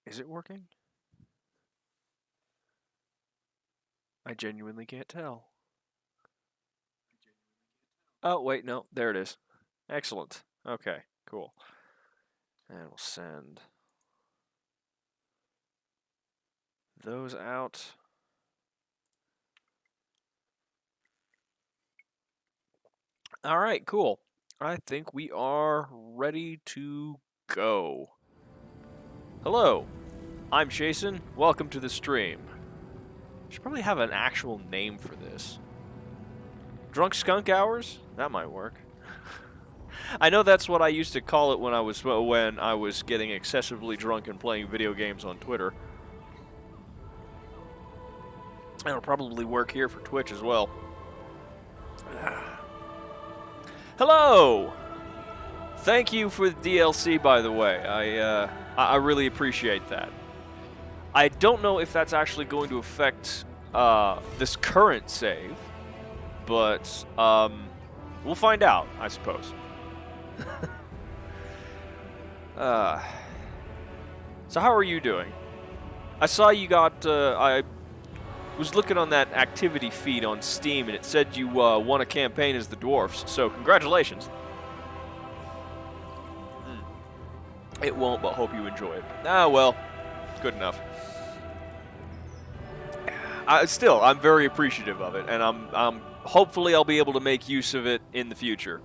Is it working? I genuinely can't tell. Oh, wait, no. There it is. Excellent. Okay, cool. And we'll send those out. All right, cool. I think we are ready to go. Hello, I'm Jason. Welcome to the stream. Should probably have an actual name for this. Drunk Skunk Hours? That might work. I know that's what I used to call it when I was getting excessively drunk and playing video games on Twitter. It'll probably work here for Twitch as well. Hello! Thank you for the DLC, by the way. I really appreciate that. I don't know if that's actually going to affect this current save, but we'll find out, I suppose. So how are you doing? I saw you got. I was looking on that activity feed on Steam, and it said you won a campaign as the dwarfs. So congratulations. It won't, but hope you enjoy it. Ah, well, good enough. I'm very appreciative of it, and I'm hopefully I'll be able to make use of it in the future.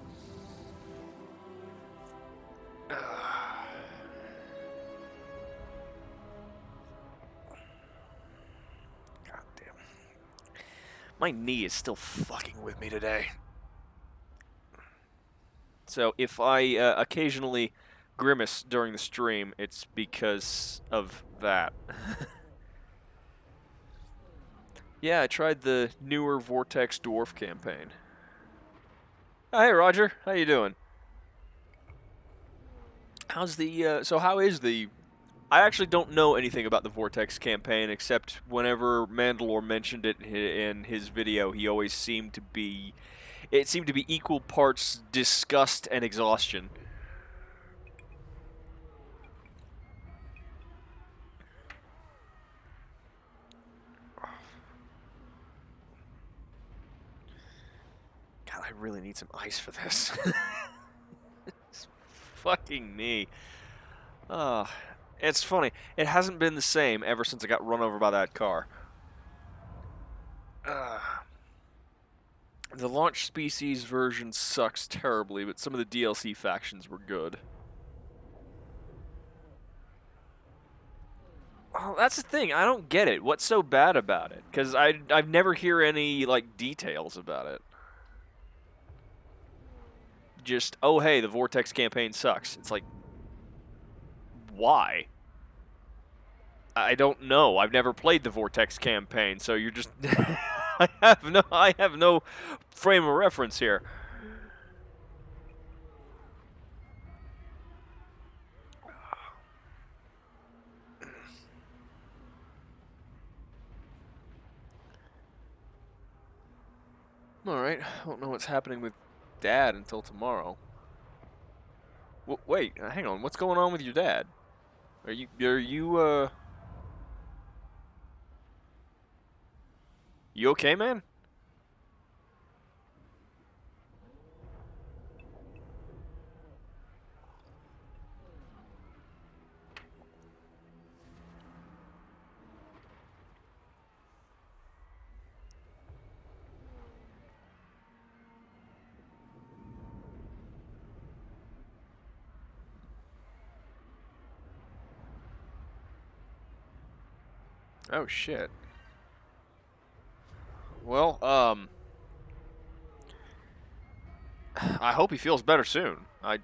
My knee is still fucking with me today. So if I occasionally grimace during the stream, it's because of that. Yeah, I tried the newer Vortex Dwarf campaign. Oh, hey, Roger. How you doing? How's the, how is the... I actually don't know anything about the Vortex campaign, except whenever Mandalore mentioned it in his video, he always seemed to be... It seemed to be equal parts disgust and exhaustion. God, I really need some ice for this. It's fucking me. It's funny. It hasn't been the same ever since I got run over by that car. The launch species version sucks terribly, but some of the DLC factions were good. Well, that's the thing. I don't get it. What's so bad about it? Because I've never hear any like details about it. Just, oh hey, the Vortex campaign sucks. It's like, why? I don't know. I've never played the Vortex campaign, so you're just I have no frame of reference here. Alright, I don't know what's happening with Dad until tomorrow. Wait, hang on. What's going on with your dad? Are you, you okay, man? Oh, shit. Well, I hope he feels better soon. I'm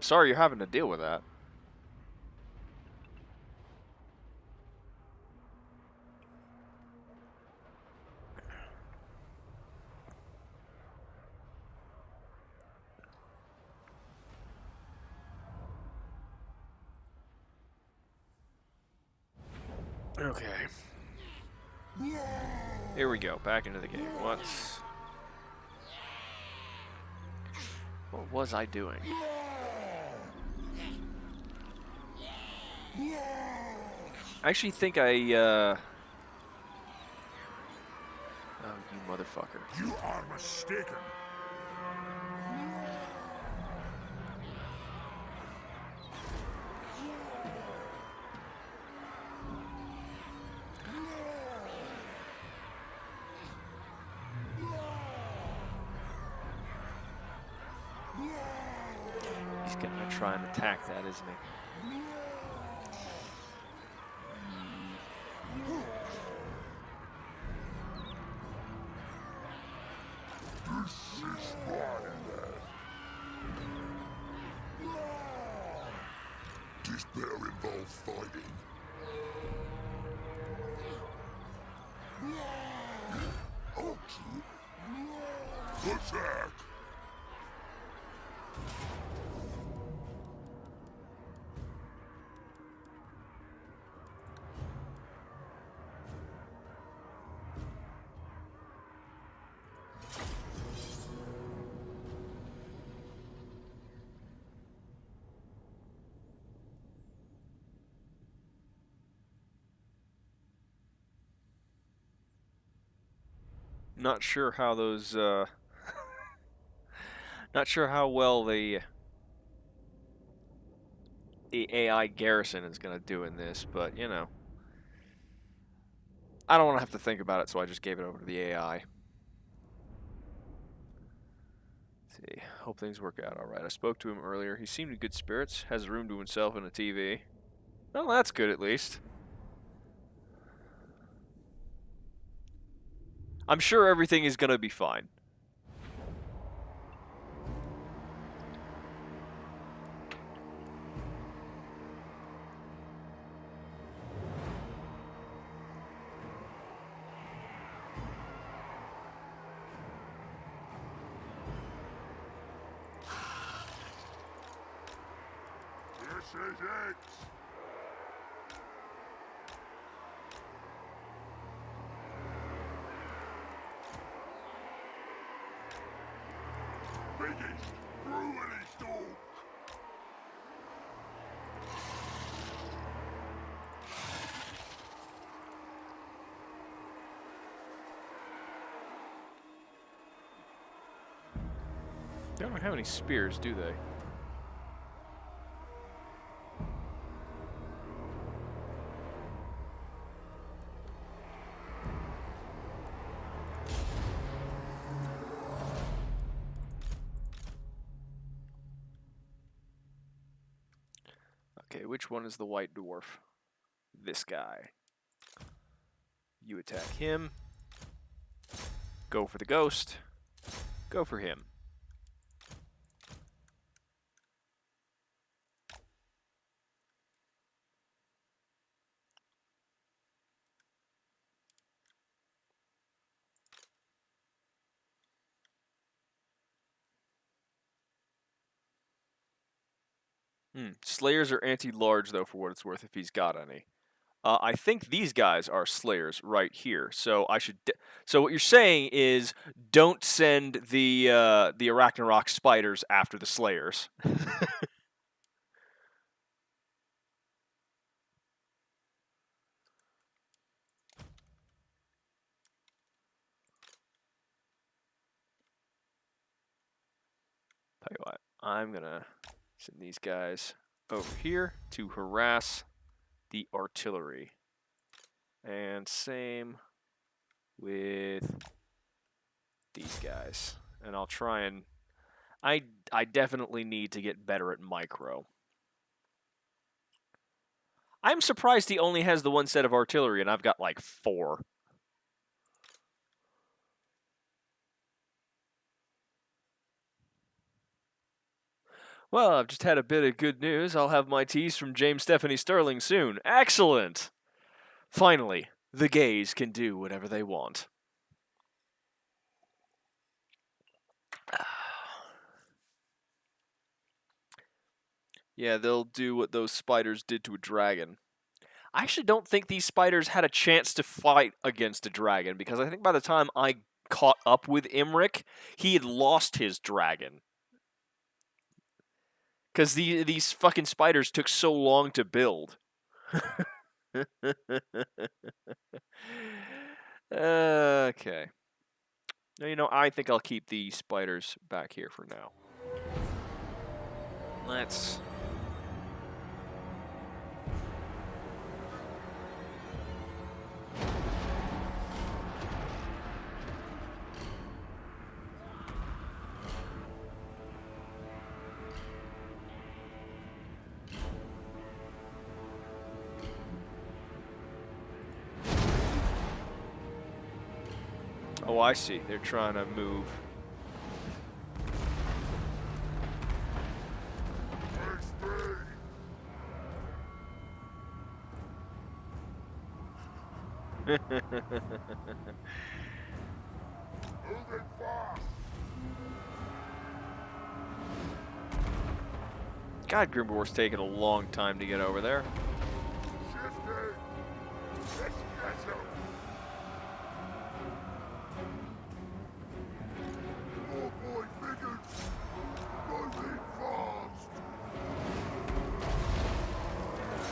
sorry you're having to deal with that. Okay. Here we go, back into the game. What was I doing? I actually think I, Oh, you motherfucker. You are mistaken. He's gonna try and attack that, isn't he? This is my land. This better involve fighting. Attack! Not sure how those, not sure how well the AI garrison is gonna do in this, but, you know. I don't want to have to think about it, so I just gave it over to the AI. Let's see. Hope things work out alright. I spoke to him earlier. He seemed in good spirits, has a room to himself and a TV. Well, that's good at least. I'm sure everything is gonna be fine. This is it! Biggest brutally dog! They don't have any spears, do they? Okay, which one is the white dwarf? This guy. You attack him. Go for the ghost. Go for him. Slayers are anti-large, though, for what it's worth, if he's got any. I think these guys are Slayers right here. So I should. So what you're saying is, don't send the Arachnarok spiders after the Slayers. Tell you what, I'm gonna send these guys over here to harass the artillery, and same with these guys. And I'll try and I definitely need to get better at micro. I'm surprised he only has the one set of artillery, and I've got like 4. Well, I've just had a bit of good news. I'll have my teas from James Stephanie Sterling soon. Excellent! Finally, the gays can do whatever they want. Yeah, they'll do what those spiders did to a dragon. I actually don't think these spiders had a chance to fight against a dragon, because I think by the time I caught up with Imric, he had lost his dragon. Because these fucking spiders took so long to build. Okay. Now, you know, I think I'll keep the spiders back here for now. Let's... Oh, I see. They're trying to move. Moving fast. God, Grimbor's taking a long time to get over there. Shifting. Let's get him. More boy bigots. Moving fast.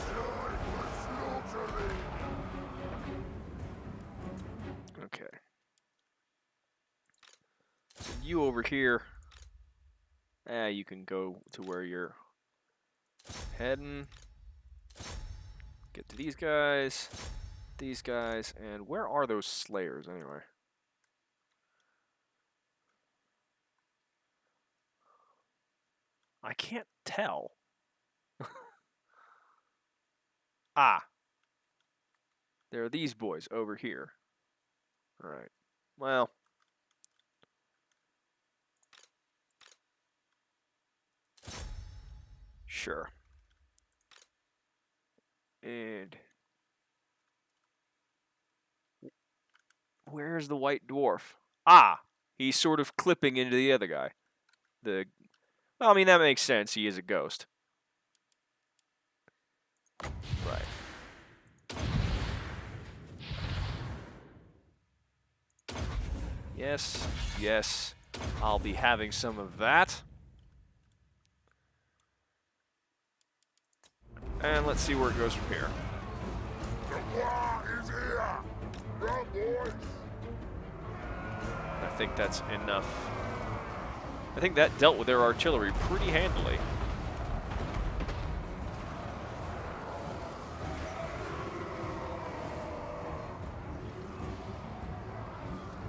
Time for slaughtering. Okay. So you over here. You can go to where you're heading. Get to these guys, and where are those slayers anyway? I can't tell. Ah. There are these boys over here. Alright. Well. Sure. And where's the white dwarf? Ah! He's sort of clipping into the other guy. Well, I mean, that makes sense. He is a ghost. Right. Yes, yes. I'll be having some of that. And let's see where it goes from here. The war is here. Run, boys. I think that's enough. I think that dealt with their artillery pretty handily.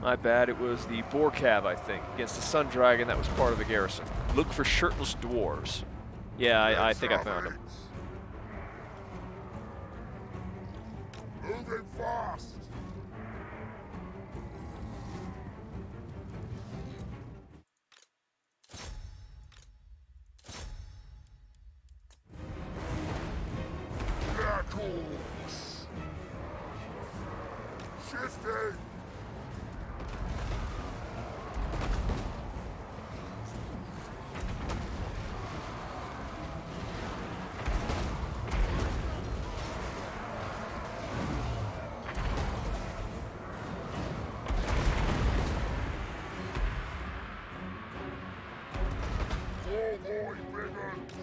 My bad, it was the Boar Cab, I think, against the Sun Dragon that was part of the garrison. Look for shirtless dwarves. Yeah, I think I found them. Moving fast. Knuckles. Shifting. More boy bigots.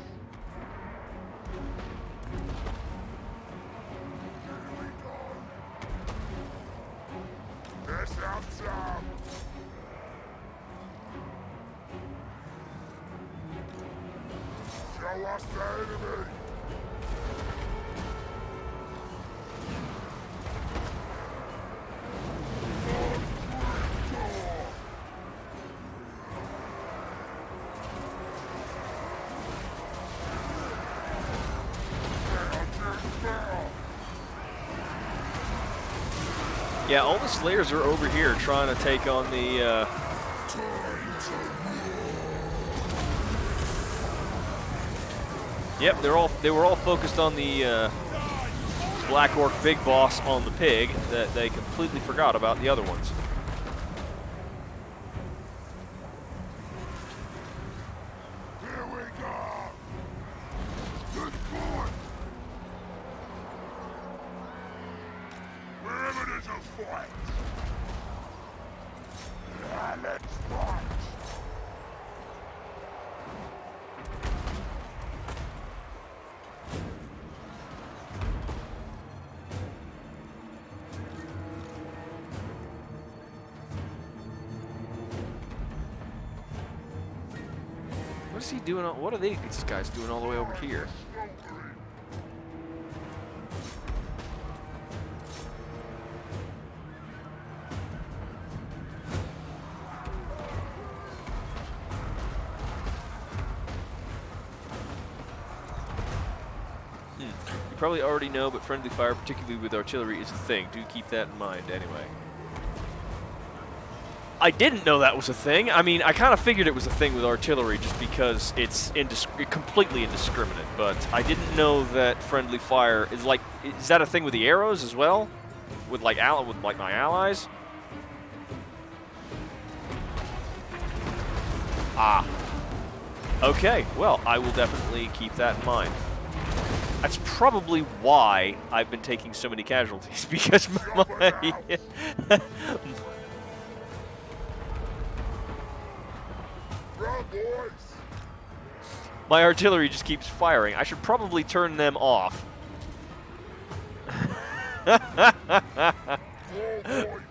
Here we go. Let's have some. Show us the enemy. Yeah, all the Slayers are over here trying to take on the, Yep, they were all focused on the, Black Orc Big Boss on the pig, that they completely forgot about the other ones. Here we go. Good boy. Wherever there's a fight. Yeah, let's fight. What's he doing? What are these guys doing all the way over here? You probably already know, but friendly fire, particularly with artillery, is a thing. Do keep that in mind anyway. I didn't know that was a thing. I mean, I kind of figured it was a thing with artillery just because it's completely indiscriminate, but I didn't know that friendly fire is like... Is that a thing with the arrows as well? With like my allies? Ah. Okay, well, I will definitely keep that in mind. That's probably why I've been taking so many casualties, because my artillery just keeps firing. I should probably turn them off.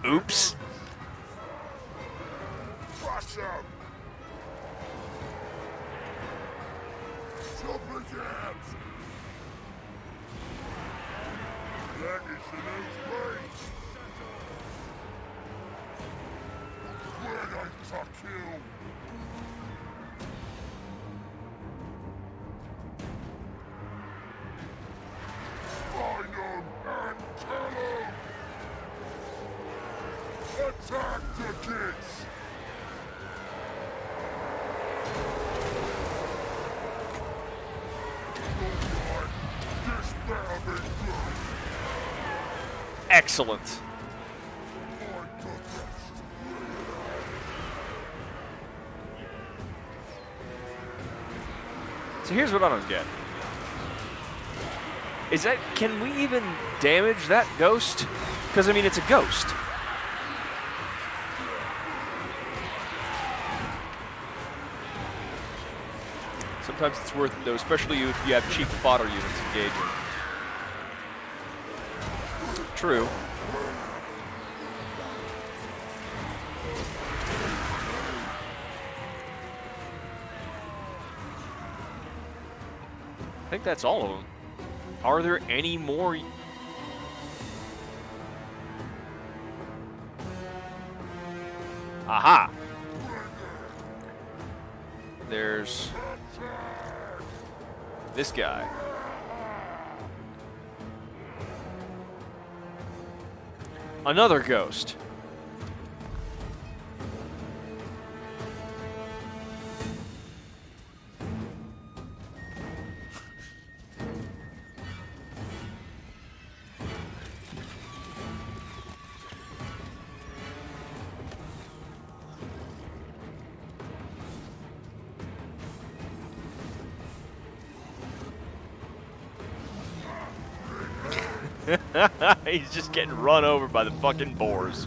Oops. Attack the kids! Excellent. So here's what I don't get. Is that, can we even damage that ghost? Because, I mean, it's a ghost. Sometimes it's worth it, though, especially if you have cheap fodder units engaging. True. I think that's all of them. Are there any more? Aha! There's this guy. Another ghost. He's just getting run over by the fucking boars.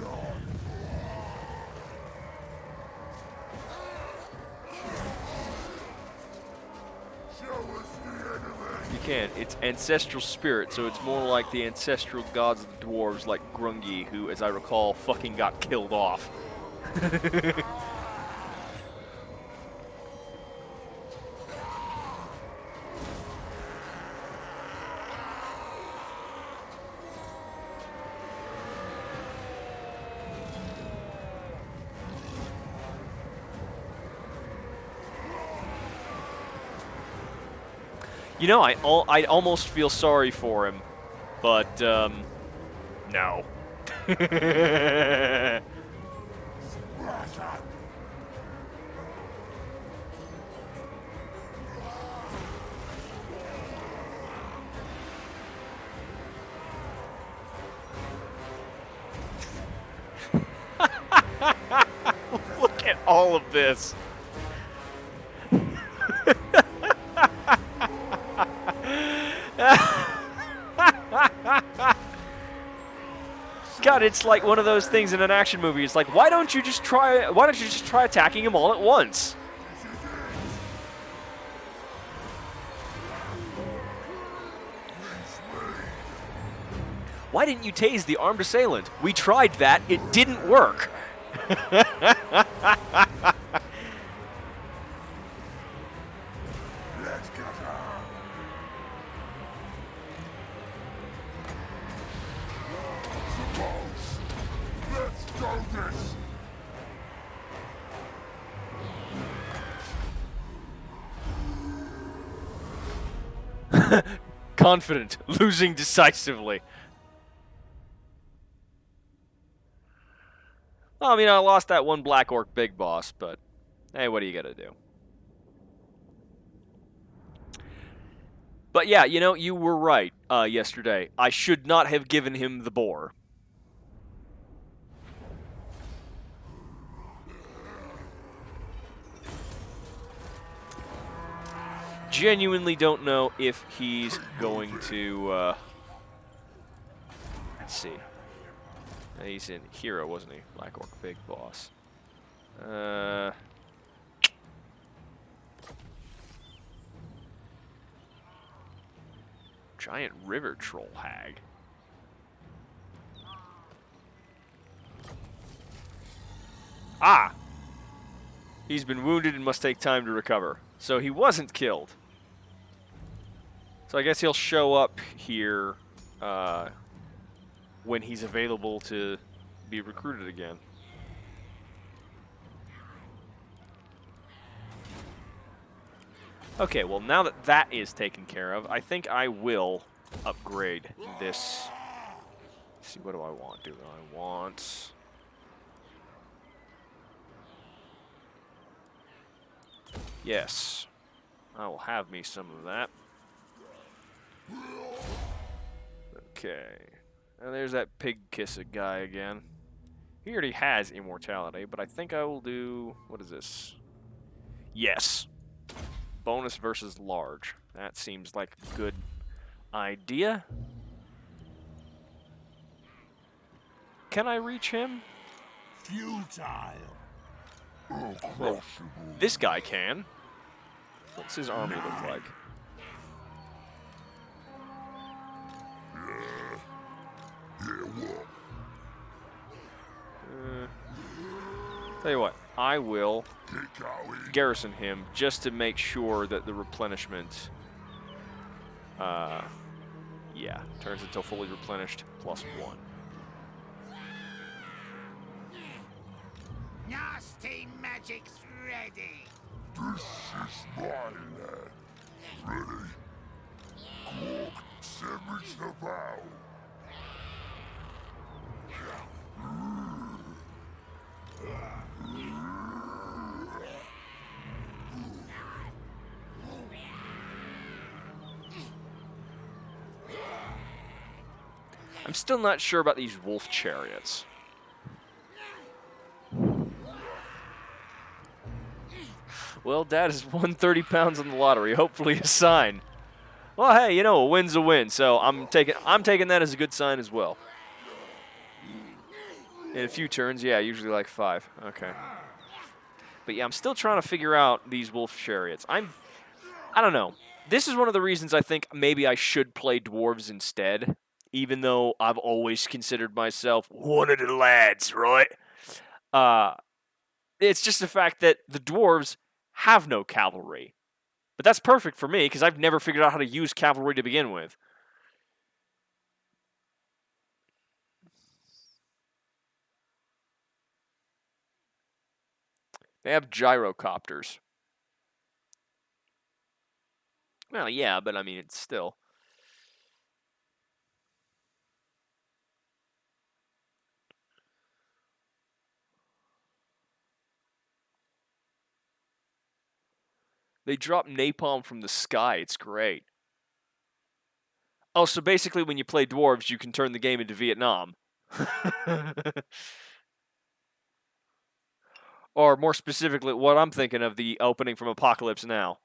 You can. It's ancestral spirit, so it's more like the ancestral gods of the dwarves, like Grungy, who, as I recall, fucking got killed off. You know, I almost feel sorry for him, but, no. Look at all of this. God, it's like one of those things in an action movie. It's like, why don't you just try attacking them all at once? Why didn't you tase the armed assailant? We tried that. It didn't work. Confident, losing decisively. Well, I mean, I lost that one Black Orc big boss, but hey, what are you gonna do? But yeah, you know, you were right yesterday. I should not have given him the boar. Genuinely don't know if he's going to, let's see. He's in Hero, wasn't he? Black Orc Big Boss. Giant River Troll Hag. Ah! He's been wounded and must take time to recover. So he wasn't killed. So I guess he'll show up here when he's available to be recruited again. Okay, well now that that is taken care of, I think I will upgrade this. Let's see, what do I want? Do I want... Yes. I will have me some of that. Okay. And there's that pig kisser guy again. He already has immortality, but I think I will do... What is this? Yes. Bonus versus large. That seems like a good idea. Can I reach him? Futile. Well, this guy can. What's his army look like? Tell you what, I will garrison him just to make sure that the replenishment, yeah, turns until fully replenished, +1. Nasty magic's ready. This is my land. Ready? Cork, send me to bow. I'm still not sure about these wolf chariots. Well, Dad has won 30 pounds on the lottery. Hopefully a sign. Well, hey, you know, a win's a win, so I'm taking that as a good sign as well. In a few turns, yeah, usually like 5. Okay. But yeah, I'm still trying to figure out these wolf chariots. I don't know. This is one of the reasons I think maybe I should play dwarves instead, even though I've always considered myself one of the lads, right? It's just the fact that the dwarves have no cavalry. But that's perfect for me, because I've never figured out how to use cavalry to begin with. They have gyrocopters. Well, yeah, but I mean, it's still... They drop napalm from the sky. It's great. Oh, so basically when you play dwarves, you can turn the game into Vietnam. Or more specifically, what I'm thinking of, the opening from Apocalypse Now.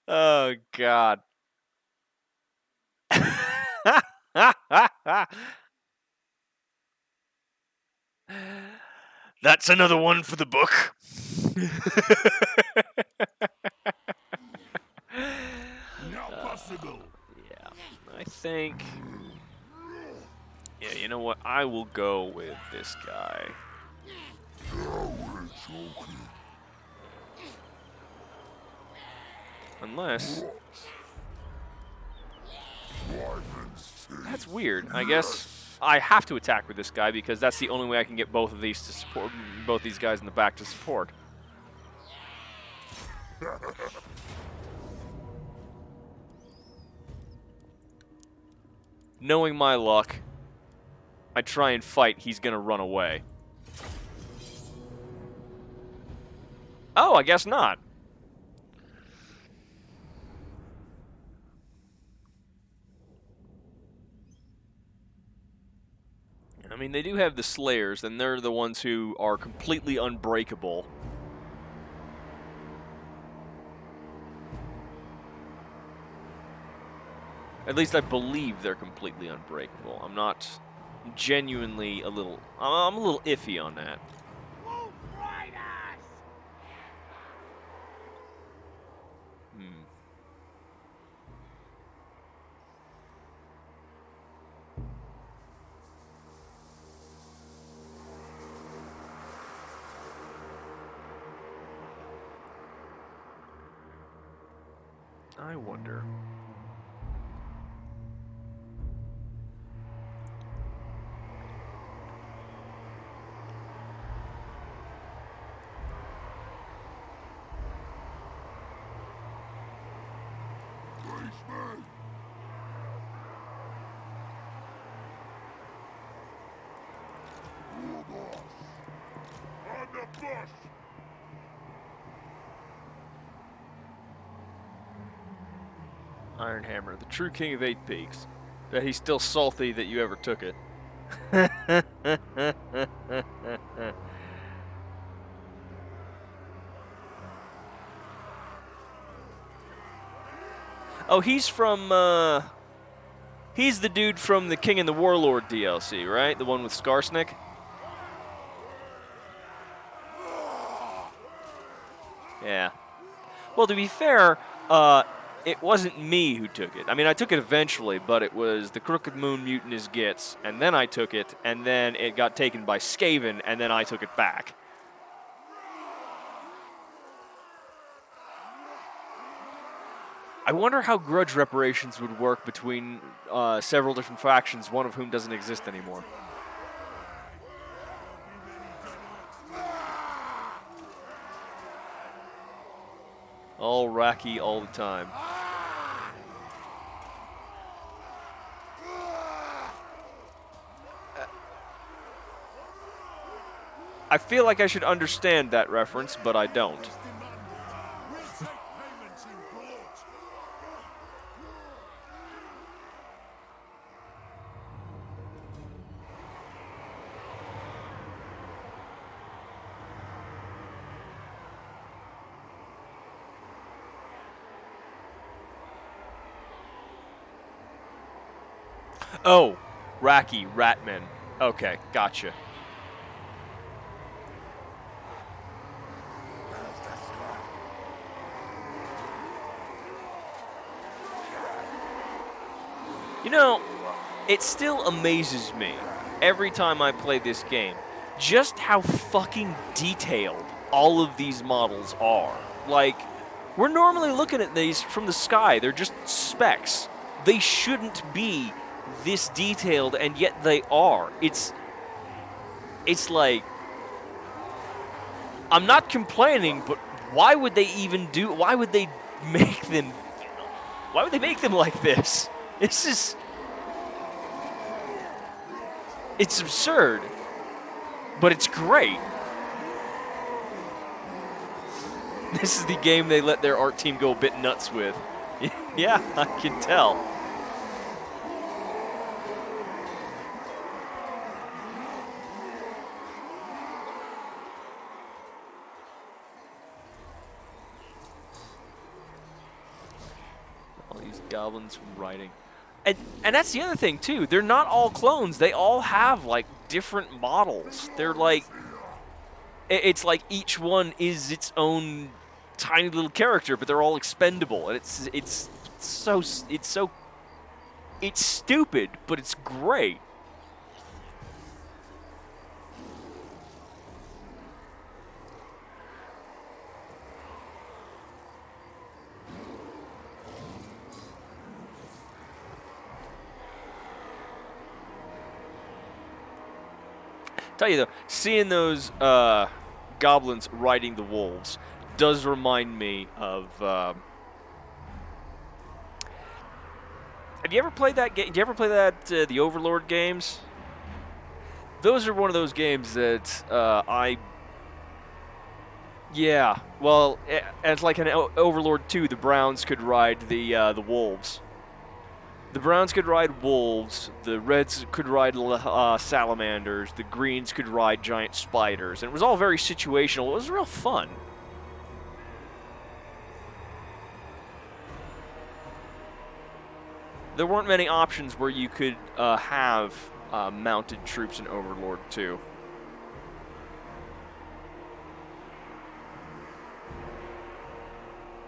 Oh, God. That's another one for the book. Impossible. Yeah, I think... Yeah, you know what? I will go with this guy. Now we're talking. Unless... Wyvern's teeth. That's weird. I guess I have to attack with this guy because that's the only way I can get both of these to support, both these guys in the back to support. Knowing my luck, I try and fight, he's gonna run away. Oh, I guess not. I mean, they do have the Slayers, and they're the ones who are completely unbreakable. At least I believe they're completely unbreakable. I'm not genuinely a little... I'm a little iffy on that. Wolf Riders! Hmm. I wonder... Policeman. War boss. On the bus. Iron Hammer, the true king of 8 Peaks. That he's still salty that you ever took it. Oh, he's from, he's the dude from the King and the Warlord DLC, right? The one with Skarsnik? Yeah. Well, to be fair, it wasn't me who took it. I mean, I took it eventually, but it was the Crooked Moon Mutant as Gits, and then I took it, and then it got taken by Skaven, and then I took it back. I wonder how grudge reparations would work between several different factions, one of whom doesn't exist anymore. All Raki all the time. I feel like I should understand that reference, but I don't. Oh, Raki, Ratman. Okay, gotcha. You know, it still amazes me every time I play this game just how fucking detailed all of these models are. Like, we're normally looking at these from the sky. They're just specks. They shouldn't be this detailed, and yet they are. It's like, I'm not complaining, but why would they even do, why would they make them like this? It's absurd, but it's great. This is the game they let their art team go a bit nuts with. Yeah, I can tell. All these goblins riding. And that's the other thing, too. They're not all clones. They all have, like, different models. They're, like... It's like each one is its own tiny little character, but they're all expendable. And it's it's stupid, but it's great. Tell you though, seeing those goblins riding the wolves does remind me of. Have you ever played that game? Did you ever play that the Overlord games? Those are one of those games that I. Yeah, well, as like an Overlord 2, the Browns could ride the wolves. The Browns could ride wolves, the Reds could ride salamanders, the Greens could ride giant spiders, and it was all very situational. It was real fun. There weren't many options where you could have mounted troops in Overlord 2.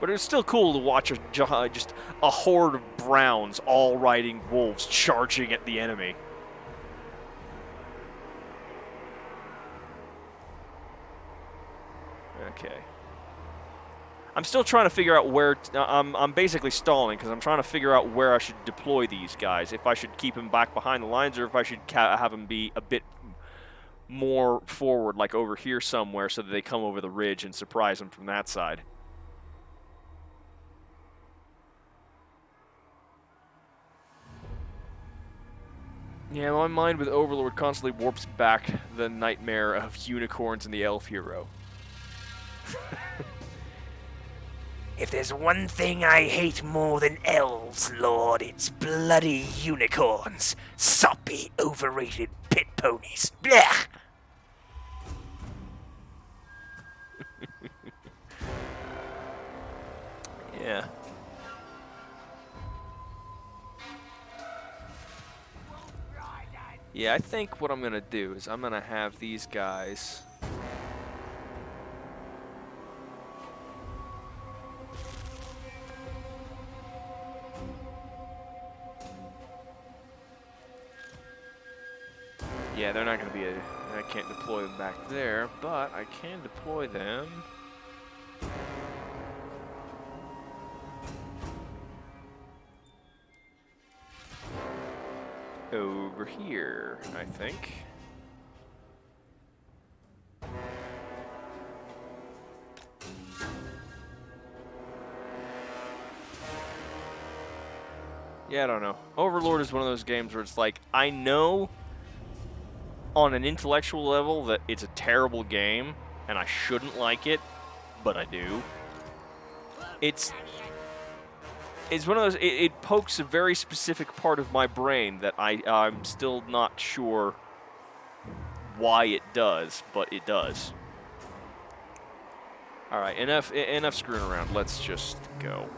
But it was still cool to watch just a horde of Browns all riding wolves charging at the enemy. Okay. I'm still trying to figure out where. I'm basically stalling because I'm trying to figure out where I should deploy these guys. If I should keep them back behind the lines or if I should have them be a bit more forward, like over here somewhere, so that they come over the ridge and surprise them from that side. Yeah, my mind with Overlord constantly warps back the nightmare of unicorns and the elf hero. If there's one thing I hate more than elves, Lord, it's bloody unicorns. Soppy, overrated pit ponies. Blech! Yeah. Yeah, I think what I'm going to do is I'm going to have these guys. Yeah, they're not going to be I can't deploy them back there, but I can deploy them. Over here, I think. Yeah, I don't know. Overlord is one of those games where it's like, I know on an intellectual level that it's a terrible game, and I shouldn't like it, but I do. It's one of those, it pokes a very specific part of my brain that I'm still not sure why it does, but it does. All right, enough screwing around. Let's just go.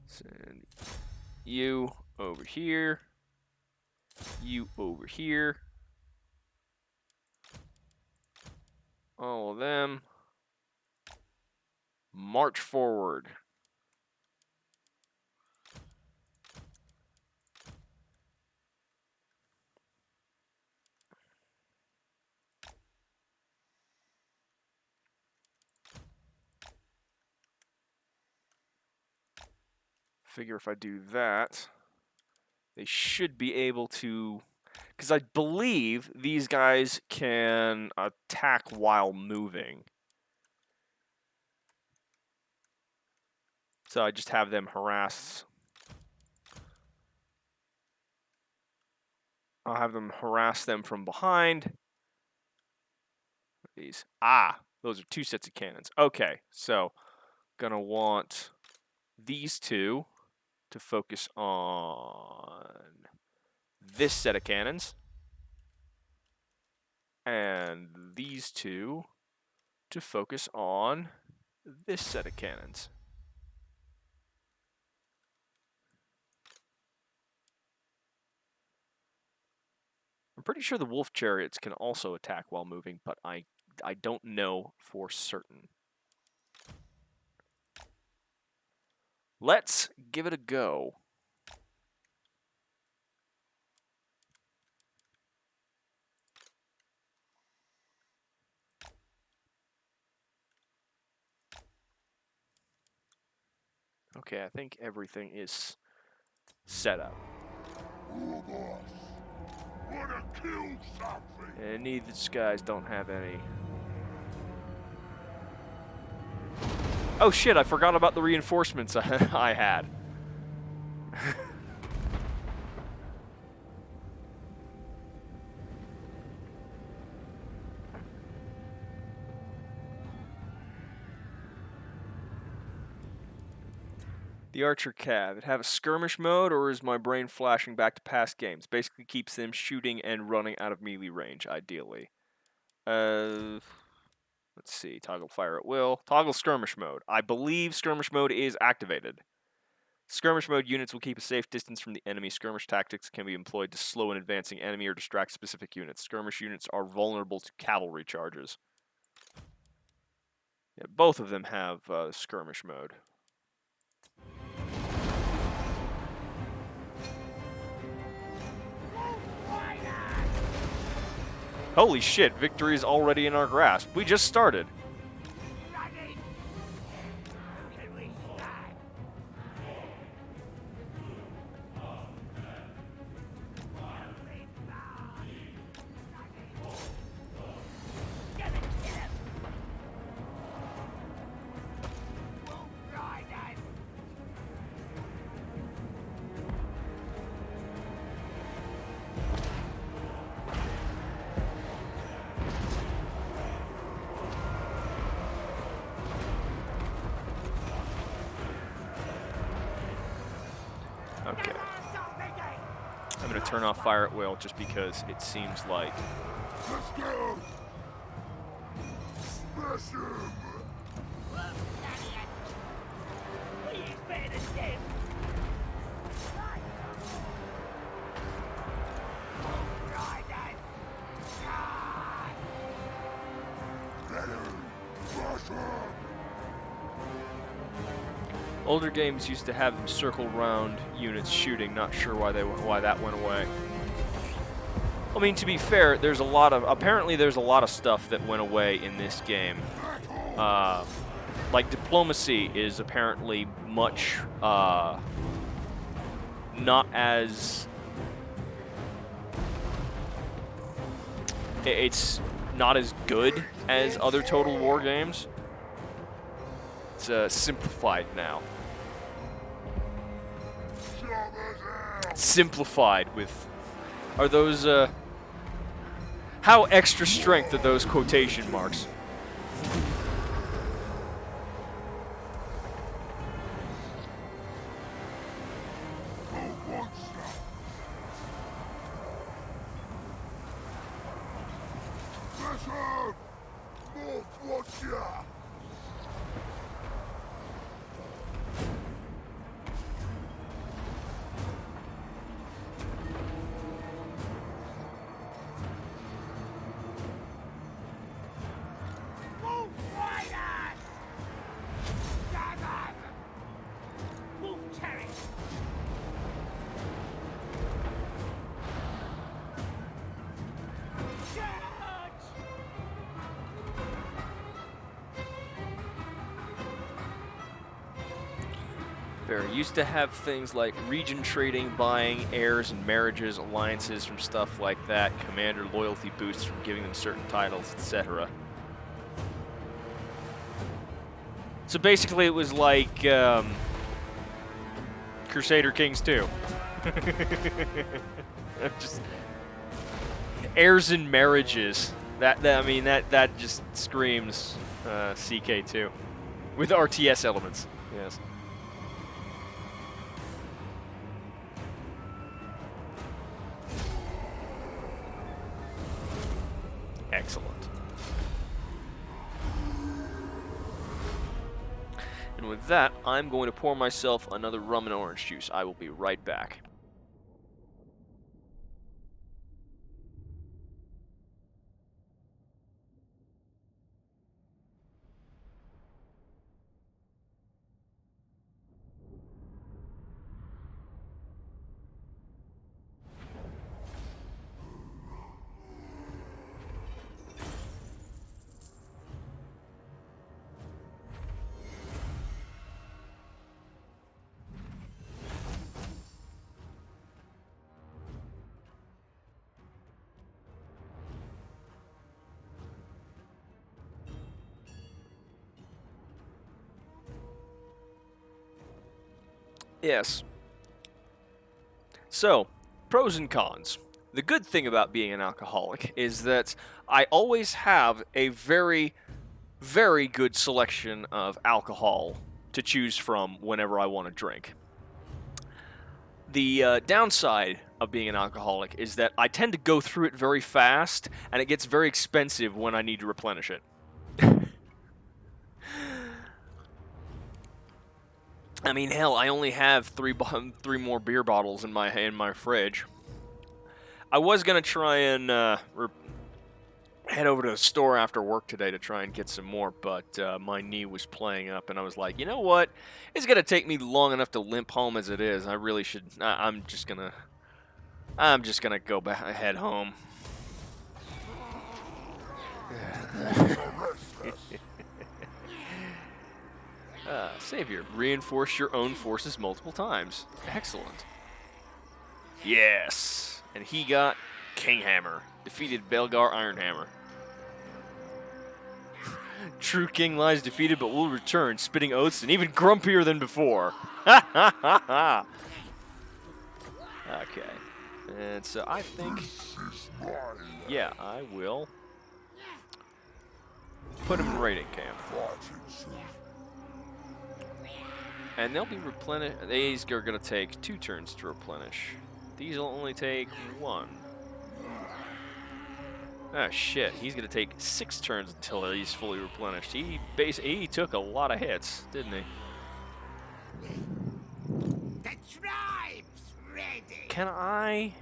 Send you over here. You over here. All of them. March forward. Figure if I do that, they should be able to, because I believe these guys can attack while moving. So I just have them harass. I'll have them harass them from behind. These. Those are two sets of cannons. Okay, so gonna want these two to focus on this set of cannons. And these two to focus on this set of cannons. I'm pretty sure the wolf chariots can also attack while moving, but I don't know for certain. Let's give it a go. Okay, I think everything is set up. Robots, wanna kill something? And neither of these guys don't have any. Oh shit, I forgot about the reinforcements I had. The Archer Cav. It have a skirmish mode, or is my brain flashing back to past games? Basically keeps them shooting and running out of melee range, ideally. Let's see. Toggle fire at will. Toggle skirmish mode. I believe skirmish mode is activated. Skirmish mode units will keep a safe distance from the enemy. Skirmish tactics can be employed to slow an advancing enemy or distract specific units. Skirmish units are vulnerable to cavalry charges. Yeah, both of them have skirmish mode. Holy shit, victory is already in our grasp. We just started. Okay. I'm going to turn off fire at will just because it seems like... Let's go! Smash him! Older games used to have them circle round units shooting. Not sure why that went away. I mean, to be fair, there's a lot of stuff that went away in this game. Like diplomacy is apparently much not as it's not as good as other Total War games. It's simplified now. Simplified with... Are those, how extra strength are those quotation marks? Used to have things like region trading, buying heirs and marriages, alliances from stuff like that, commander loyalty boosts from giving them certain titles, etc. So basically it was like Crusader Kings 2. Just heirs and marriages. That just screams CK2 with RTS elements. Yes. Excellent. And with that, I'm going to pour myself another rum and orange juice. I will be right back. Yes. So, pros and cons. The good thing about being an alcoholic is that I always have a very, very good selection of alcohol to choose from whenever I want to drink. The downside of being an alcoholic is that I tend to go through it very fast, and it gets very expensive when I need to replenish it. I mean, hell, I only have three more beer bottles in my fridge. I was gonna try and head over to the store after work today to try and get some more, but my knee was playing up, and I was like, you know what? It's gonna take me long enough to limp home as it is. I really should. I'm just gonna go back, head home. Savior, reinforce your own forces multiple times. Excellent. Yes, and he got Kinghammer. Defeated Belgar Ironhammer. True King lies defeated but will return, spitting oaths and even grumpier than before. Ha ha ha ha! Okay. And so I think, yeah, I will put him in raiding camp. And they'll be replenished. These are going to take 2 turns to replenish. These will only take 1. Ah, shit. He's going to take 6 turns until he's fully replenished. He took a lot of hits, didn't he? The tribe's ready. Can I?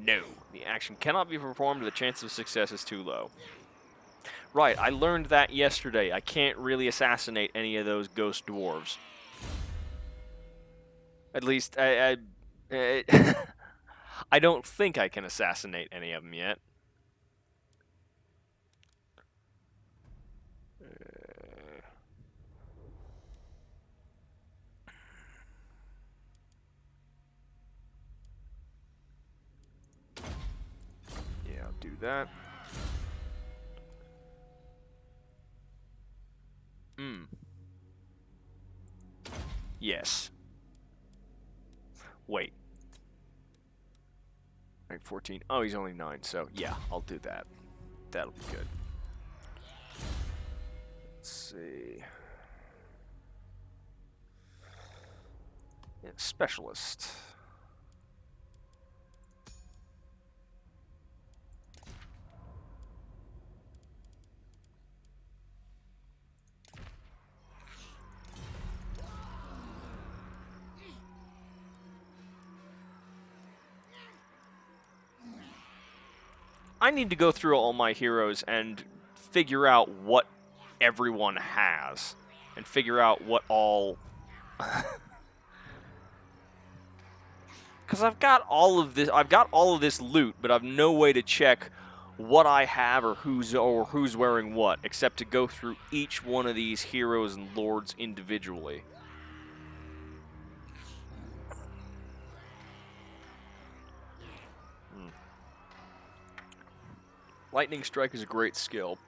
No. The action cannot be performed. The chance of success is too low. Right, I learned that yesterday. I can't really assassinate any of those ghost dwarves. At least, I don't think I can assassinate any of them yet. Yeah, I'll do that. Yes. Wait. Rank 14. Oh, he's only 9, so yeah, I'll do that. That'll be good. Let's see. Yeah, specialist. I need to go through all my heroes and figure out what everyone has. And figure out what all... Because I've got all of this loot, but I've no way to check what I have or who's wearing what, except to go through each one of these heroes and lords individually. Lightning Strike is a great skill.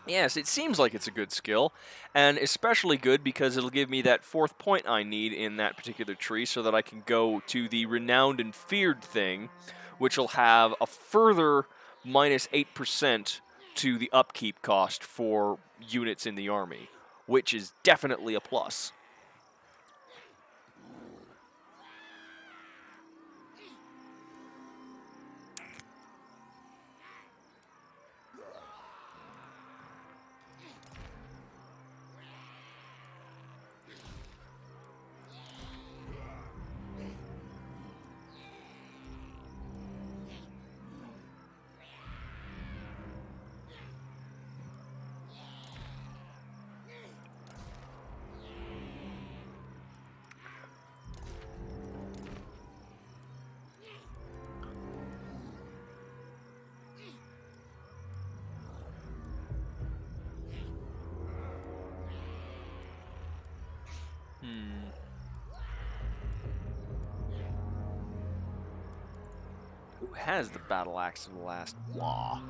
Yes, it seems like it's a good skill, and especially good because it'll give me that 4th point I need in that particular tree so that I can go to the Renowned and Feared thing, which will have a further minus 8% to the upkeep cost for units in the army, which is definitely a plus. Who has the battle axe of the last law?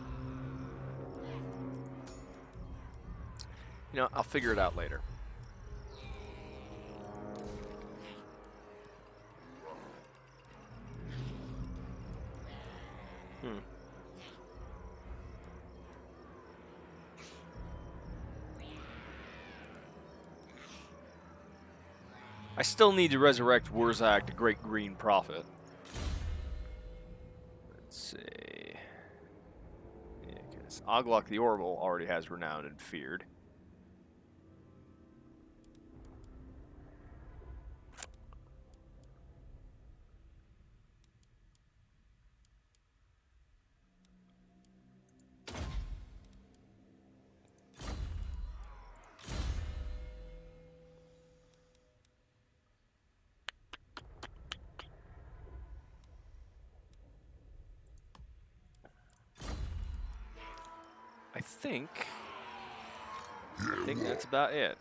You know, I'll figure it out later. Hmm. I still need to resurrect Wurzak, the Great Green Prophet. Let's see. Yeah, because Oglok the Orbital already has Renowned and Feared. I think that's about it.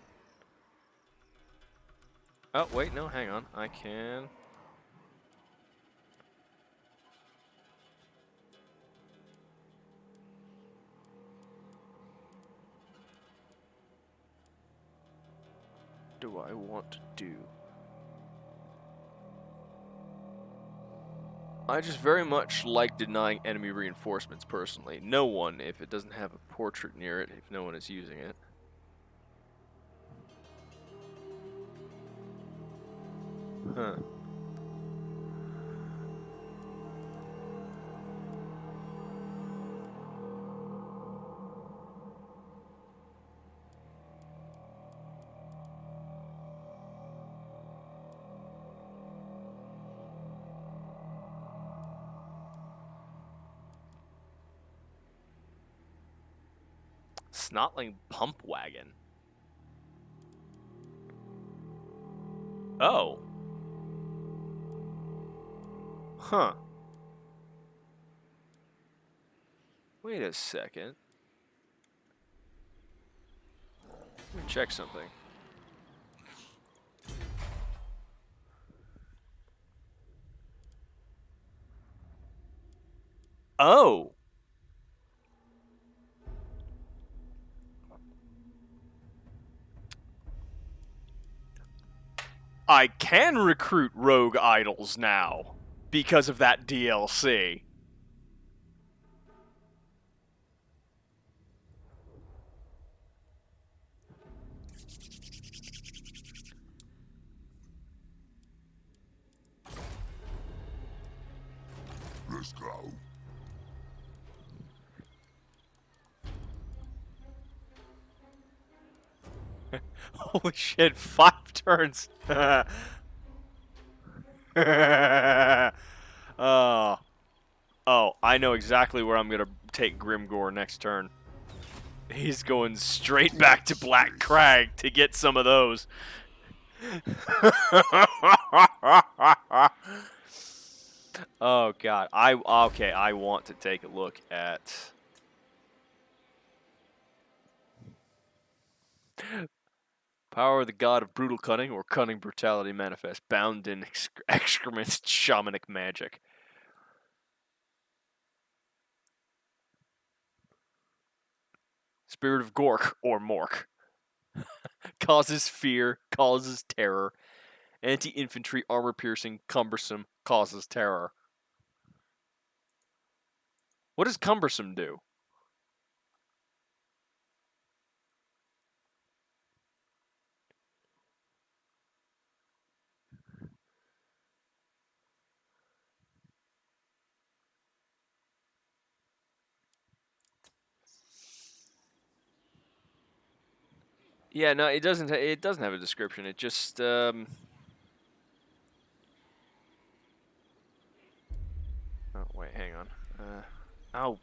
Oh, wait, no, hang on. I can... do I want to do? I just very much like denying enemy reinforcements personally. No one, if it doesn't have a portrait near it, if no one is using it. Huh. Snotling Pump Wagon. Oh. Huh. Wait a second. Let me check something. Oh. I can recruit rogue idols now because of that DLC. Let's go. Holy shit, 5 turns. Oh. Oh, I know exactly where I'm going to take Grimgore next turn. He's going straight back to Black Crag to get some of those. Oh god. Okay, I want to take a look at Power of the God of Brutal Cunning or Cunning Brutality Manifest, bound in excrement shamanic magic. Spirit of Gork or Mork. Causes fear, causes terror. Anti-infantry, armor-piercing, cumbersome, causes terror. What does cumbersome do? Yeah, no, it doesn't. It doesn't have a description. It just. Oh wait, hang on. Oh,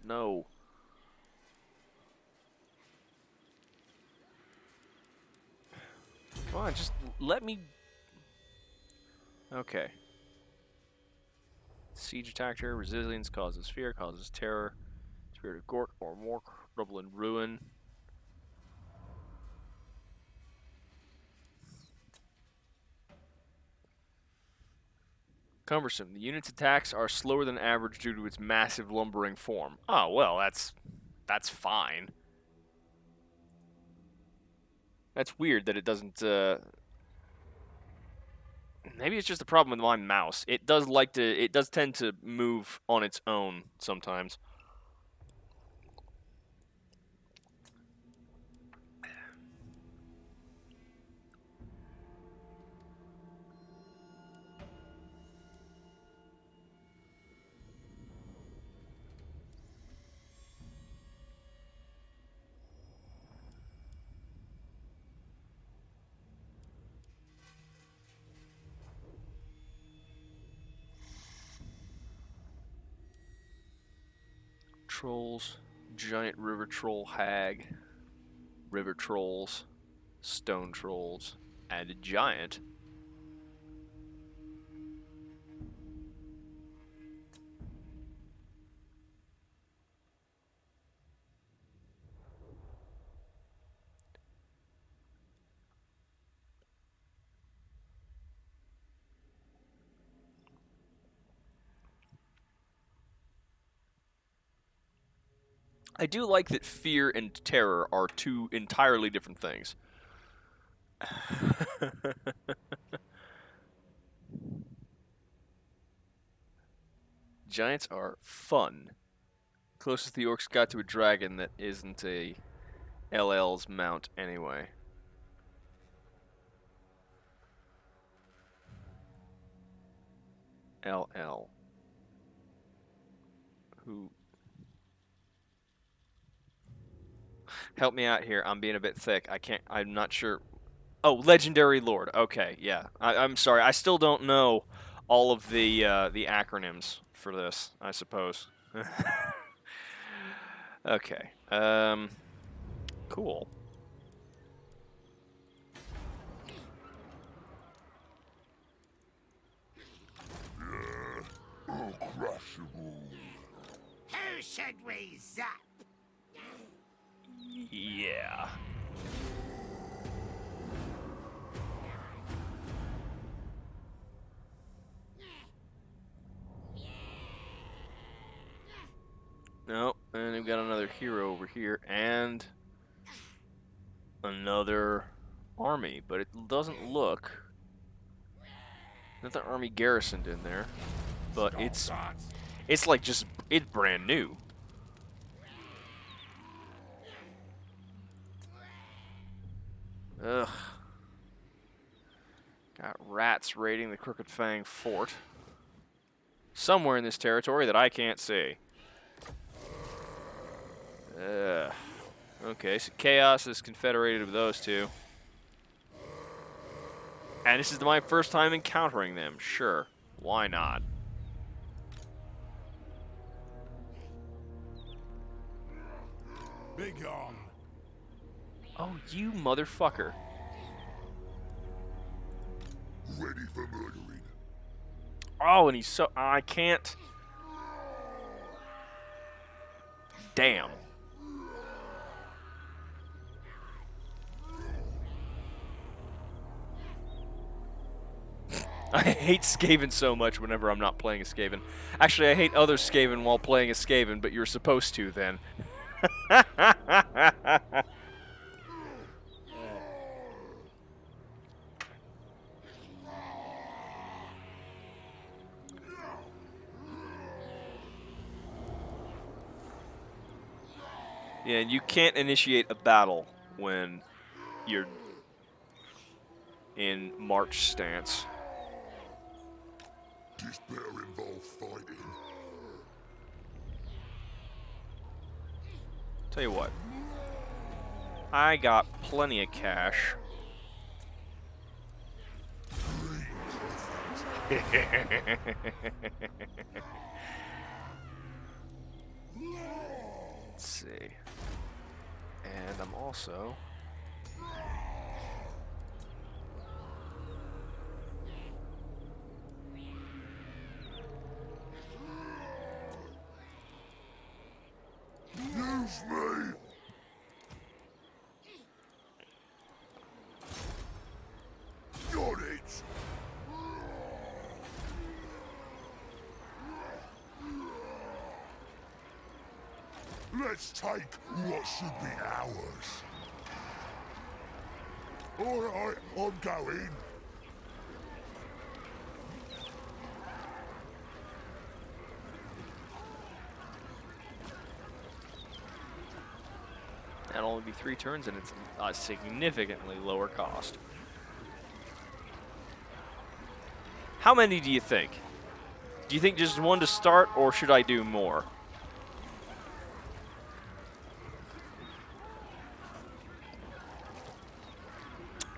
no. Come on, just let me. Okay. Siege attacker, resilience causes fear, causes terror. Spirit of Gork or Mork, rubble and ruin. Cumbersome. The unit's attacks are slower than average due to its massive lumbering form. Oh well, that's fine. That's weird that it doesn't. Maybe it's just a problem with my mouse. It does like to. It does tend to move on its own sometimes. Trolls, giant river troll hag, river trolls, stone trolls, and a giant. I do like that fear and terror are two entirely different things. Giants are fun. Closest the orcs got to a dragon that isn't a LL's mount anyway. LL. Who? Help me out here. I'm being a bit thick. I'm not sure. Oh, Legendary Lord. Okay, yeah. I'm sorry. I still don't know all of the acronyms for this, I suppose. Okay. Cool. Uncrushable. Who should we zap? Yeah. Nope, and we've got another hero over here, and another army, but it doesn't look. Another army garrisoned in there, but it's like it's brand new. Ugh. Got rats raiding the Crooked Fang Fort. Somewhere in this territory that I can't see. Okay, so Chaos is confederated with those two. And this is my first time encountering them. Sure, why not? Big on. Oh, you motherfucker. Ready for murdering. Oh, and he's so... I can't... Damn. I hate Skaven so much whenever I'm not playing a Skaven. Actually, I hate other Skaven while playing a Skaven, but you're supposed to then. Yeah, and you can't initiate a battle when you're in march stance. This better involve fighting. Tell you what. I got plenty of cash. Let's see. And I'm also... Use me! Got it! Let's take what should be ours. Alright, I'm going. be 3 turns, and it's a significantly lower cost. How many do you think? Do you think just 1 to start, or should I do more?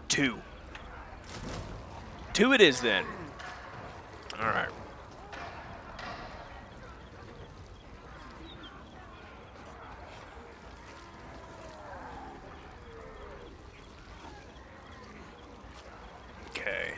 Two. 2 it is then. All right. Okay.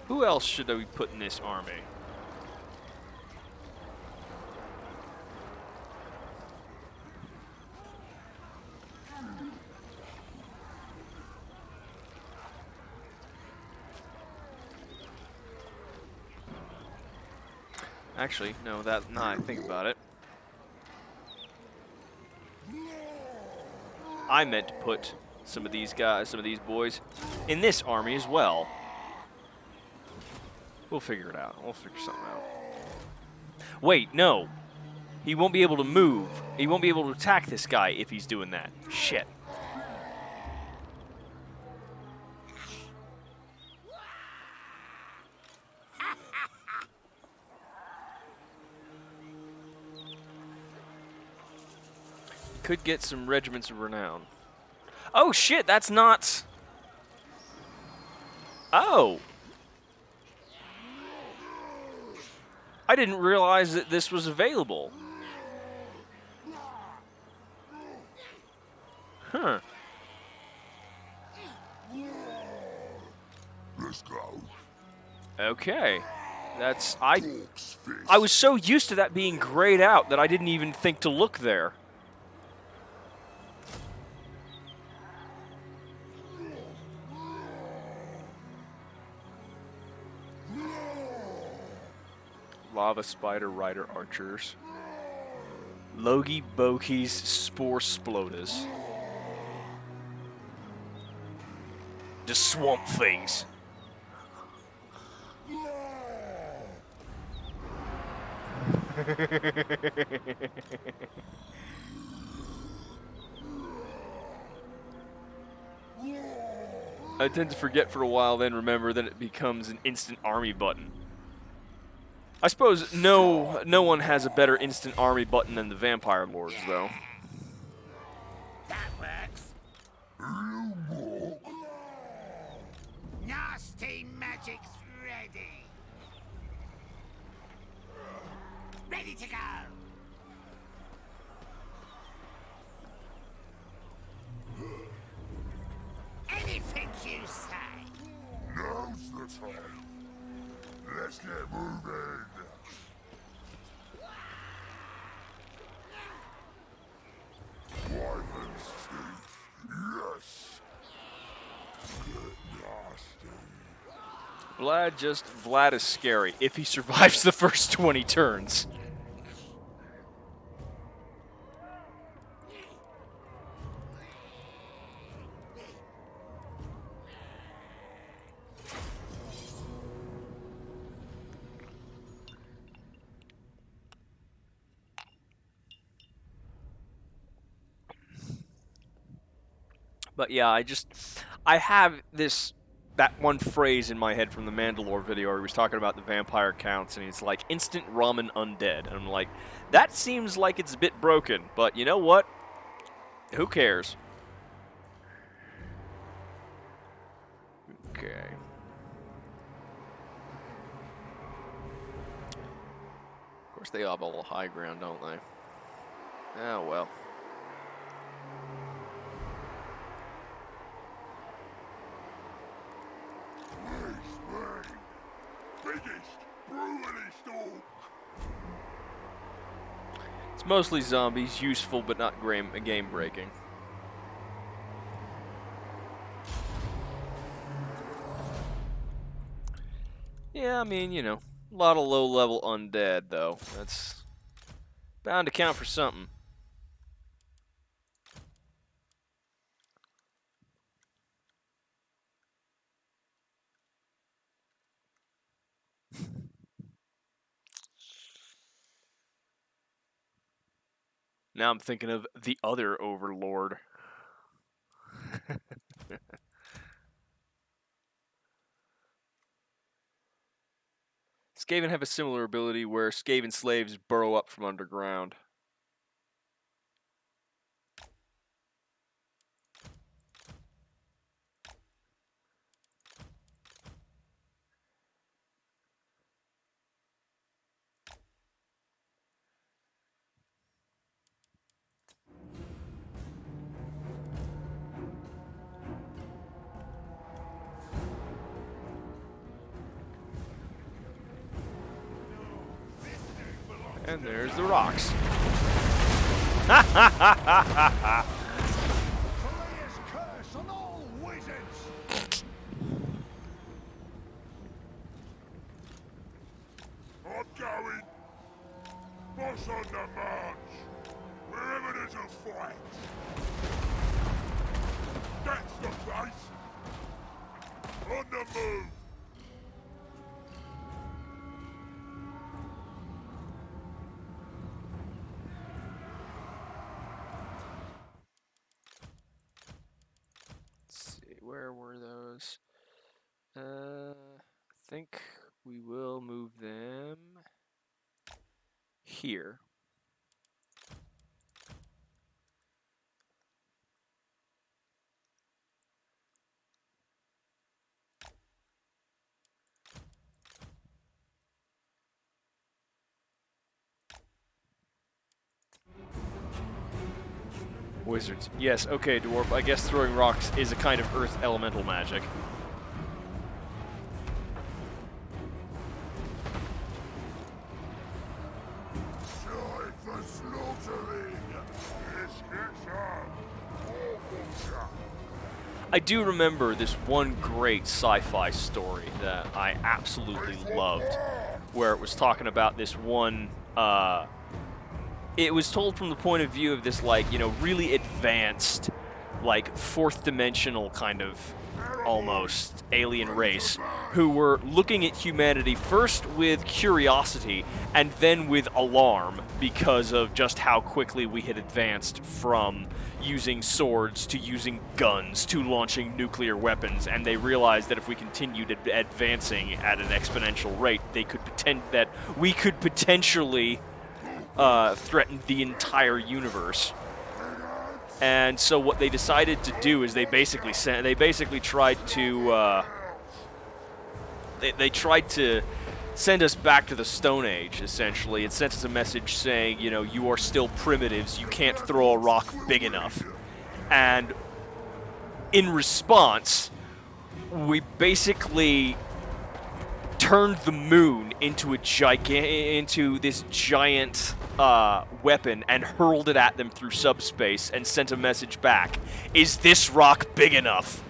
Who else should we put in this army? Actually, no, now I think about it. I meant to put some of these guys, some of these boys, in this army as well. We'll figure it out. We'll figure something out. Wait, no. He won't be able to move. He won't be able to attack this guy if he's doing that. Shit. Could get some regiments of renown. Oh shit, that's not... Oh. I didn't realize that this was available. Huh. Let's go. Okay. That's... I was so used to that being grayed out that I didn't even think to look there. Lava Spider Rider Archers. Logi Bokies Spore Splotus. Just swamp things. I tend to forget for a while, then remember that it becomes an instant army button. I suppose no one has a better instant army button than the Vampire Lords, though. That works. Nasty magic's ready. Ready to go. Anything you say. Now's the time. Let's get moving. Wyvern's teeth. Yes. Get nasty. Vlad is scary if he survives the first 20 turns. But yeah, I have that one phrase in my head from the Mandalore video where he was talking about the vampire counts, and he's like, instant ramen undead. And I'm like, that seems like it's a bit broken, but you know what? Who cares? Okay. Of course, they have all the high ground, don't they? Oh, well. It's mostly zombies, useful but not game breaking. Yeah, I mean, you know, A lot of low-level undead, though. That's bound to count for something. Now I'm thinking of the other Overlord. Skaven have a similar ability where Skaven slaves burrow up from underground. And there's the rocks. Pariah's curse on all wizards! I'm going. Boss on the march. Wherever there's a fight. That's the place. On the move. Let's see, where were those? I think we will move them here. Wizards. Yes, okay, Dwarf. I guess throwing rocks is a kind of earth elemental magic. Time for slaughtering. This gets on. Awful. I do remember this one great sci-fi story that I absolutely loved, where it was talking about this one, it was told from the point of view of this, like, you know, really advanced, like, fourth dimensional kind of almost alien race who were looking at humanity first with curiosity and then with alarm because of just how quickly we had advanced from using swords to using guns to launching nuclear weapons, and they realized that if we continued advancing at an exponential rate, we could potentially threaten the entire universe. And so what they decided to do is they basically tried to they tried to send us back to the Stone Age, essentially. It sent us a message saying, you know, you are still primitives, you can't throw a rock big enough. And in response, we basically turned the moon into this giant weapon and hurled it at them through subspace and sent a message back. Is this rock big enough?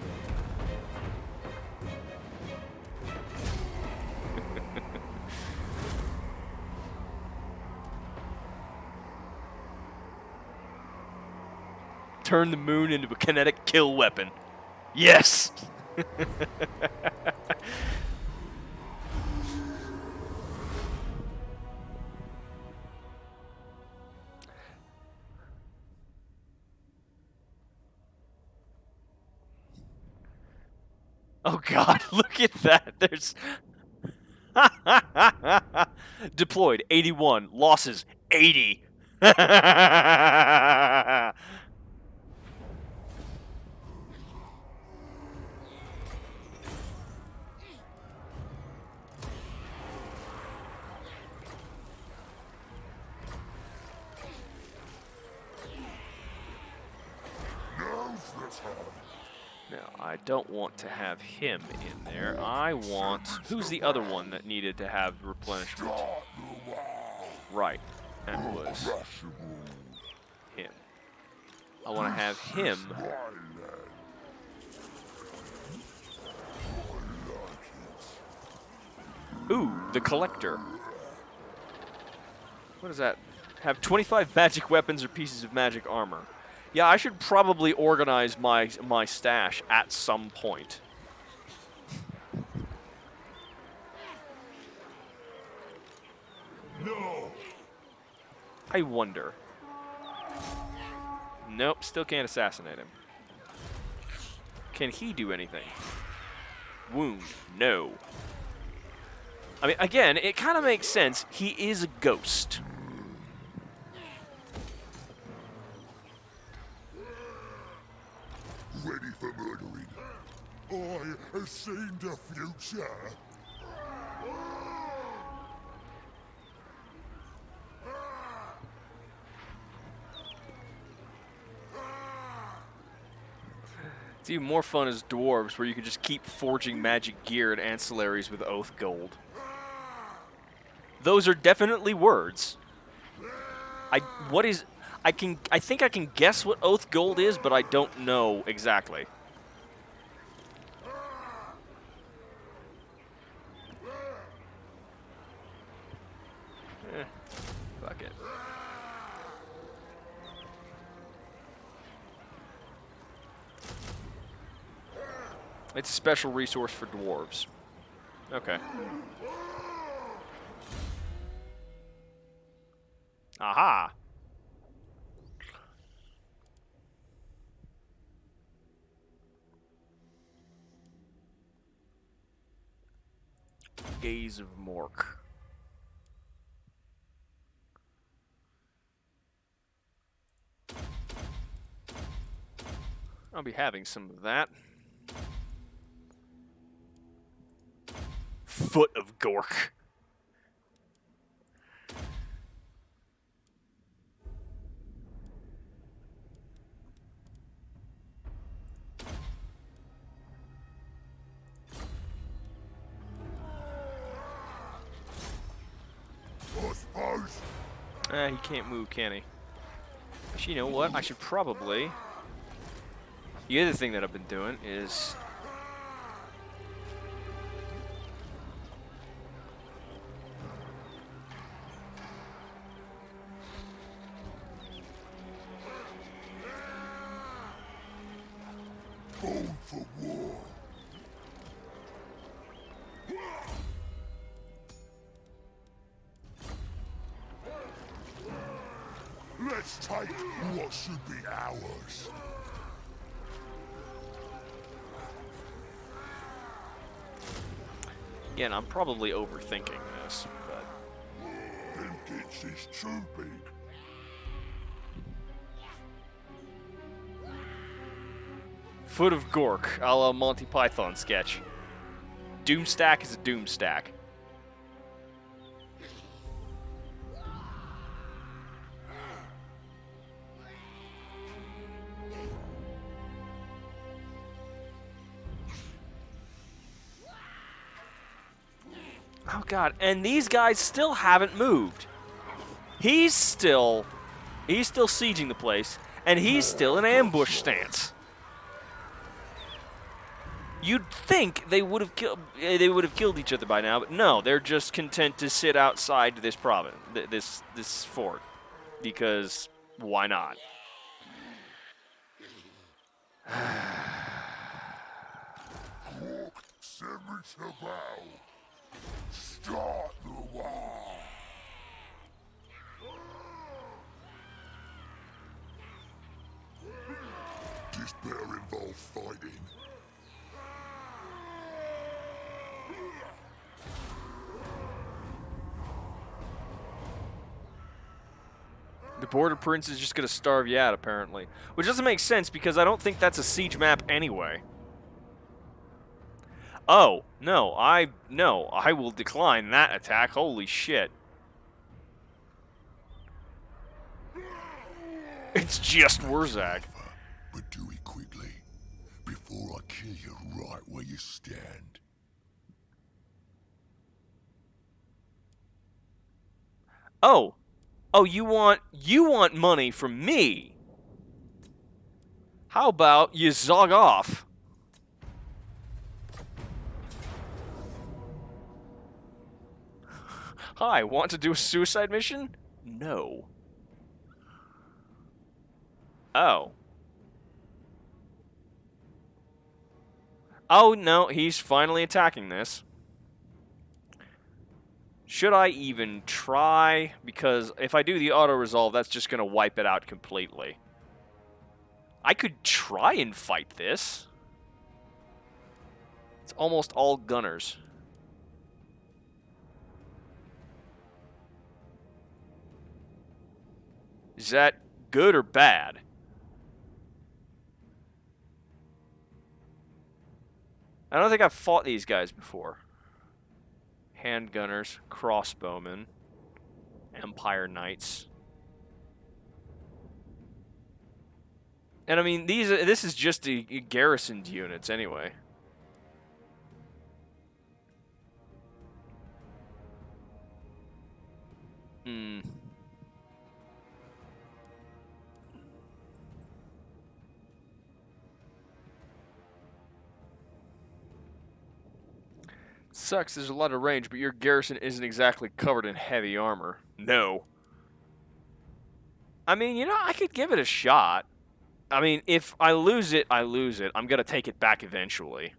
Turn the moon into a kinetic kill weapon. Yes! Oh god, look at that. There's deployed 81, losses 80. Now, I don't want to have him in there. I want... Who's the other one that needed to have replenishment? Right. That was him. I want to have him... Ooh, the Collector. What does that? Have 25 magic weapons or pieces of magic armor. Yeah, I should probably organize my stash at some point. No! I wonder. Nope, still can't assassinate him. Can he do anything? Wound, no. I mean, again, it kind of makes sense. He is a ghost. Ready for murdering. I have seen the future. It's even more fun as dwarves, where you can just keep forging magic gear and ancillaries with oath gold. Those are definitely words. I think I can guess what oath gold is, but I don't know exactly. Fuck it. It's a special resource for dwarves. Okay. Aha! Gaze of Mork. I'll be having some of that. Foot of Gork. I suppose. He can't move, can he? Actually, you know what? I should probably... The other thing that I've been doing is... Born for war. Let's take what should be ours. Again, I'm probably overthinking this, but... Them kids is too big. Foot of Gork, a la Monty Python sketch. Doomstack is a doomstack. Oh god, and these guys still haven't moved. He's still sieging the place, and he's still in ambush stance. You'd think they would have killed each other by now, but no, they're just content to sit outside this province, this fort, because why not? Send me to bow. Start the war. This better involve fighting. The Border Prince is just going to starve you out, apparently. Which doesn't make sense, because I don't think that's a siege map anyway. Oh, no, I will decline that attack. Holy shit. It's just Wurzag. But do it quickly, before I kill you right where you stand. Oh, you want money from me? How about you zog off? Hi, want to do a suicide mission? No. Oh. Oh, no, he's finally attacking this. Should I even try? Because if I do the auto-resolve, that's just going to wipe it out completely. I could try and fight this. It's almost all gunners. Is that good or bad? I don't think I've fought these guys before. Handgunners, crossbowmen, Empire Knights. And I mean, this is just the garrisoned units anyway. Hmm. Sucks, there's a lot of range, but your garrison isn't exactly covered in heavy armor. No. I mean, you know, I could give it a shot. I mean, if I lose it, I lose it. I'm going to take it back eventually.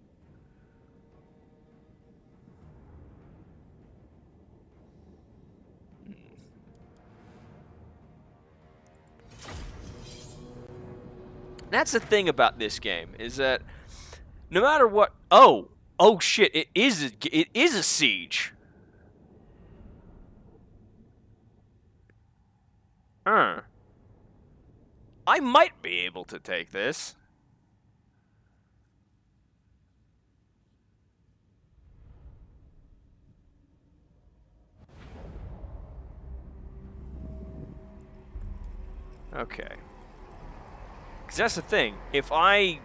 That's the thing about this game, is that no matter what... Oh! Oh shit, it is a siege. I might be able to take this. Okay. Because that's the thing. If I...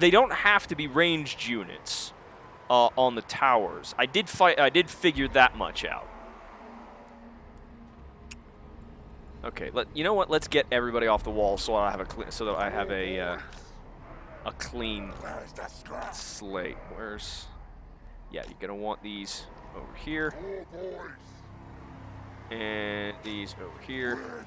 they don't have to be ranged units on the towers. I did figure that much out. Okay, you know what? Let's get everybody off the wall so I have a clean slate. Where's... Yeah, you're gonna want these over here, and these over here.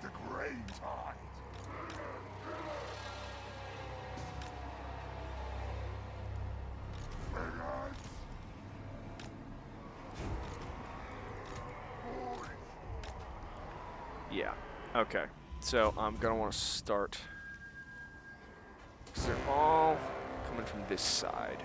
Yeah. Okay. So I'm gonna want to start. Because they're all coming from this side.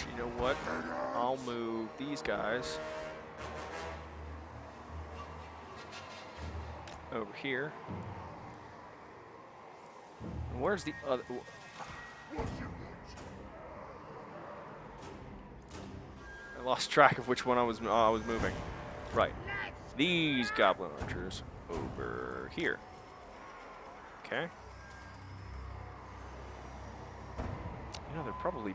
You know what? I'll move these guys over here. And where's the other? I lost track of which one I was moving. Right. These goblin archers over here. Okay. You know, they're probably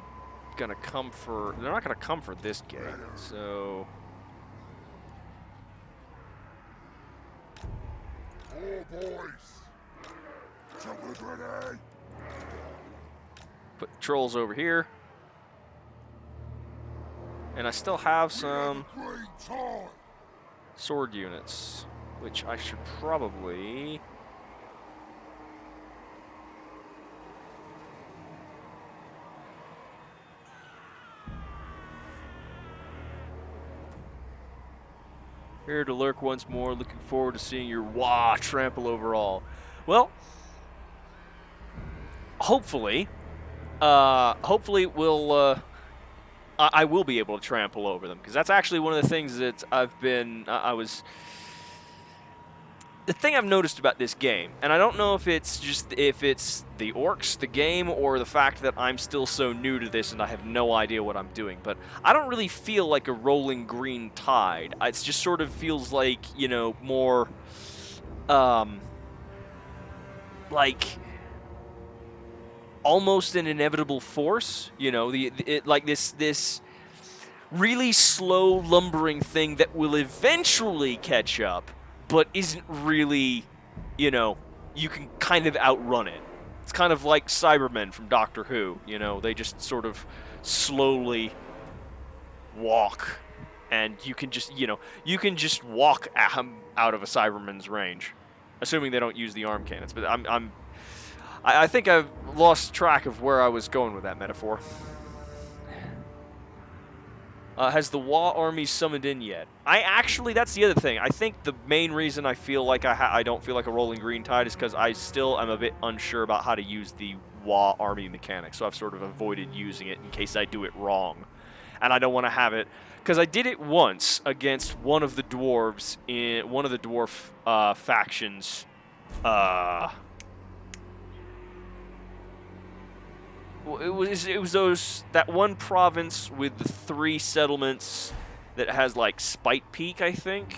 gonna come for... They're not gonna come for this gate, so... Put the trolls over here. And I still have some sword units, which I should probably... Here to lurk once more, looking forward to seeing your wah trample over all. Well, hopefully, I will be able to trample over them, because that's actually one of the things that the thing I've noticed about this game, and I don't know if it's the orcs, the game, or the fact that I'm still so new to this and I have no idea what I'm doing, but I don't really feel like a rolling green tide. It just sort of feels like, more, like almost an inevitable force, like this really slow lumbering thing that will eventually catch up, but isn't really, you can kind of outrun it. It's kind of like Cybermen from Doctor Who, they just sort of slowly walk, and you can just walk out of a Cyberman's range, assuming they don't use the arm cannons. But I think I've lost track of where I was going with that metaphor. Has the Wa army summoned in yet? That's the other thing. I think the main reason I feel like I don't feel like a rolling green tide is because I still am a bit unsure about how to use the Wa army mechanic, so I've sort of avoided using it in case I do it wrong. And I don't want to have it, because I did it once against one of the dwarves in one of the dwarf factions. It was that one province with the 3 settlements that has like Spite Peak, I think,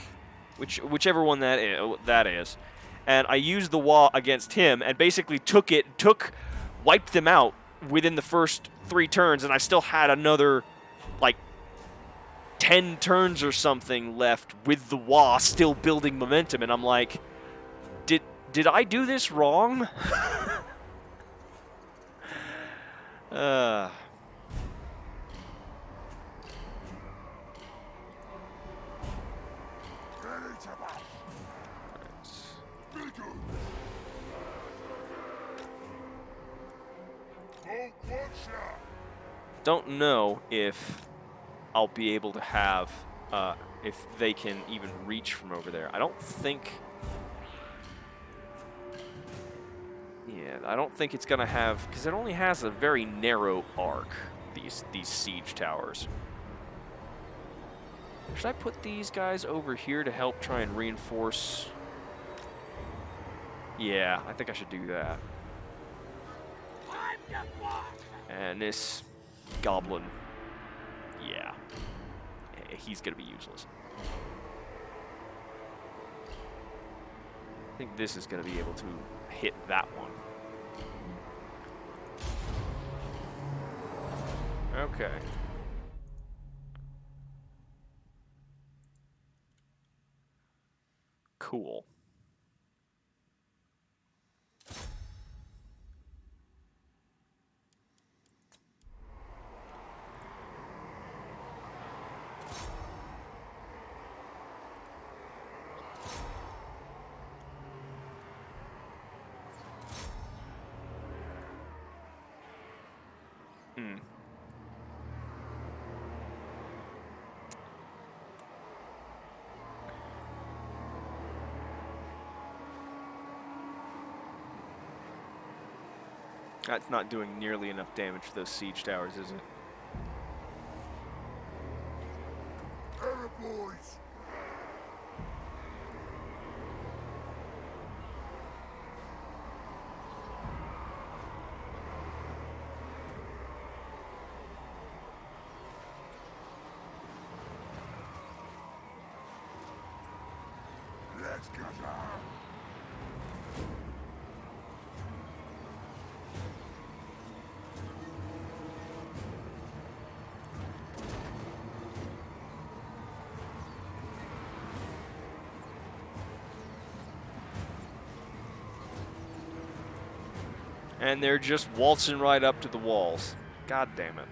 whichever one that is, and I used the Wa against him and basically wiped them out within the first 3 turns, and I still had another like 10 turns or something left with the Wa still building momentum, and I'm like, did I do this wrong? Don't know if I'll be able to have, if they can even reach from over there. I don't think... Yeah, I don't think it's going to have... Because it only has a very narrow arc, these siege towers. Should I put these guys over here to help try and reinforce... Yeah, I think I should do that. And this goblin... Yeah. He's going to be useless. I think this is going to be able to hit that one. Okay. Cool. That's not doing nearly enough damage to those siege towers, is it? Boys. Let's go. And they're just waltzing right up to the walls. God damn it.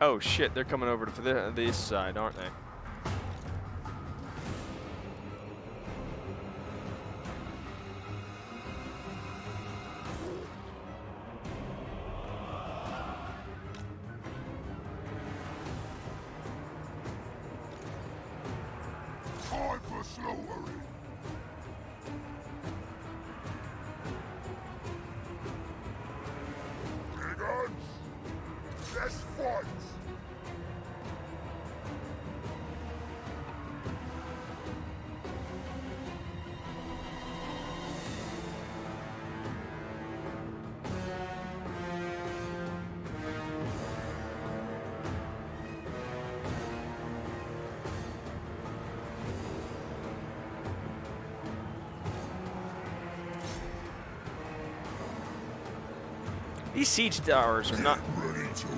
Oh shit, they're coming over to this side, aren't they? Time for slaughtering. Brigands, let's fight. These siege towers are not... Ready to war.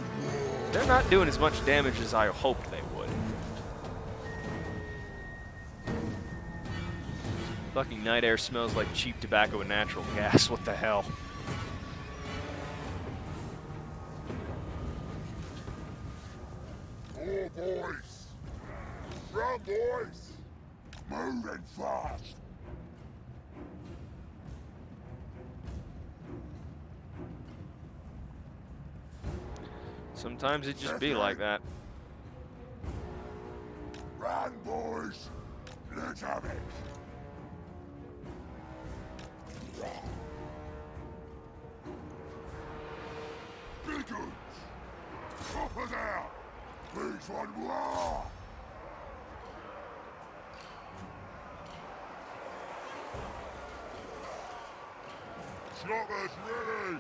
They're not doing as much damage as I hoped they would. Fucking night air smells like cheap tobacco and natural gas. What the hell? More boys. Run, boys. Moving fast. Sometimes it just be like that. Run, boys. Let's have it. Beacons. Choppers out. Please one war. Choppers ready.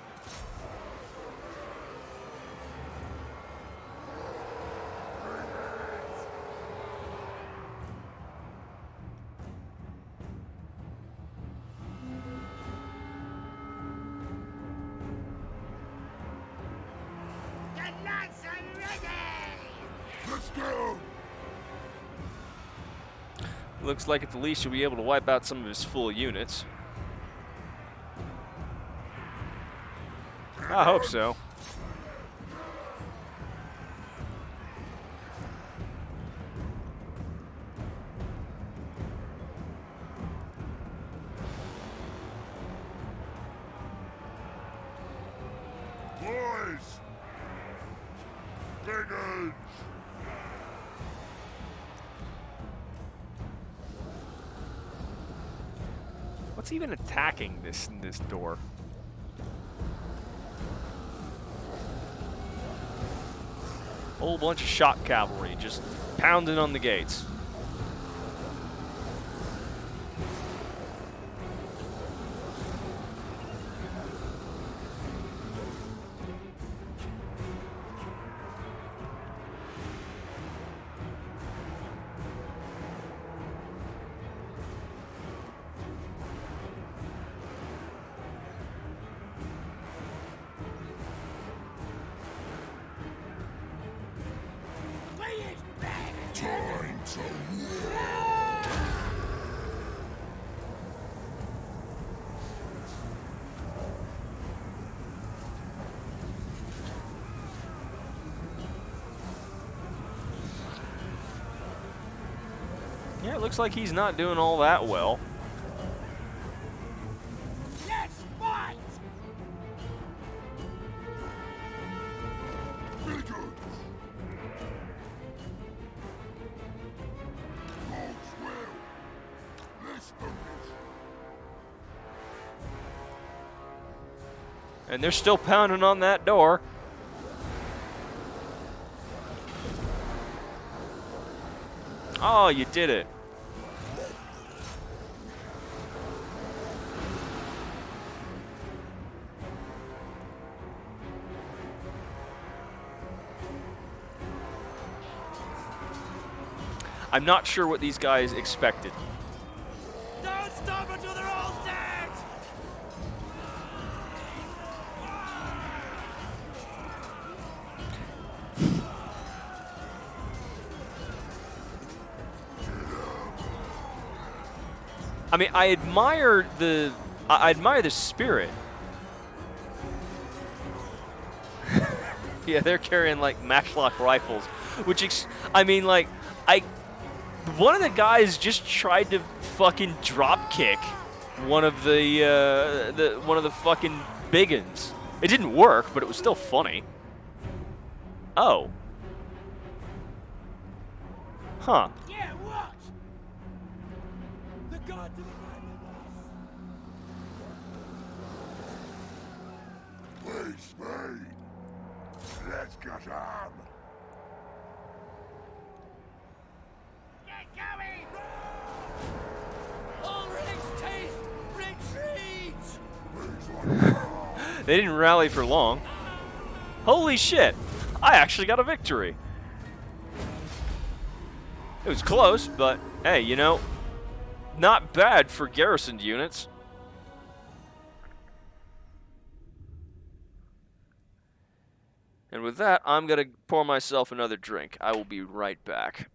The knights are ready! Let's go. Looks like at the least you'll be able to wipe out some of his full units. I hope so. Boys. Beacons. What's even attacking this door? Whole bunch of shock cavalry just pounding on the gates. Time to war. Yeah, it looks like he's not doing all that well. Let's fight! Beacons. God's will. Let's own it. And they're still pounding on that door. Oh, you did it. I'm not sure what these guys expected. Don't stop until they're all dead! I mean, I admire the spirit. Yeah, they're carrying like matchlock rifles, which I mean, like, one of the guys just tried to fucking drop kick one of the fucking biggins. It didn't work, but it was still funny. Oh. Huh. Yeah, what? The god to the Please, me. Let's get him. Get going! All ranks take retreat! They didn't rally for long. Holy shit! I actually got a victory. It was close, but hey, you know, not bad for garrisoned units. And with that, I'm gonna pour myself another drink. I will be right back.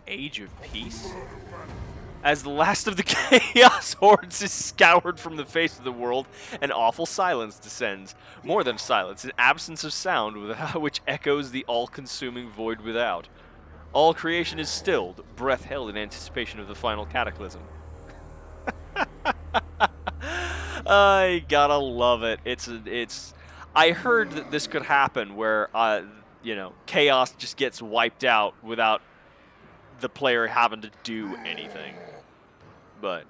Age of Peace? As the last of the Chaos Hordes is scoured from the face of the world, an awful silence descends. More than silence, an absence of sound which echoes the all-consuming void without. All creation is stilled, breath held in anticipation of the final cataclysm. I gotta love it. I heard that this could happen where, you know, chaos just gets wiped out without the player having to do anything. But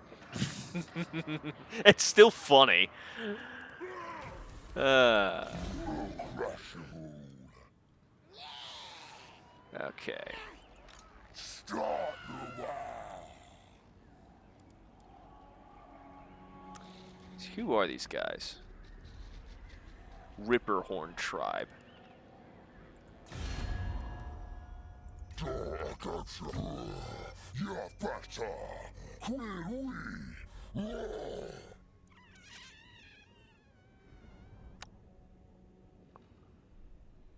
it's still funny. Okay. Start the war. So who are these guys? Ripperhorn tribe. You're better.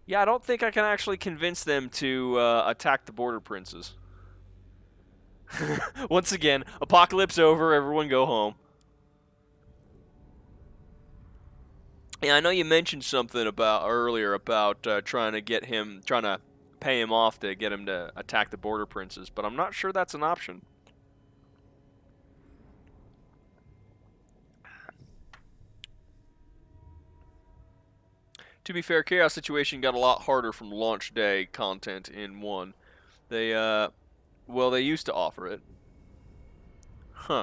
Yeah, I don't think I can actually convince them to attack the border princes. Once again, apocalypse over, everyone go home. Yeah, I know you mentioned something about earlier about trying to pay him off to get him to attack the border princes, but I'm not sure that's an option. To be fair, Chaos Situation got a lot harder from launch day content in 1. They, well, they used to offer it. Huh.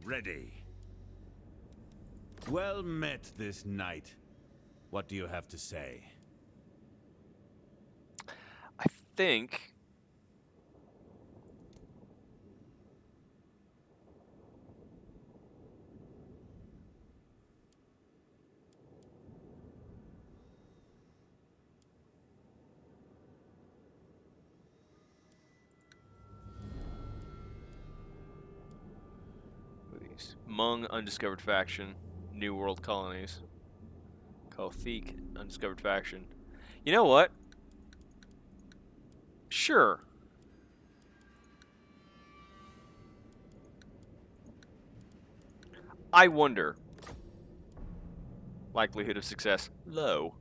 Ready. Well met this night. What do you have to say? I think... Hmong, undiscovered faction. New World colonies. Kothic, undiscovered faction. You know what? Sure. I wonder. Likelihood of success, low.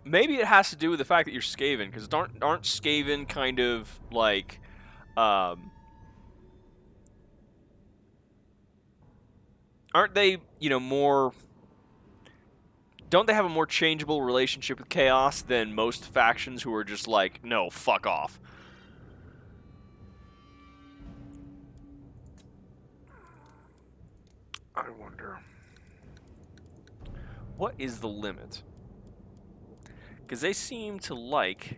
maybe it has to do with the fact that you're Skaven, because aren't Skaven kind of like, aren't they, more? Don't they have a more changeable relationship with chaos than most factions who are just like, no, fuck off? I wonder. What is the limit? Because they seem to like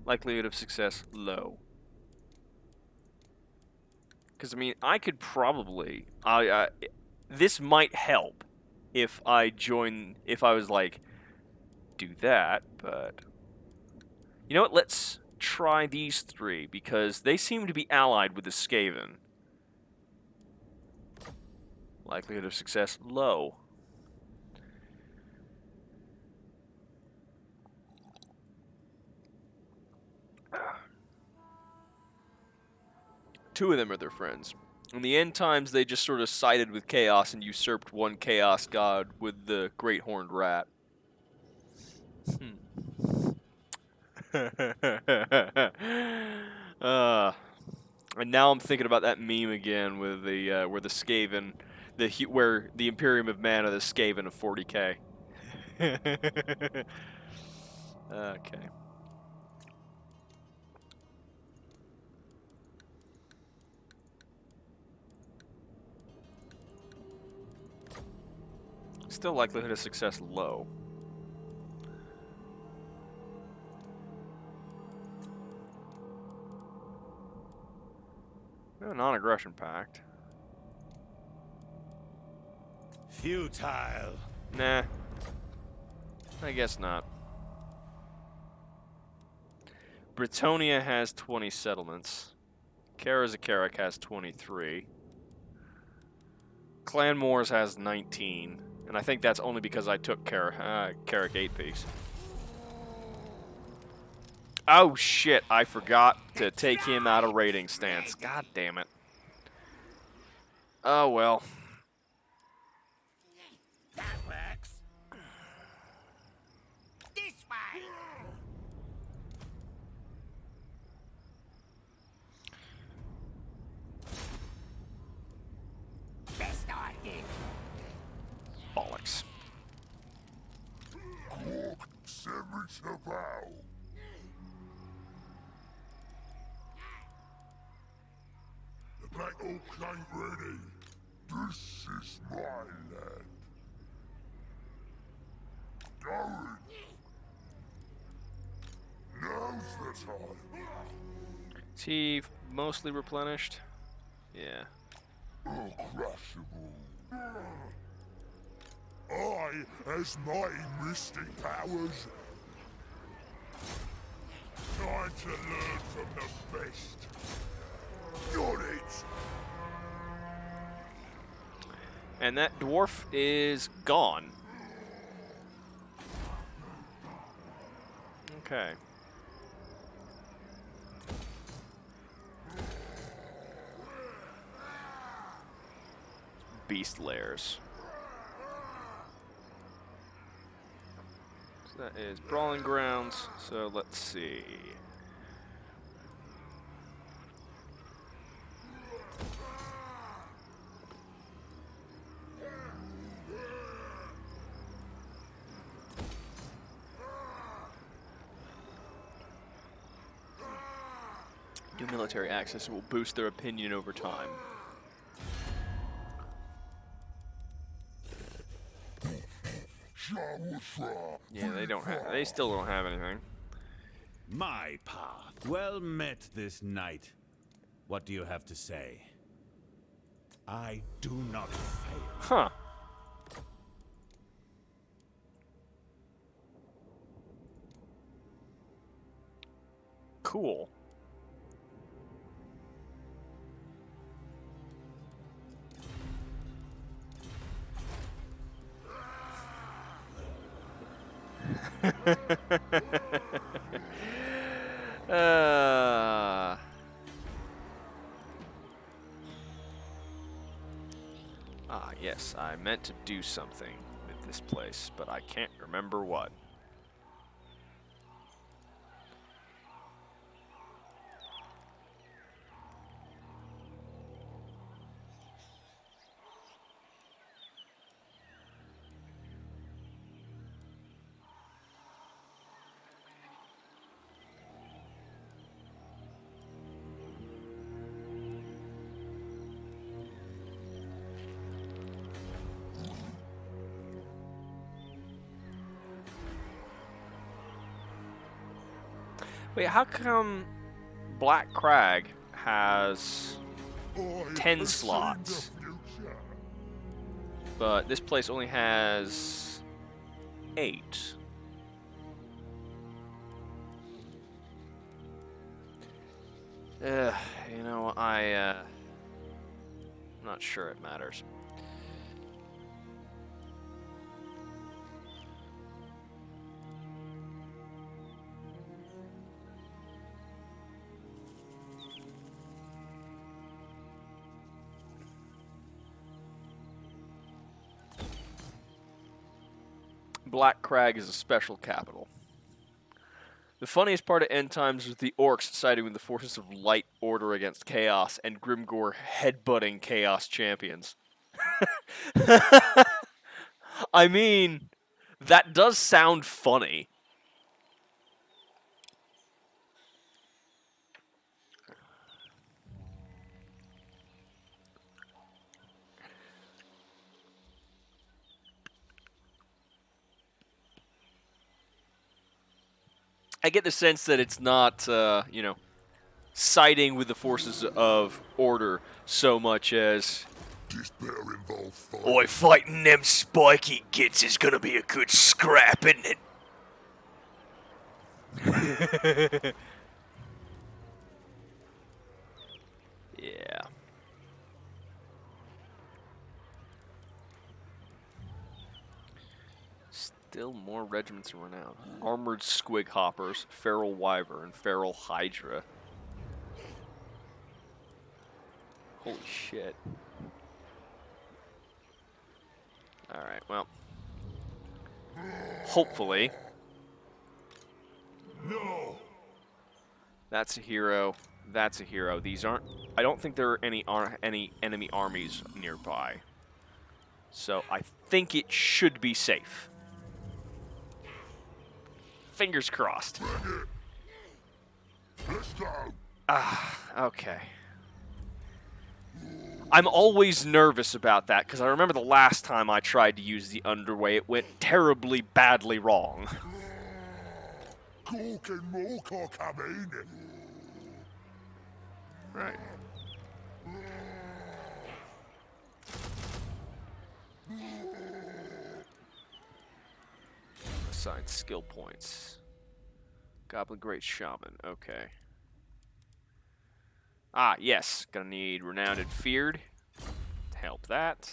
likelihood of success low. Because, I mean, I could probably... this might help if I was like, do that, but... You know what, let's try these three, because they seem to be allied with the Skaven. Likelihood of success low. Two of them are their friends. In the end times, they just sort of sided with Chaos and usurped one Chaos god with the Great Horned Rat. And now I'm thinking about that meme again with the where the Skaven, where the Imperium of Mana, the Skaven of 40k. Okay. Still likelihood of success low. No, non-aggression pact. Futile. Nah. I guess not. Britonia has 20 settlements. Karazakarak has 23. Clan Moors has 19. And I think that's only because I took Karak 8-piece. Oh shit, I forgot to take him out of raiding stance. God damn it. Oh well. That works. This way. Best idea. Bollocks. The Black Oak ain't ready. This is my land. Going. Now's the time. Is he mostly replenished? Yeah. Uncrushable. I, as mighty mystic powers, time to learn from the best. Got it! And that dwarf is gone. Okay. Beast lairs. So that is Brawling Grounds, so let's see. Do military access will boost their opinion over time. Yeah, they still don't have anything. My path. Well met this night. What do you have to say? I do not fail. Huh. Cool. Yes, I meant to do something with this place, but I can't remember what. Wait, how come Black Crag has I 10 have seen slots, the future. but this place only has 8? You know, I'm not sure it matters. Black Crag is a special capital. The funniest part of End Times was the orcs siding with the forces of Light Order against Chaos and Grimgore headbutting Chaos champions. I mean, that does sound funny. I get the sense that it's not, you know, siding with the forces of Order so much as, This better involve fighting. Oi, fighting them spiky kids is gonna be a good scrap, isn't it? yeah. Still more regiments of renown. Armored Squig Hoppers, Feral Wyvern, Feral Hydra. Holy shit. Alright, well. Hopefully. No. That's a hero. That's a hero. These aren't... I don't think there are any enemy armies nearby. So I think it should be safe. Fingers crossed. Bring it. Let's go. Okay. I'm always nervous about that, because I remember the last time I tried to use the underway, it went terribly badly wrong. Cork and Mork are coming. Right. Assign skill points. Goblin Great Shaman, okay. Ah, yes. Gonna need Renowned and Feared to help that.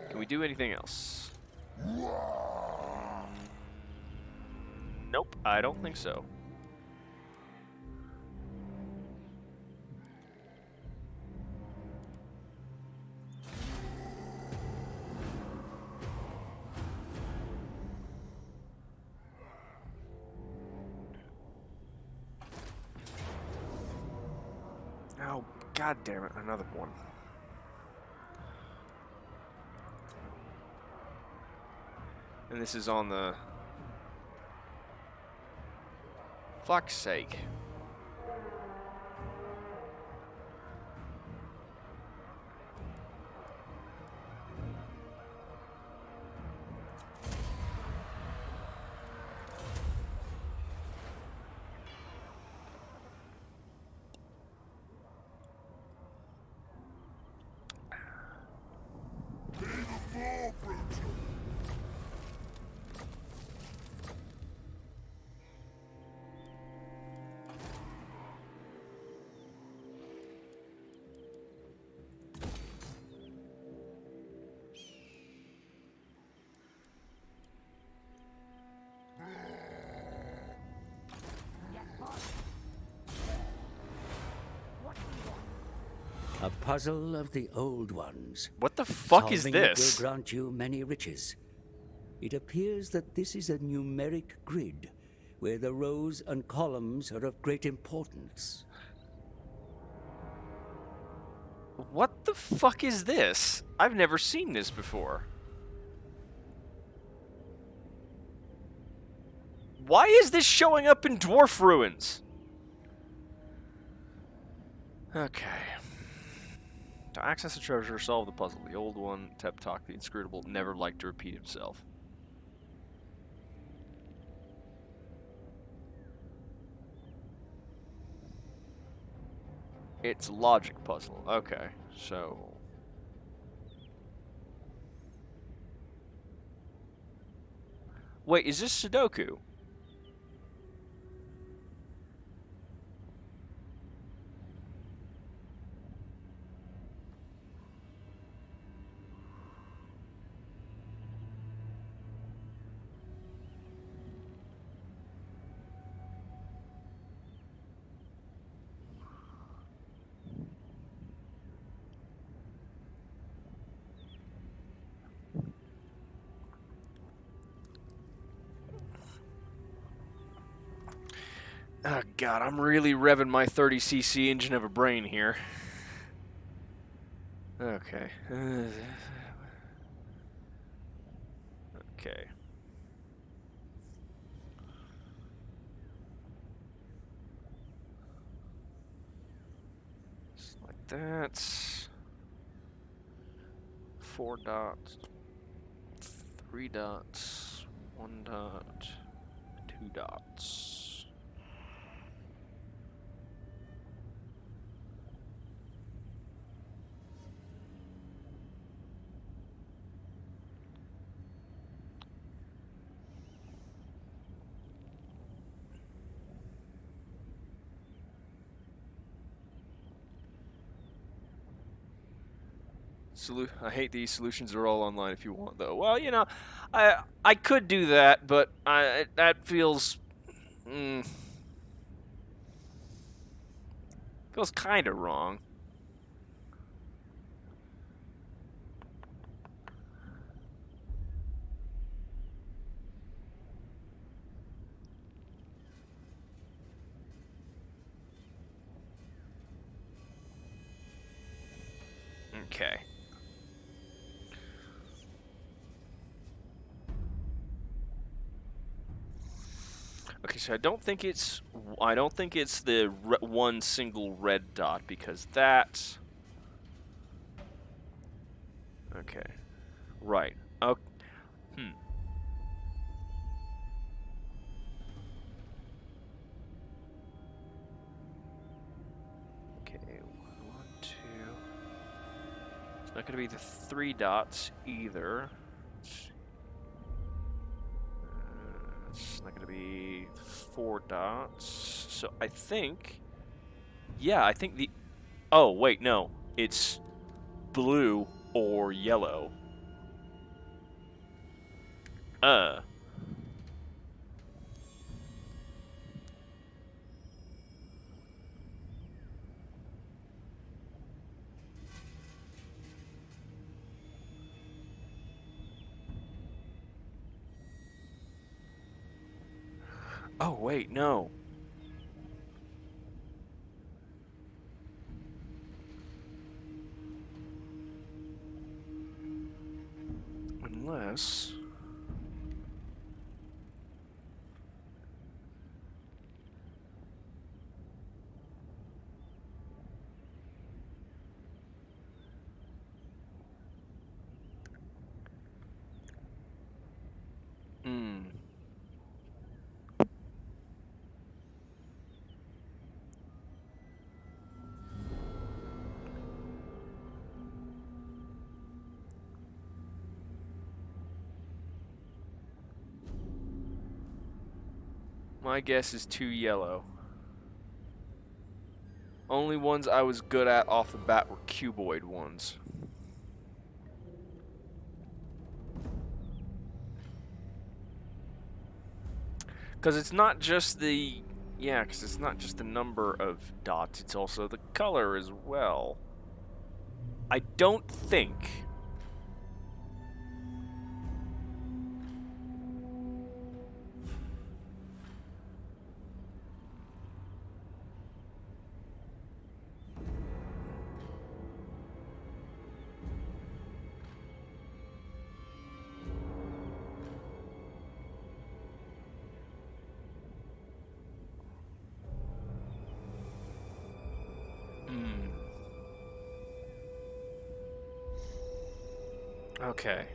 Can we do anything else? Nope, I don't think so. Oh, god damn it, another one. And this is on the... Fuck's sake. Even more brutal. A puzzle of the old ones. What the fuck is Solving it this? will grant you many riches. It appears that this is a numeric grid, where the rows and columns are of great importance. What the fuck is this? I've never seen this before. Why is this showing up in Dwarf Ruins? Okay. To access the treasure, solve the puzzle. The old one, Teptok, the inscrutable, never liked to repeat himself. It's a logic puzzle. Okay, so... Wait, is this Sudoku? Oh god, I'm really revving my 30cc engine of a brain here. Okay. Okay. Just like that. 4 dots. 3 dots. 1 dot. 2 dots. I hate these solutions are all online if you want though. Well, you know, I could do that, but that feels feels kind of wrong. Okay. Okay, so I don't think it's the one single red dot because that. Okay. Right. Okay. Okay. One, two. It's not going to be the 3 dots either. It's not going to be 4 dots. So I think. Yeah, I think the. Oh, wait, no. It's blue or yellow. Oh, wait, no. Unless... My guess is 2 yellow. Only ones I was good at off the bat were cuboid ones. Because it's not just the... Yeah, because it's not just the number of dots, it's also the color as well. I don't think... Okay.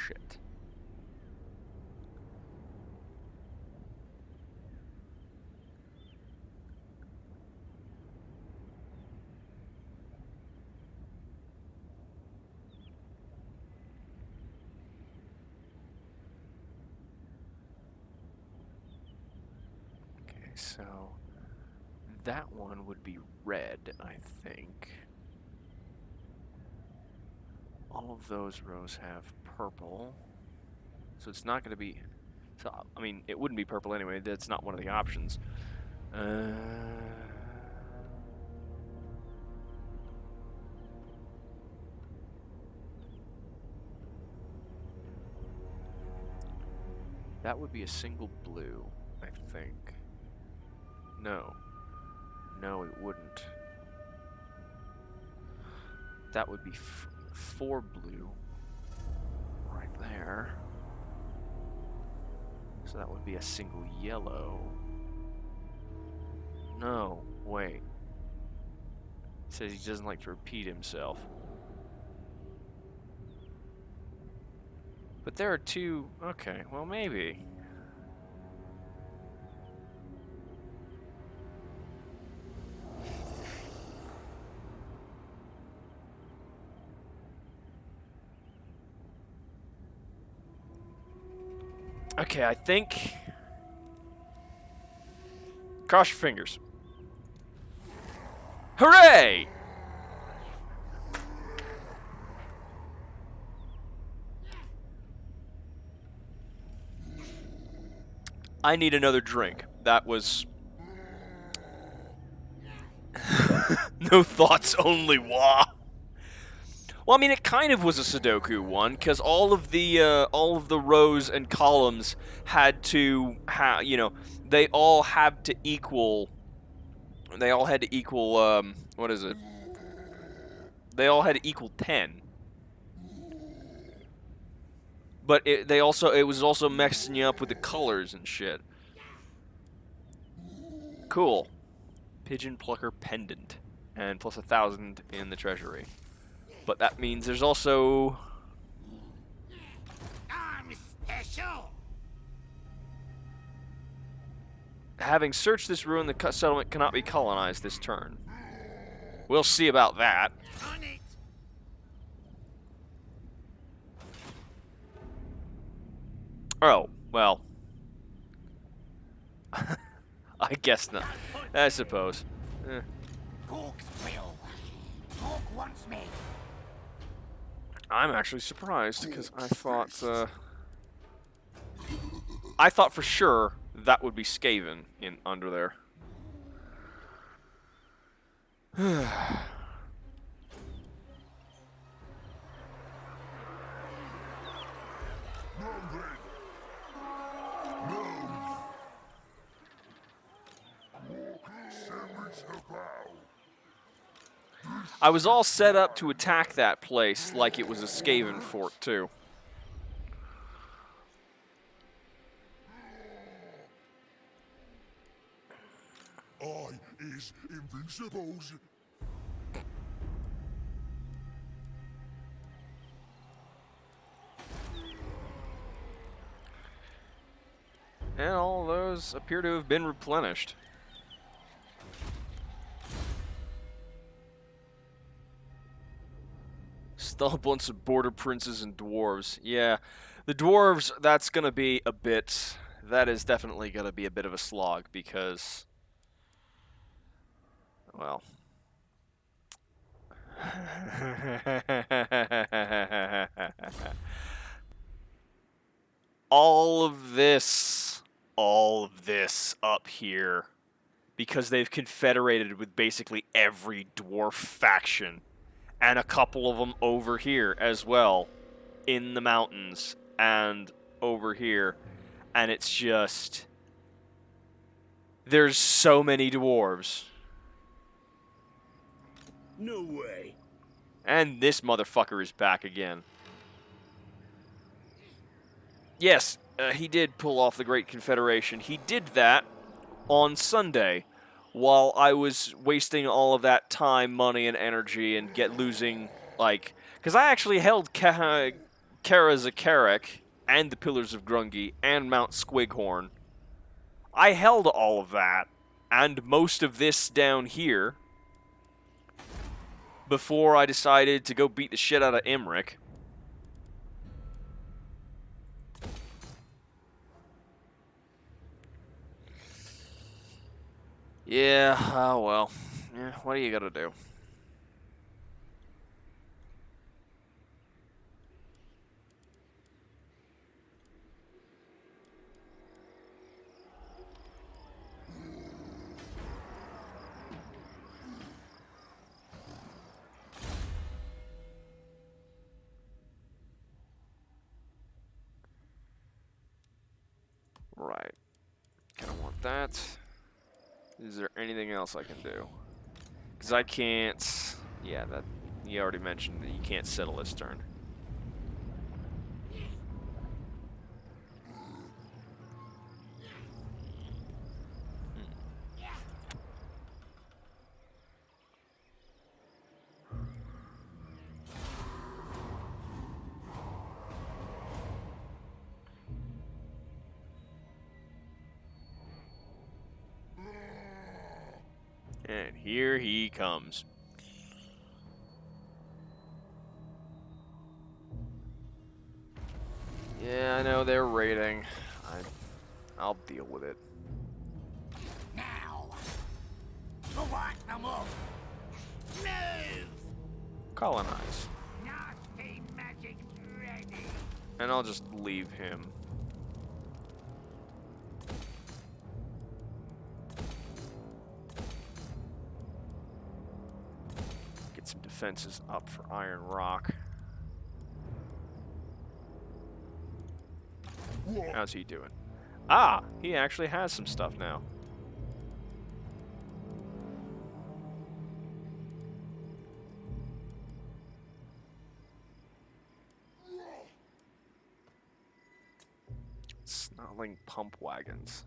Shit. Okay, so that one would be red, I think. All of those rows have purple. So it's not going to be... So, I mean, it wouldn't be purple anyway. That's not one of the options. That would be a single blue, I think. No. No, it wouldn't. That would be 4 blue. Right there. So that would be a single yellow. No, wait. He says he doesn't like to repeat himself. But there are 2... Okay, well maybe. Okay, I think... Cross your fingers. Hooray! I need another drink. That was... No thoughts, only wah. Well, I mean, it kind of was a Sudoku one, because all of the rows and columns had to, they all had to equal. They all had to equal. What is it? They all had to equal 10. But it was also messing you up with the colors and shit. Cool. Pigeon Plucker Pendant, and plus 1,000 in the treasury. But that means there's also... I'm special. Having searched this ruin, the settlement cannot be colonized this turn. We'll see about that. On it. Oh, well. I guess not. I suppose. Hawk's will. Hawk wants me. I'm actually surprised, because I thought for sure that would be Skaven under there. I was all set up to attack that place like it was a Skaven fort, too. I is invincibles. And all those appear to have been replenished. Still a bunch of border princes and dwarves. Yeah, the dwarves, that's going to be a bit... That is definitely going to be a bit of a slog, because... Well... all of this up here, because they've confederated with basically every dwarf faction, and a couple of them over here as well, in the mountains, and over here, and it's just... There's so many dwarves. No way. And this motherfucker is back again. Yes, he did pull off the Great Confederation. He did that on Sunday, while I was wasting all of that time, money, and energy and losing, like... Because I actually held Kara Zakarik and the Pillars of Grungi and Mount Squighorn. I held all of that and most of this down here before I decided to go beat the shit out of Imric. Yeah, oh well. Yeah, what do you gotta do? Right. Kinda want that. Is there anything else I can do? Because I can't... Yeah, that... You already mentioned that you can't settle this turn. And here he comes. Yeah, I know they're raiding. I'll deal with it. Now. For what? No more. Move. Colonize. Nasty magic ready. And I'll just leave him. Get some defenses up for Iron Rock. How's he doing? Ah, he actually has some stuff now. Snarling pump wagons.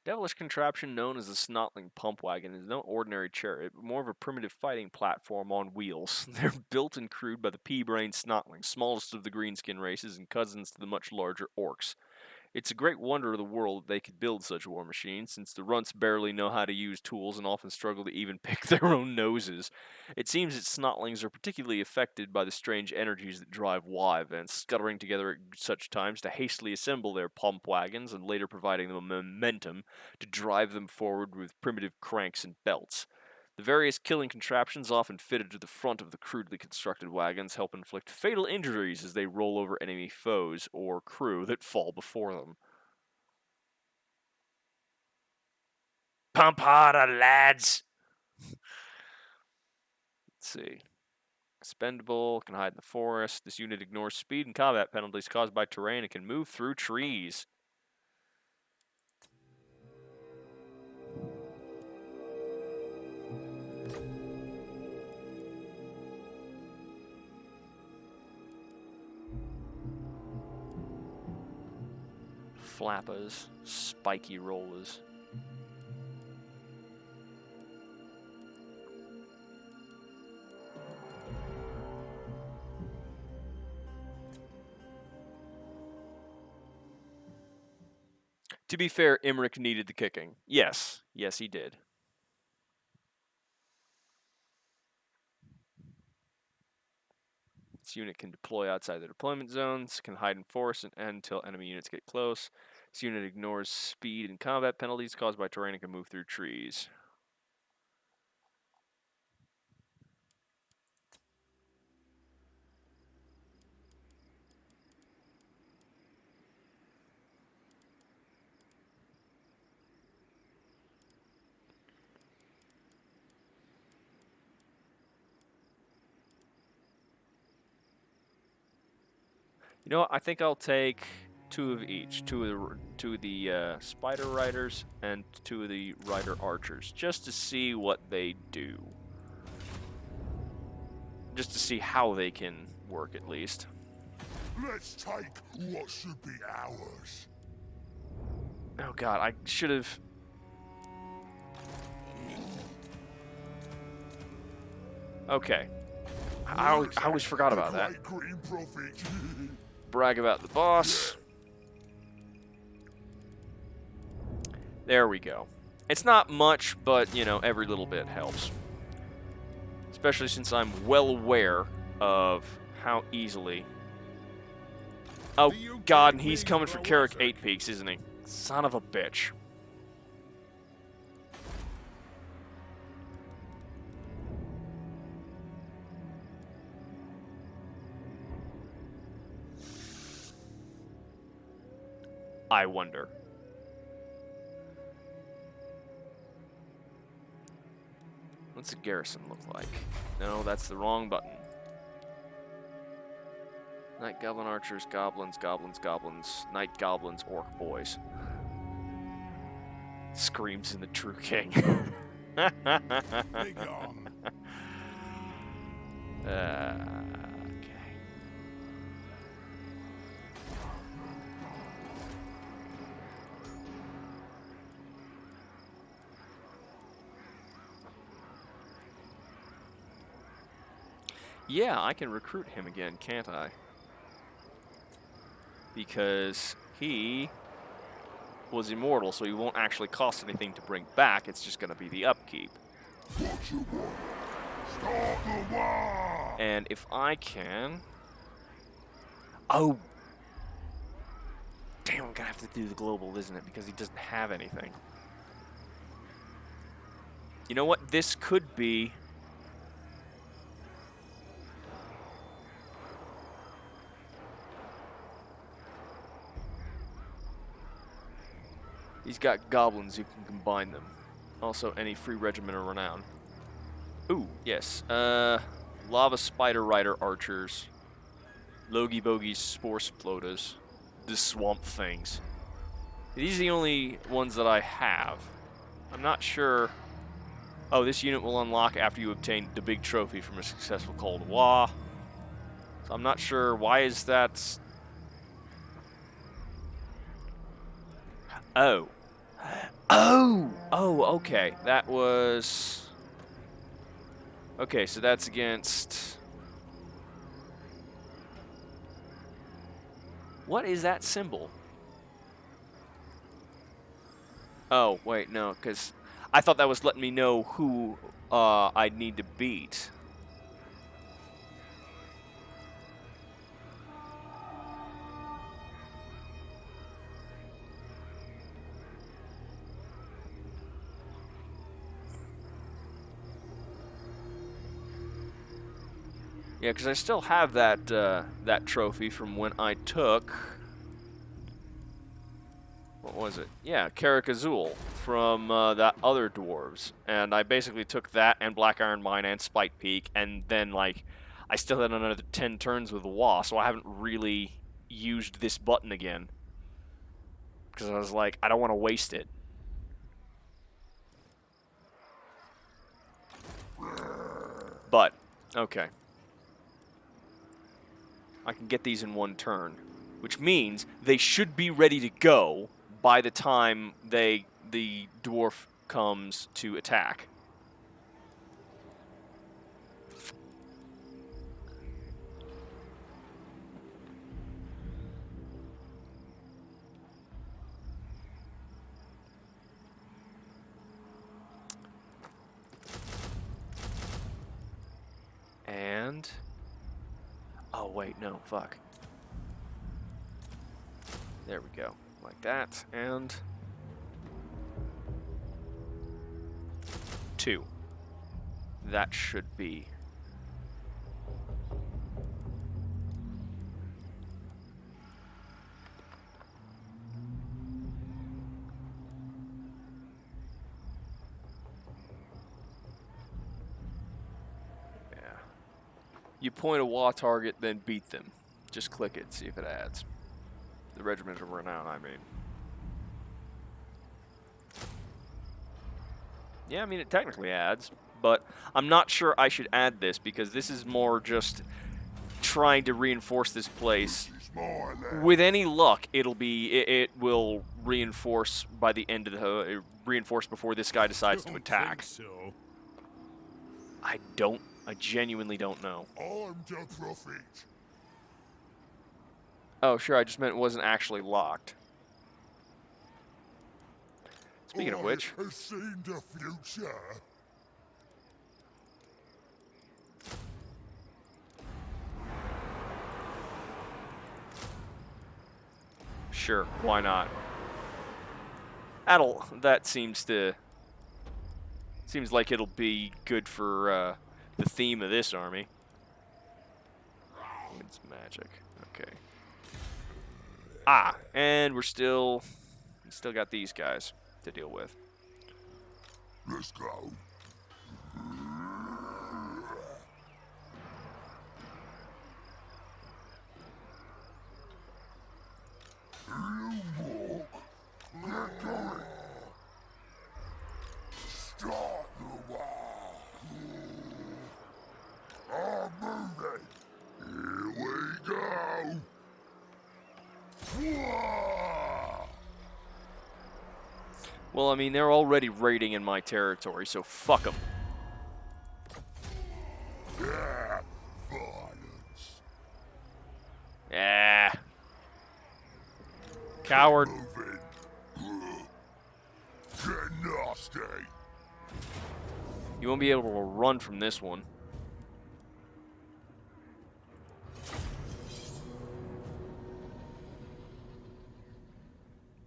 Devilish contraption known as the Snotling Pump Wagon is no ordinary chariot, but more of a primitive fighting platform on wheels. They're built and crewed by the pea-brained Snotlings, smallest of the greenskin races and cousins to the much larger orcs. It's a great wonder of the world that they could build such war machines, since the runts barely know how to use tools and often struggle to even pick their own noses. It seems that snotlings are particularly affected by the strange energies that drive WA events, scuttering together at such times to hastily assemble their pump wagons and later providing them momentum to drive them forward with primitive cranks and belts. The various killing contraptions often fitted to the front of the crudely constructed wagons help inflict fatal injuries as they roll over enemy foes or crew that fall before them. Pump harder, lads. Let's see. Expendable, can hide in the forest. This unit ignores speed and combat penalties caused by terrain and can move through trees. Flappers, spiky rollers. To be fair, Imric needed the kicking. Yes, he did. This unit can deploy outside their deployment zones, can hide in forests until enemy units get close. This unit ignores speed and combat penalties caused by terrain and can move through trees. You know what? I think I'll take two of each. Two of the spider riders and two of the rider archers, just to see what they do. Just to see how they can work, at least. Let's take what should be ours. Oh god, I should have... Okay. I always forgot about that. Great green prophet. Brag about the boss. There we go. It's not much, but, you know, every little bit helps. Especially since I'm well aware of how easily... Oh, God, and he's coming for Carrick 8 Peaks, isn't he? Son of a bitch. I wonder. What's the garrison look like? No, that's the wrong button. Night Goblin Archers, Goblins, Goblins, Goblins, Night Goblins, Orc Boys. Screams in the True King. Begone. Okay. Yeah, I can recruit him again, can't I? Because he was immortal, so he won't actually cost anything to bring back. It's just going to be the upkeep. What you want? Start the war. And if I can... Oh! Damn, I'm going to have to do the global, isn't it? Because he doesn't have anything. You know what? This could be... He's got goblins who can combine them. Also, any free regiment of renown. Ooh, yes. Lava Spider Rider Archers. Logie Bogies Spore Splodas. The Swamp Things. These are the only ones that I have. I'm not sure... Oh, this unit will unlock after you obtain the big trophy from a successful Call to War. So I'm not sure why is that... Oh. Oh, okay. That was... Okay, so that's against... What is that symbol? Oh, wait, no, because I thought that was letting me know who I'd need to beat. Yeah, because I still have that that trophy from when I took... What was it? Yeah, Carrick Azul from that other dwarves. And I basically took that and Black Iron Mine and Spike Peak, and then, like, I still had another 10 turns with Wa, so I haven't really used this button again. Because I was like, I don't want to waste it. But, okay. I can get these in one turn, which means they should be ready to go by the time the dwarf comes to attack. And... Oh, wait, no, fuck. There we go. Like that, and... 2. That should be... You point a Wa target, then beat them. Just click it, see if it adds. The Regiment of Renown, I mean. Yeah, I mean, it technically adds, but I'm not sure I should add this because this is more just trying to reinforce this place. This is my land. With any luck, it will reinforce by the end of the reinforce before this guy decides to Don't attack. think so. I genuinely don't know. I'm the prophet. Oh, sure, I just meant it wasn't actually locked. Speaking of which, I have seen the future. sure, why not? That seems like it'll be good for the theme of this army. It's magic. Okay. Ah, and we still got these guys to deal with. Let's go. You walk. Get going. Start the war. I'm moving. Here we go. Whoa! Well, I mean, they're already raiding in my territory, so fuck them. Yeah, violence. Yeah. Coward. Moving. Get nasty. You won't be able to run from this one.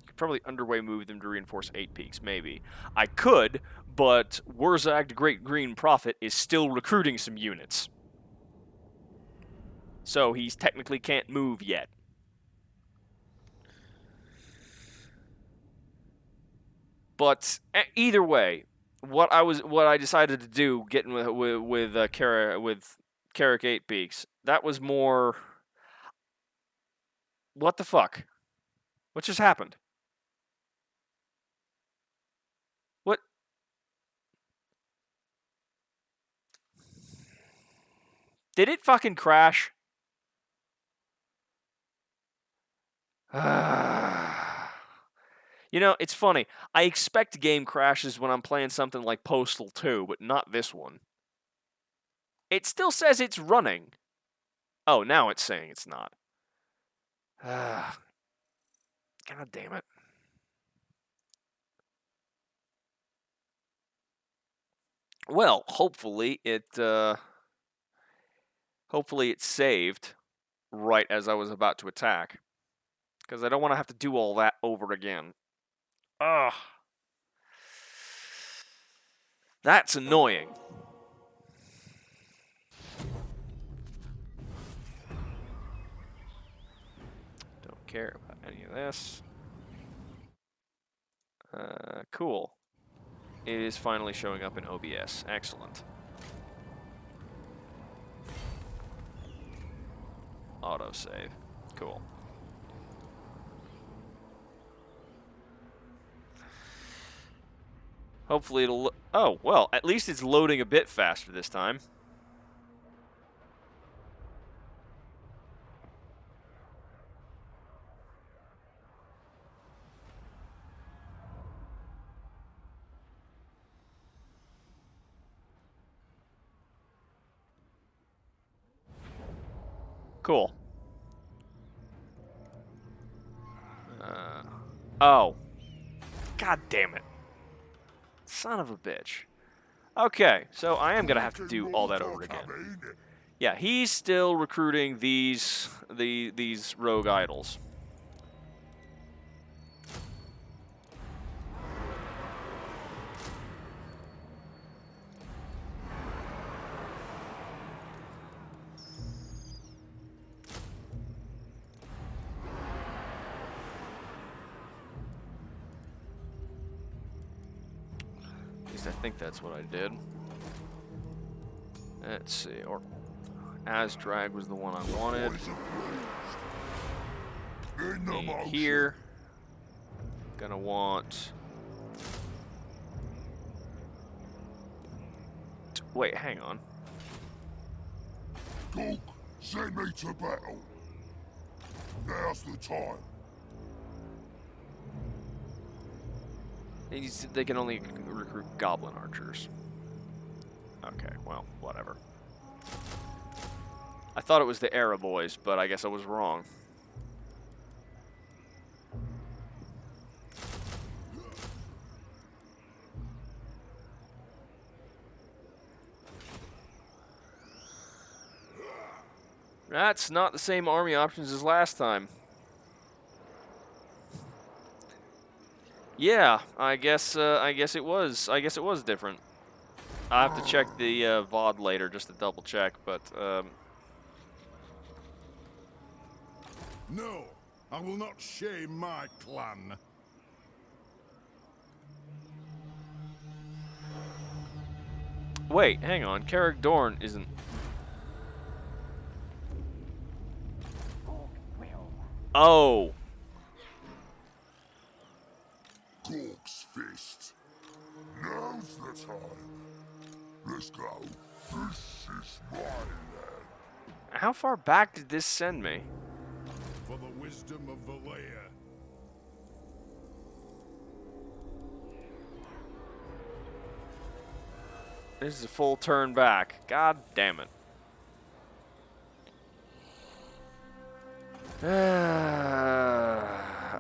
Could probably underway move them to reinforce 8 peaks, maybe. I could, but Wurzag, the Great Green Prophet, is still recruiting some units. So he's technically can't move yet. But either way, what I decided to do, getting with Carrick 8 Peaks, that was more. What the fuck? What just happened? What? Did it fucking crash? You know, it's funny. I expect game crashes when I'm playing something like Postal 2, but not this one. It still says it's running. Oh, now it's saying it's not. God damn it. Well, hopefully it saved right as I was about to attack. Because I don't want to have to do all that over again. Ugh. That's annoying. Don't care about any of this. Cool. It is finally showing up in OBS. Excellent. Autosave. Cool. Hopefully it'll... Oh, well, at least it's loading a bit faster this time. Cool. Oh. God damn it. Son of a bitch. Okay, so I am going to have to do all that over again. Yeah, he's still recruiting these rogue idols. I think that's what I did. Let's see, or Azdrag was the one I wanted. Need here. Gonna want. Wait, hang on. Cook, Send me to battle. Now's the time. They can only recruit goblin archers. Okay, well, whatever. I thought it was the Era boys, but I guess I was wrong. That's not the same army options as last time. Yeah, I guess it was. I guess it was different. I have to check the VOD later just to double check, but No, I will not shame my clan. wait, hang on. Carrick Dorn isn't. Oh, Gork's fist. Now's the time. Let's go. This is my land. how far back did this send me? For the wisdom of Valea. This is a full turn back. God damn it.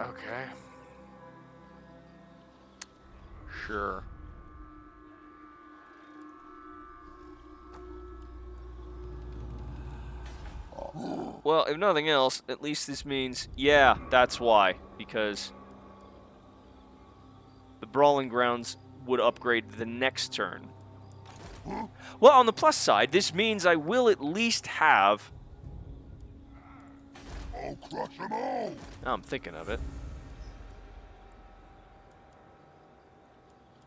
Okay. Sure. Well, if nothing else, at least this means, yeah, that's why. Because the Brawling Grounds would upgrade the next turn. Well, on the plus side, this means I will at least have... I'll crush them all. Now I'm thinking of it.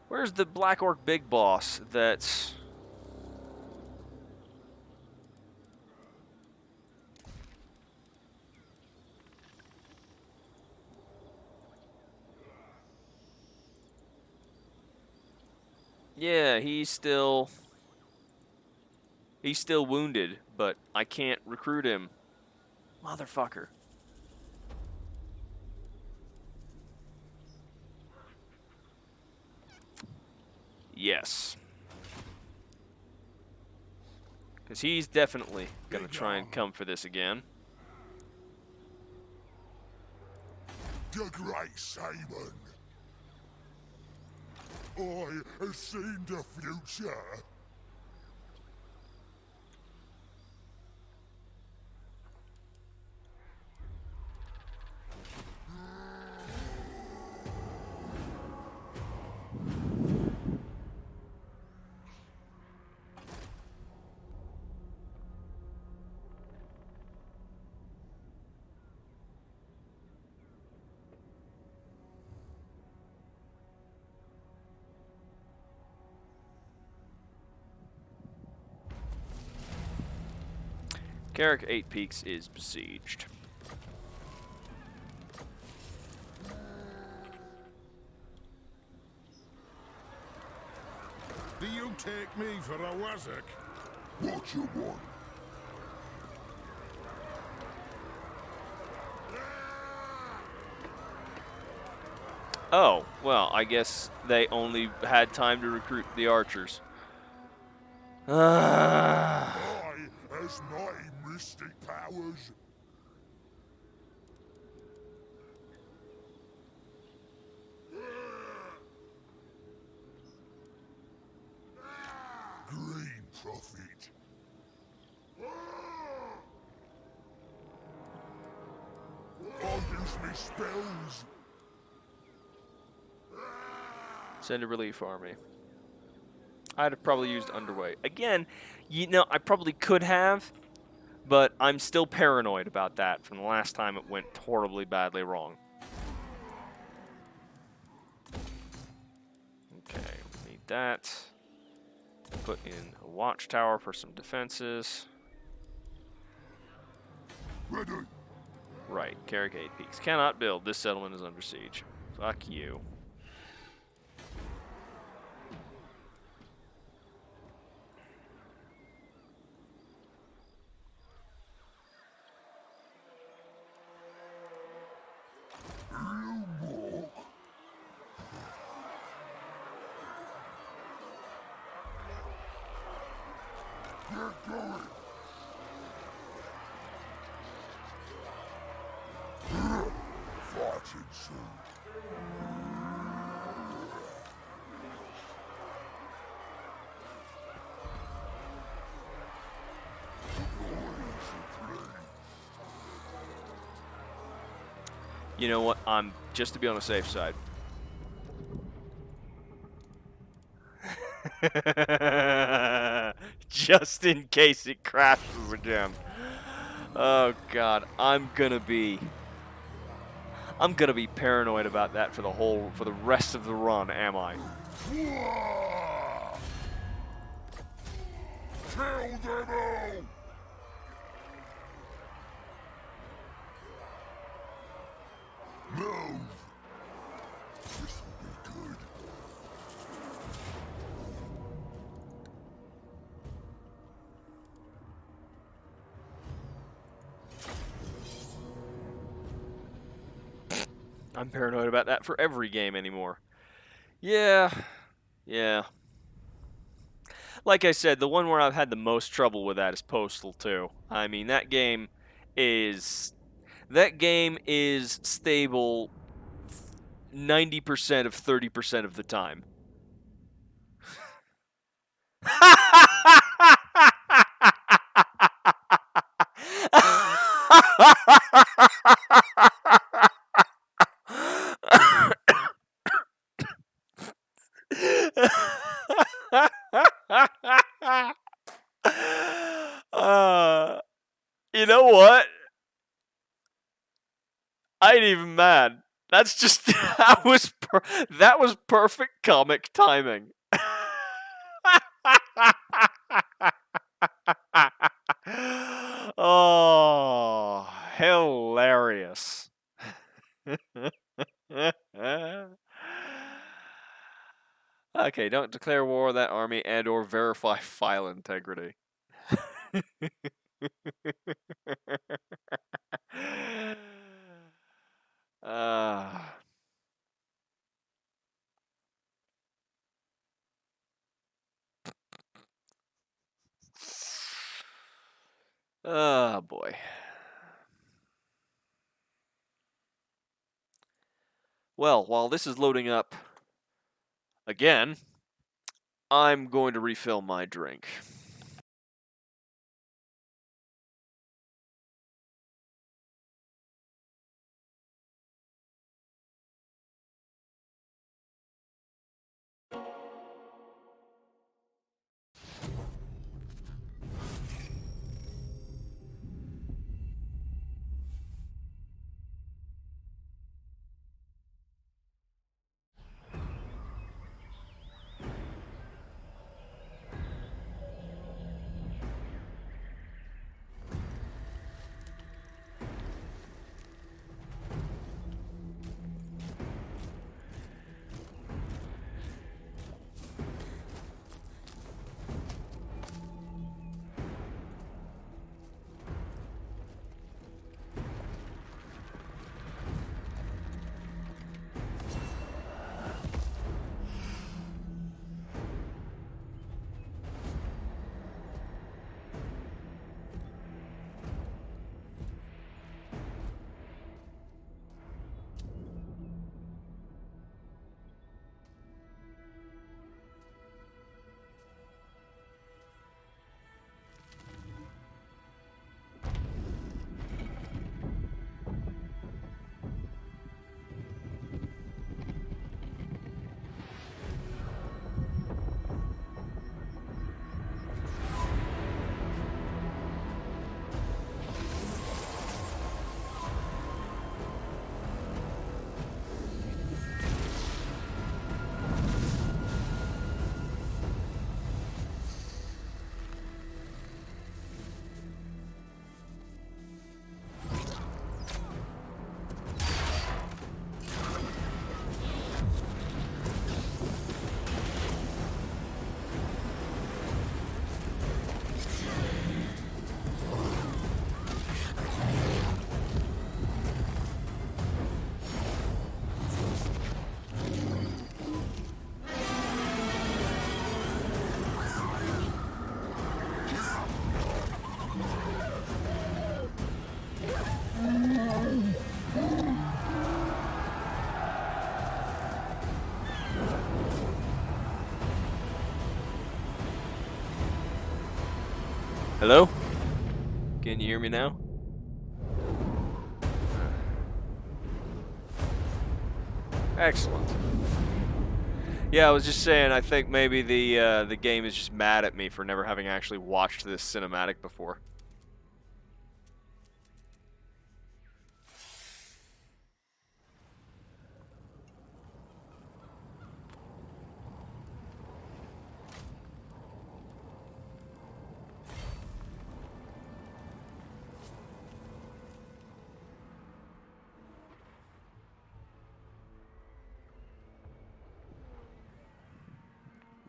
Where's the Black Orc Big Boss that's... Yeah, he's still wounded, but I can't recruit him. Motherfucker. Yes. Because he's definitely going to try and come for this again. The Great Shaman. I have seen the future. Carrick 8 Peaks is besieged. Do you take me for a wazzock? What you want? Oh, well, I guess they only had time to recruit the archers. I has mighty mystic powers. Green Prophet. I'll use me spells. Send a relief army. I'd have probably used underway. Again, you know, I probably could have, but I'm still paranoid about that from the last time it went horribly badly wrong. Okay, need that. Put in a watchtower for some defenses. Ready. Right, Carrick 8 Peaks. Cannot build. This settlement is under siege. Fuck you. Get going! Fighting soon. You know what? I'm just to be on the safe side. Just in case it crashes again. Oh god, I'm gonna be paranoid about that for the rest of the run, am I? Kill them all! Move! This'll be good. I'm paranoid about that for every game anymore. Yeah. Yeah. Like I said, the one where I've had the most trouble with that is Postal 2. I mean, that game is stable 90% of 30% of the time. You know what? I ain't even mad. That's just that was perfect comic timing. Oh, hilarious. Okay, don't declare war on that army and or verify file integrity. Ah. Oh boy. Well, while this is loading up again, I'm going to refill my drink. Hello? Can you hear me now? Excellent. Yeah, I was just saying, I think maybe the game is just mad at me for never having actually watched this cinematic before.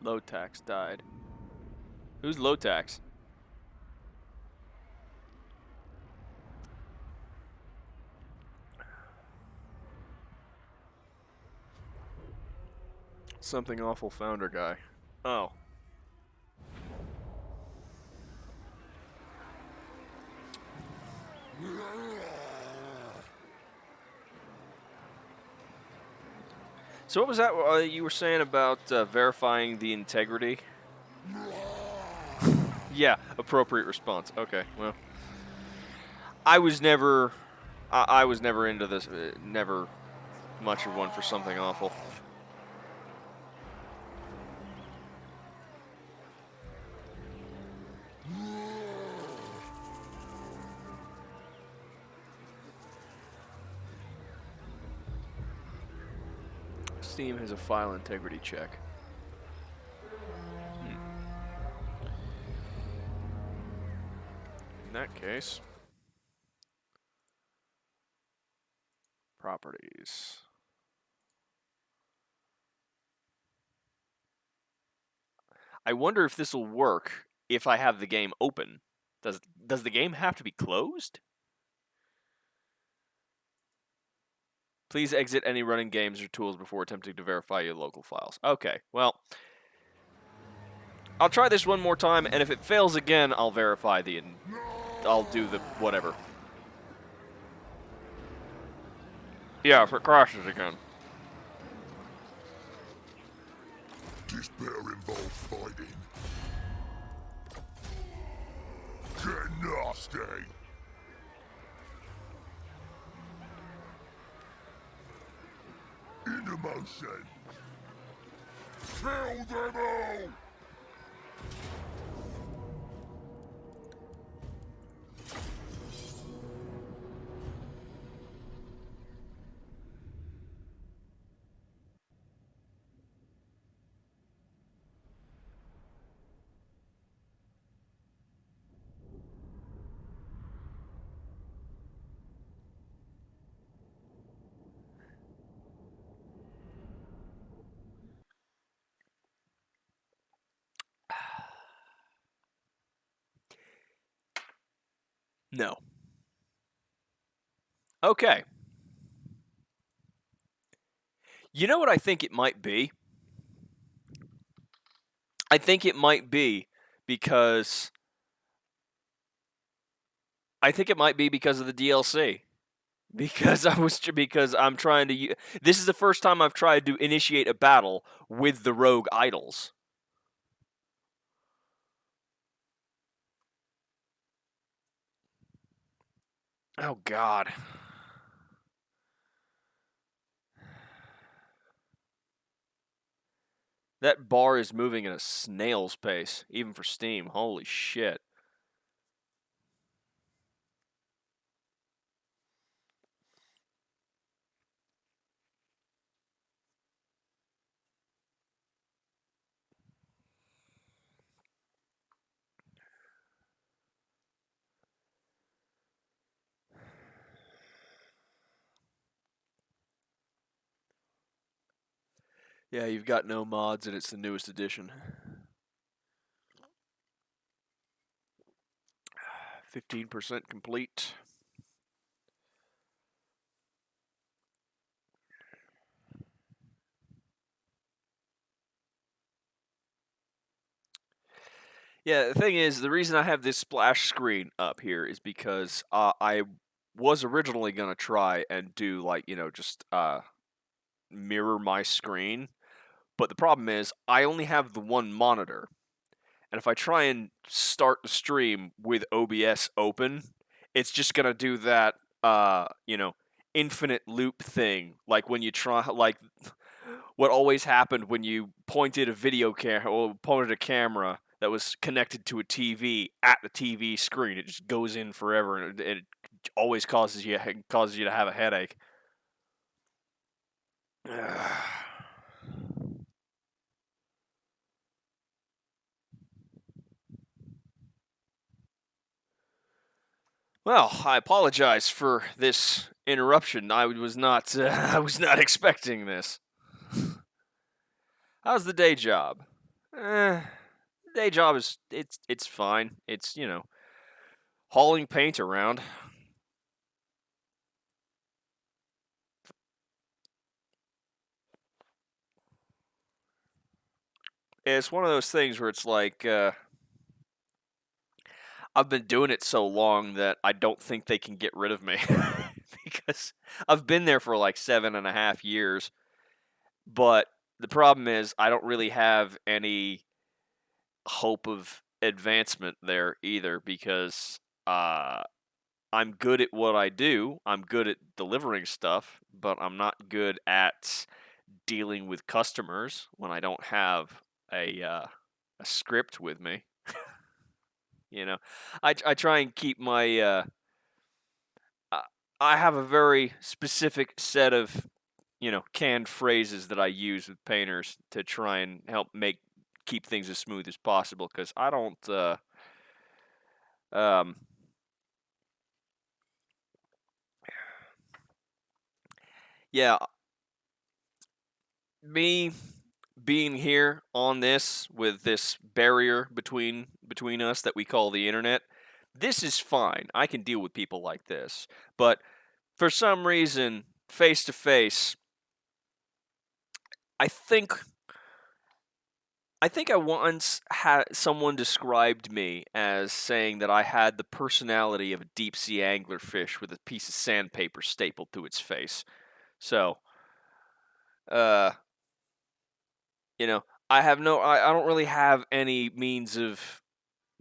Lotax died. Who's Lotax? Something awful founder guy. Oh. So what was that you were saying about verifying the integrity? Yeah, appropriate response. Okay, well, I was never, I was never into this. Never much of one for something awful. Steam has a file integrity check. In that case, properties. I wonder if this will work if I have the game open. Does the game have to be closed? Please exit any running games or tools before attempting to verify your local files. Okay, well, I'll try this one more time, and if it fails again, I'll verify I'll do the whatever. Yeah, if it crashes again. This better involve fighting. Get nasty. Into motion. Kill them all! No. Okay. You know what I think it might be? I think it might be because of the DLC. Because I'm trying to. This is the first time I've tried to initiate a battle with the rogue idols. Oh God. That bar is moving at a snail's pace, even for Steam. Holy shit. Yeah, you've got no mods and it's the newest edition. 15% complete. Yeah, the thing is, the reason I have this splash screen up here is because I was originally going to try and do, like, just mirror my screen. But the problem is, I only have the one monitor. And if I try and start the stream with OBS open, it's just gonna do that, infinite loop thing. Like when you try, like what always happened when you pointed a video camera or pointed a camera that was connected to a TV at the TV screen. It just goes in forever, and it always causes you to have a headache. Well, I apologize for this interruption. I was not I was not expecting this. How's the day job? Day job is it's fine. It's, hauling paint around. It's one of those things where it's like I've been doing it so long that I don't think they can get rid of me because I've been there for like 7.5 years. But the problem is I don't really have any hope of advancement there either because I'm good at what I do. I'm good at delivering stuff, but I'm not good at dealing with customers when I don't have a script with me. You know, I try and keep my I I have a very specific set of canned phrases that I use with painters to try and help keep things as smooth as possible because I don't um yeah, me being here on this with this barrier between us that we call the internet, this is fine. I can deal with people like this. But for some reason, face to face, I think I once had someone described me as saying that I had the personality of a deep sea anglerfish with a piece of sandpaper stapled to its face. So, uh, I don't really have any means of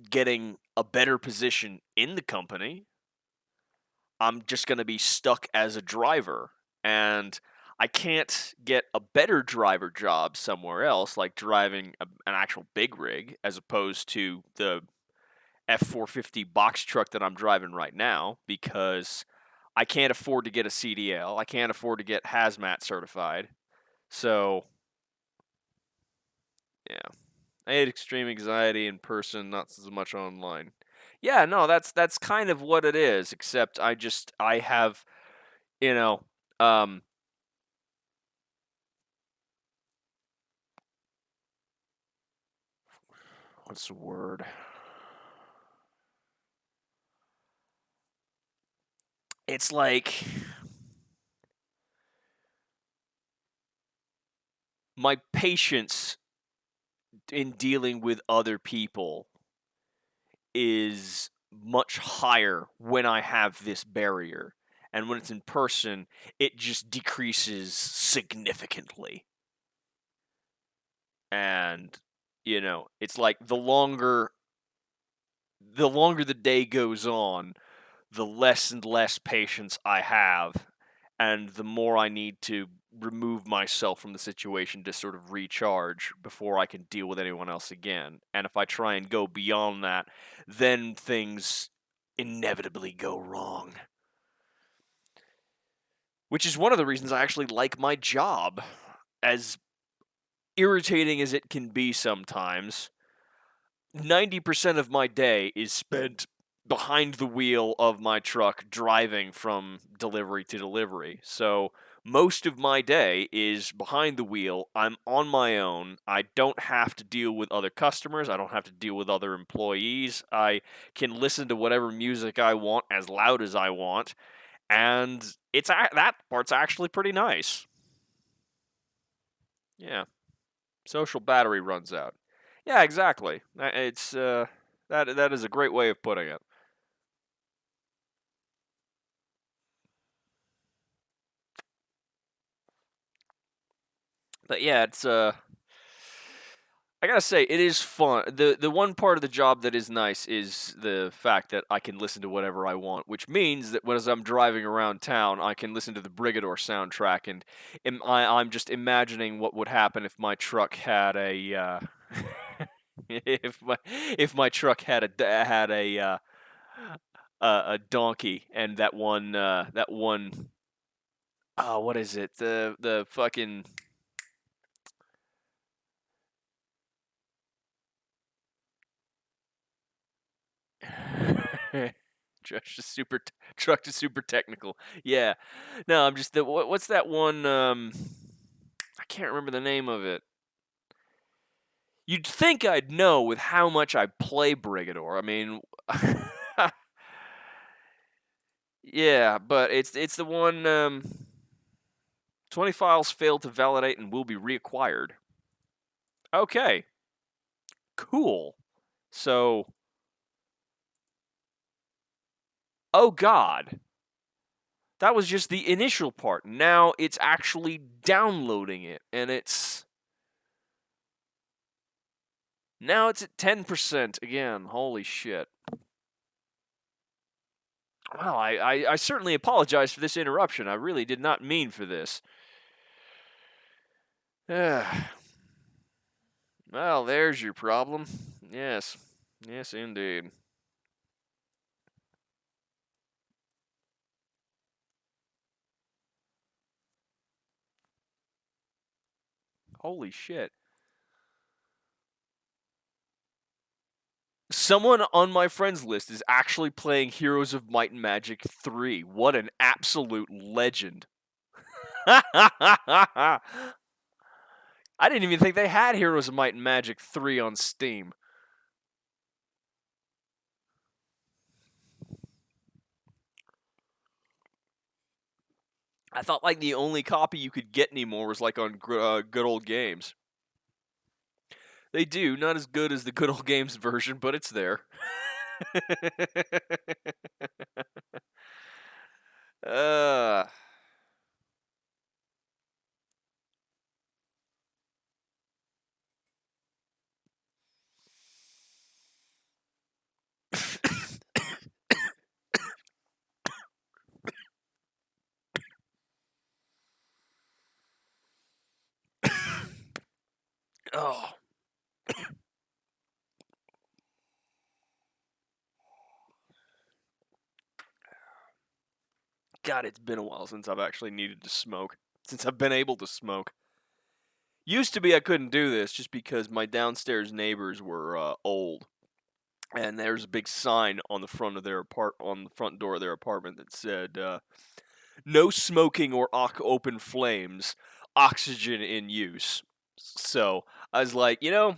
getting a better position in the company. I'm just going to be stuck as a driver. And I can't get a better driver job somewhere else, like driving an actual big rig, as opposed to the F450 box truck that I'm driving right now, because I can't afford to get a CDL. I can't afford to get hazmat certified. So, yeah. I had extreme anxiety in person, not so much online. Yeah, no, that's kind of what it is, except I have, you know, um what's the word? It's like my patience in dealing with other people is much higher when I have this barrier. And when it's in person, it just decreases significantly. And it's like the longer the day goes on, the less and less patience I have, and the more I need to remove myself from the situation to sort of recharge before I can deal with anyone else again. And if I try and go beyond that, then things inevitably go wrong. Which is one of the reasons I actually like my job. As irritating as it can be sometimes, 90% of my day is spent behind the wheel of my truck driving from delivery to delivery. So most of my day is behind the wheel. I'm on my own. I don't have to deal with other customers. I don't have to deal with other employees. I can listen to whatever music I want as loud as I want. And that part's actually pretty nice. Yeah. Social battery runs out. Yeah, exactly. It's that is a great way of putting it. But yeah, it's I gotta say, it is fun. The one part of the job that is nice is the fact that I can listen to whatever I want, which means that as I'm driving around town, I can listen to the Brigador soundtrack, and I'm just imagining what would happen if my truck had a if my truck had a donkey, and that one what is it, the fucking truck to super technical. Yeah. No, I'm just what's that one I can't remember the name of it. You'd think I'd know with how much I play Brigador. I mean, yeah, but it's the one 20 files failed to validate and will be reacquired. Okay. Cool. So, oh god. That was just the initial part. Now it's actually downloading it, and now it's at 10% again. Holy shit. Well, I certainly apologize for this interruption. I really did not mean for this. Well, there's your problem. Yes. Yes, indeed. Holy shit. Someone on my friends list is actually playing Heroes of Might and Magic 3. What an absolute legend. I didn't even think they had Heroes of Might and Magic 3 on Steam. I thought like the only copy you could get anymore was like on Good Old Games. They do, not as good as the Good Old Games version, but it's there. uh oh. God, it's been a while since I've actually needed to smoke. Since I've been able to smoke. Used to be I couldn't do this just because my downstairs neighbors were old, and there's a big sign on the front of their on the front door of their apartment that said "No smoking or open flames, oxygen in use." So I was like, I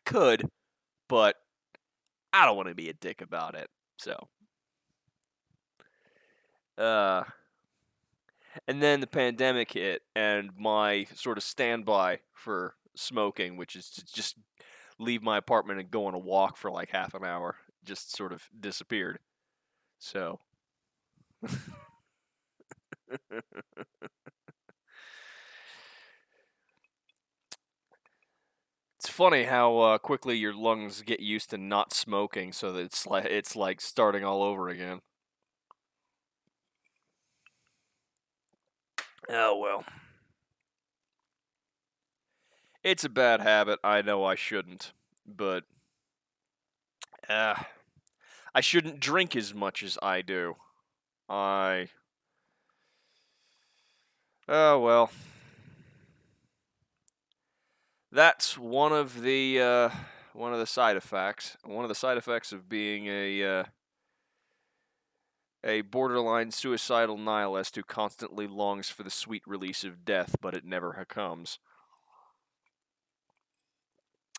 could, but I don't want to be a dick about it. So, uh, and then the pandemic hit, and my sort of standby for smoking, which is to just leave my apartment and go on a walk for like half an hour, just sort of disappeared. So. It's funny how quickly your lungs get used to not smoking, so that it's like starting all over again. Oh well. It's a bad habit. I know I shouldn't, but uh, I shouldn't drink as much as I do. I. Oh well. That's one of the side effects. One of the side effects of being a borderline suicidal nihilist who constantly longs for the sweet release of death, but it never comes.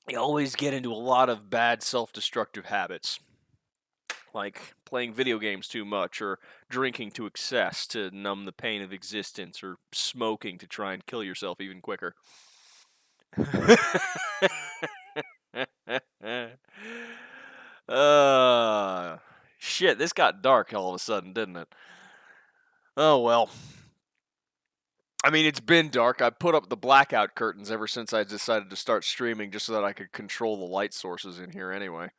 You always get into a lot of bad self-destructive habits, like playing video games too much, or drinking to excess to numb the pain of existence, or smoking to try and kill yourself even quicker. Shit, this got dark all of a sudden, didn't it? Oh well. I mean, it's been dark. I put up the blackout curtains ever since I decided to start streaming just so that I could control the light sources in here anyway.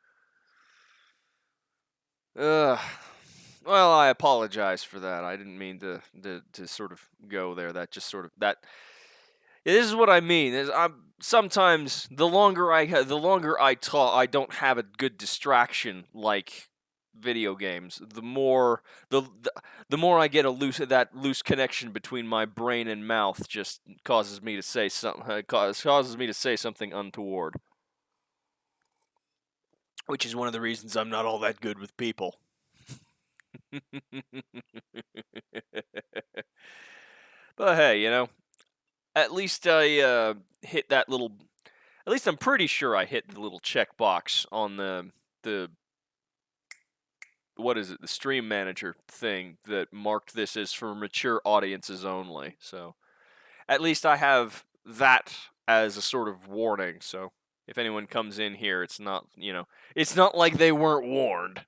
Ugh. Well, I apologize for that. I didn't mean to sort of go there. That just sort of that. This is what I mean. I'm sometimes the longer I talk, I don't have a good distraction like video games. The more I get a loose connection between my brain and mouth just causes me to say something causes me to say something untoward, which is one of the reasons I'm not all that good with people. But hey, at least I hit that little. At least I'm pretty sure I hit the little checkbox on the what is it, the stream manager thing that marked this as for mature audiences only. So at least I have that as a sort of warning. So if anyone comes in here, it's not it's not like they weren't warned.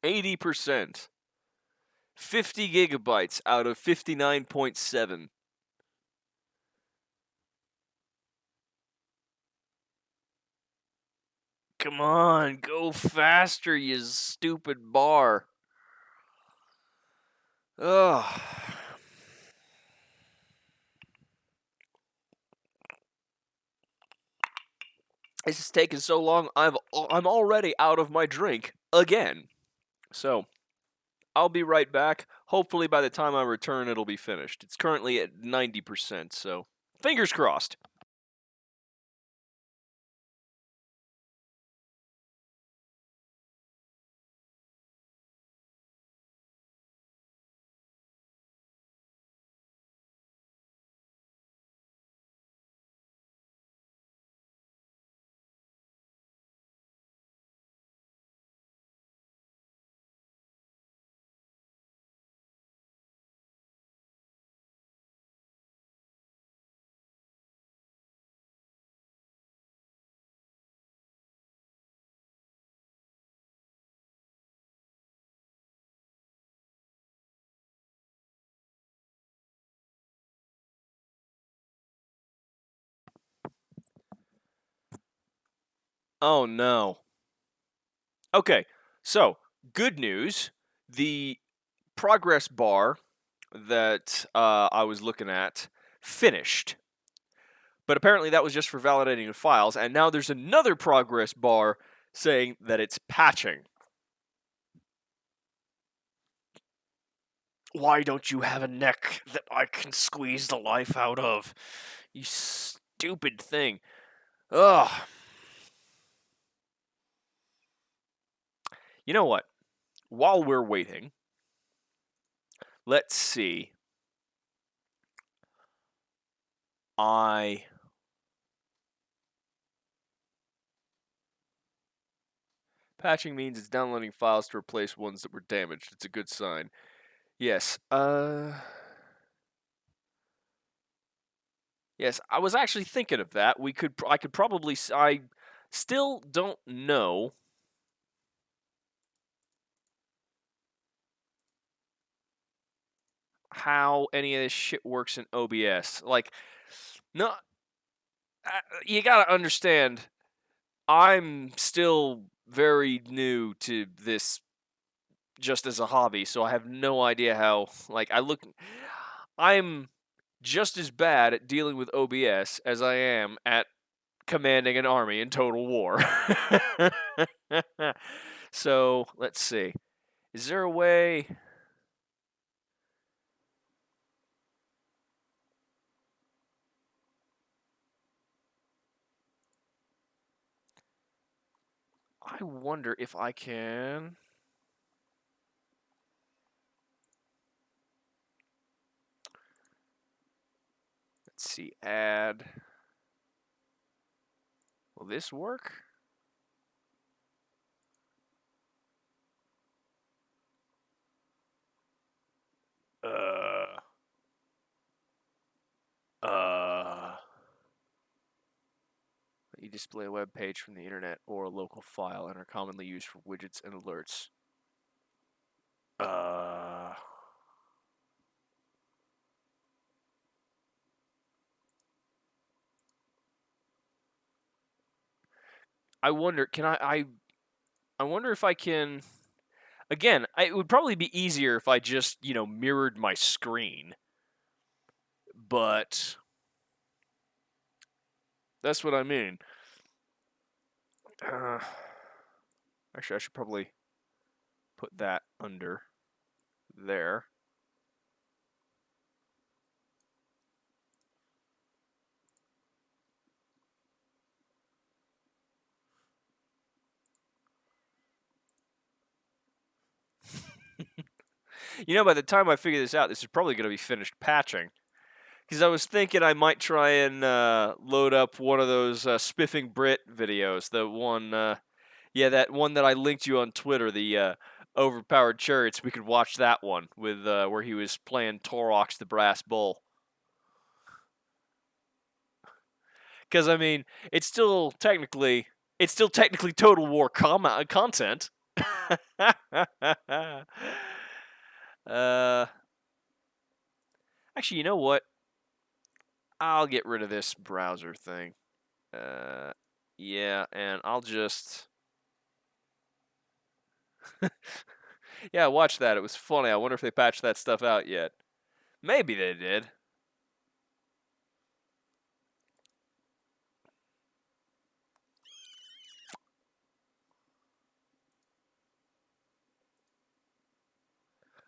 80%. 50 gigabytes out of 59.7. Come on, go faster, you stupid bar. Ugh. This is taking so long. I'm already out of my drink again. So, I'll be right back. Hopefully by the time I return it'll be finished. It's currently at 90%, so fingers crossed. Oh no. Okay, so good news. The progress bar that I was looking at finished. But apparently that was just for validating the files, and now there's another progress bar saying that it's patching. Why don't you have a neck that I can squeeze the life out of? You stupid thing. Ugh. You know what? While we're waiting, let's see. Patching means it's downloading files to replace ones that were damaged. It's a good sign. Yes. Yes, I was actually thinking of that. I could probably. I still don't know how any of this shit works in OBS. Like, no, you gotta understand. I'm still very new to this, just as a hobby, so I have no idea how. Like, I'm just as bad at dealing with OBS as I am at commanding an army in Total War. So, let's see. Is there a way? I wonder if I can. Let's see. Add. Will this work? display a web page from the internet or a local file and are commonly used for widgets and alerts. I wonder, I wonder if I can... Again, it would probably be easier if I just, mirrored my screen. But that's what I mean. Actually, I should probably put that under there. By the time I figure this out, this is probably going to be finished patching. Because I was thinking I might try and load up one of those Spiffing Brit videos. The one, that one that I linked you on Twitter, the Overpowered Chariots. We could watch that one with where he was playing Torox the Brass Bull. Because, I mean, it's still technically Total War content. Actually, you know what? I'll get rid of this browser thing. Yeah, and I'll just... Yeah, watch that. It was funny. I wonder if they patched that stuff out yet. Maybe they did.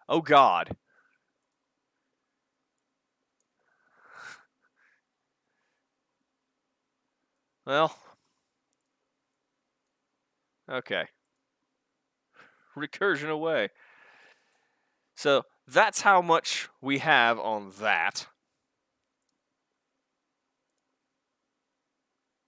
Oh, God. Well. Okay. Recursion away. So, that's how much we have on that.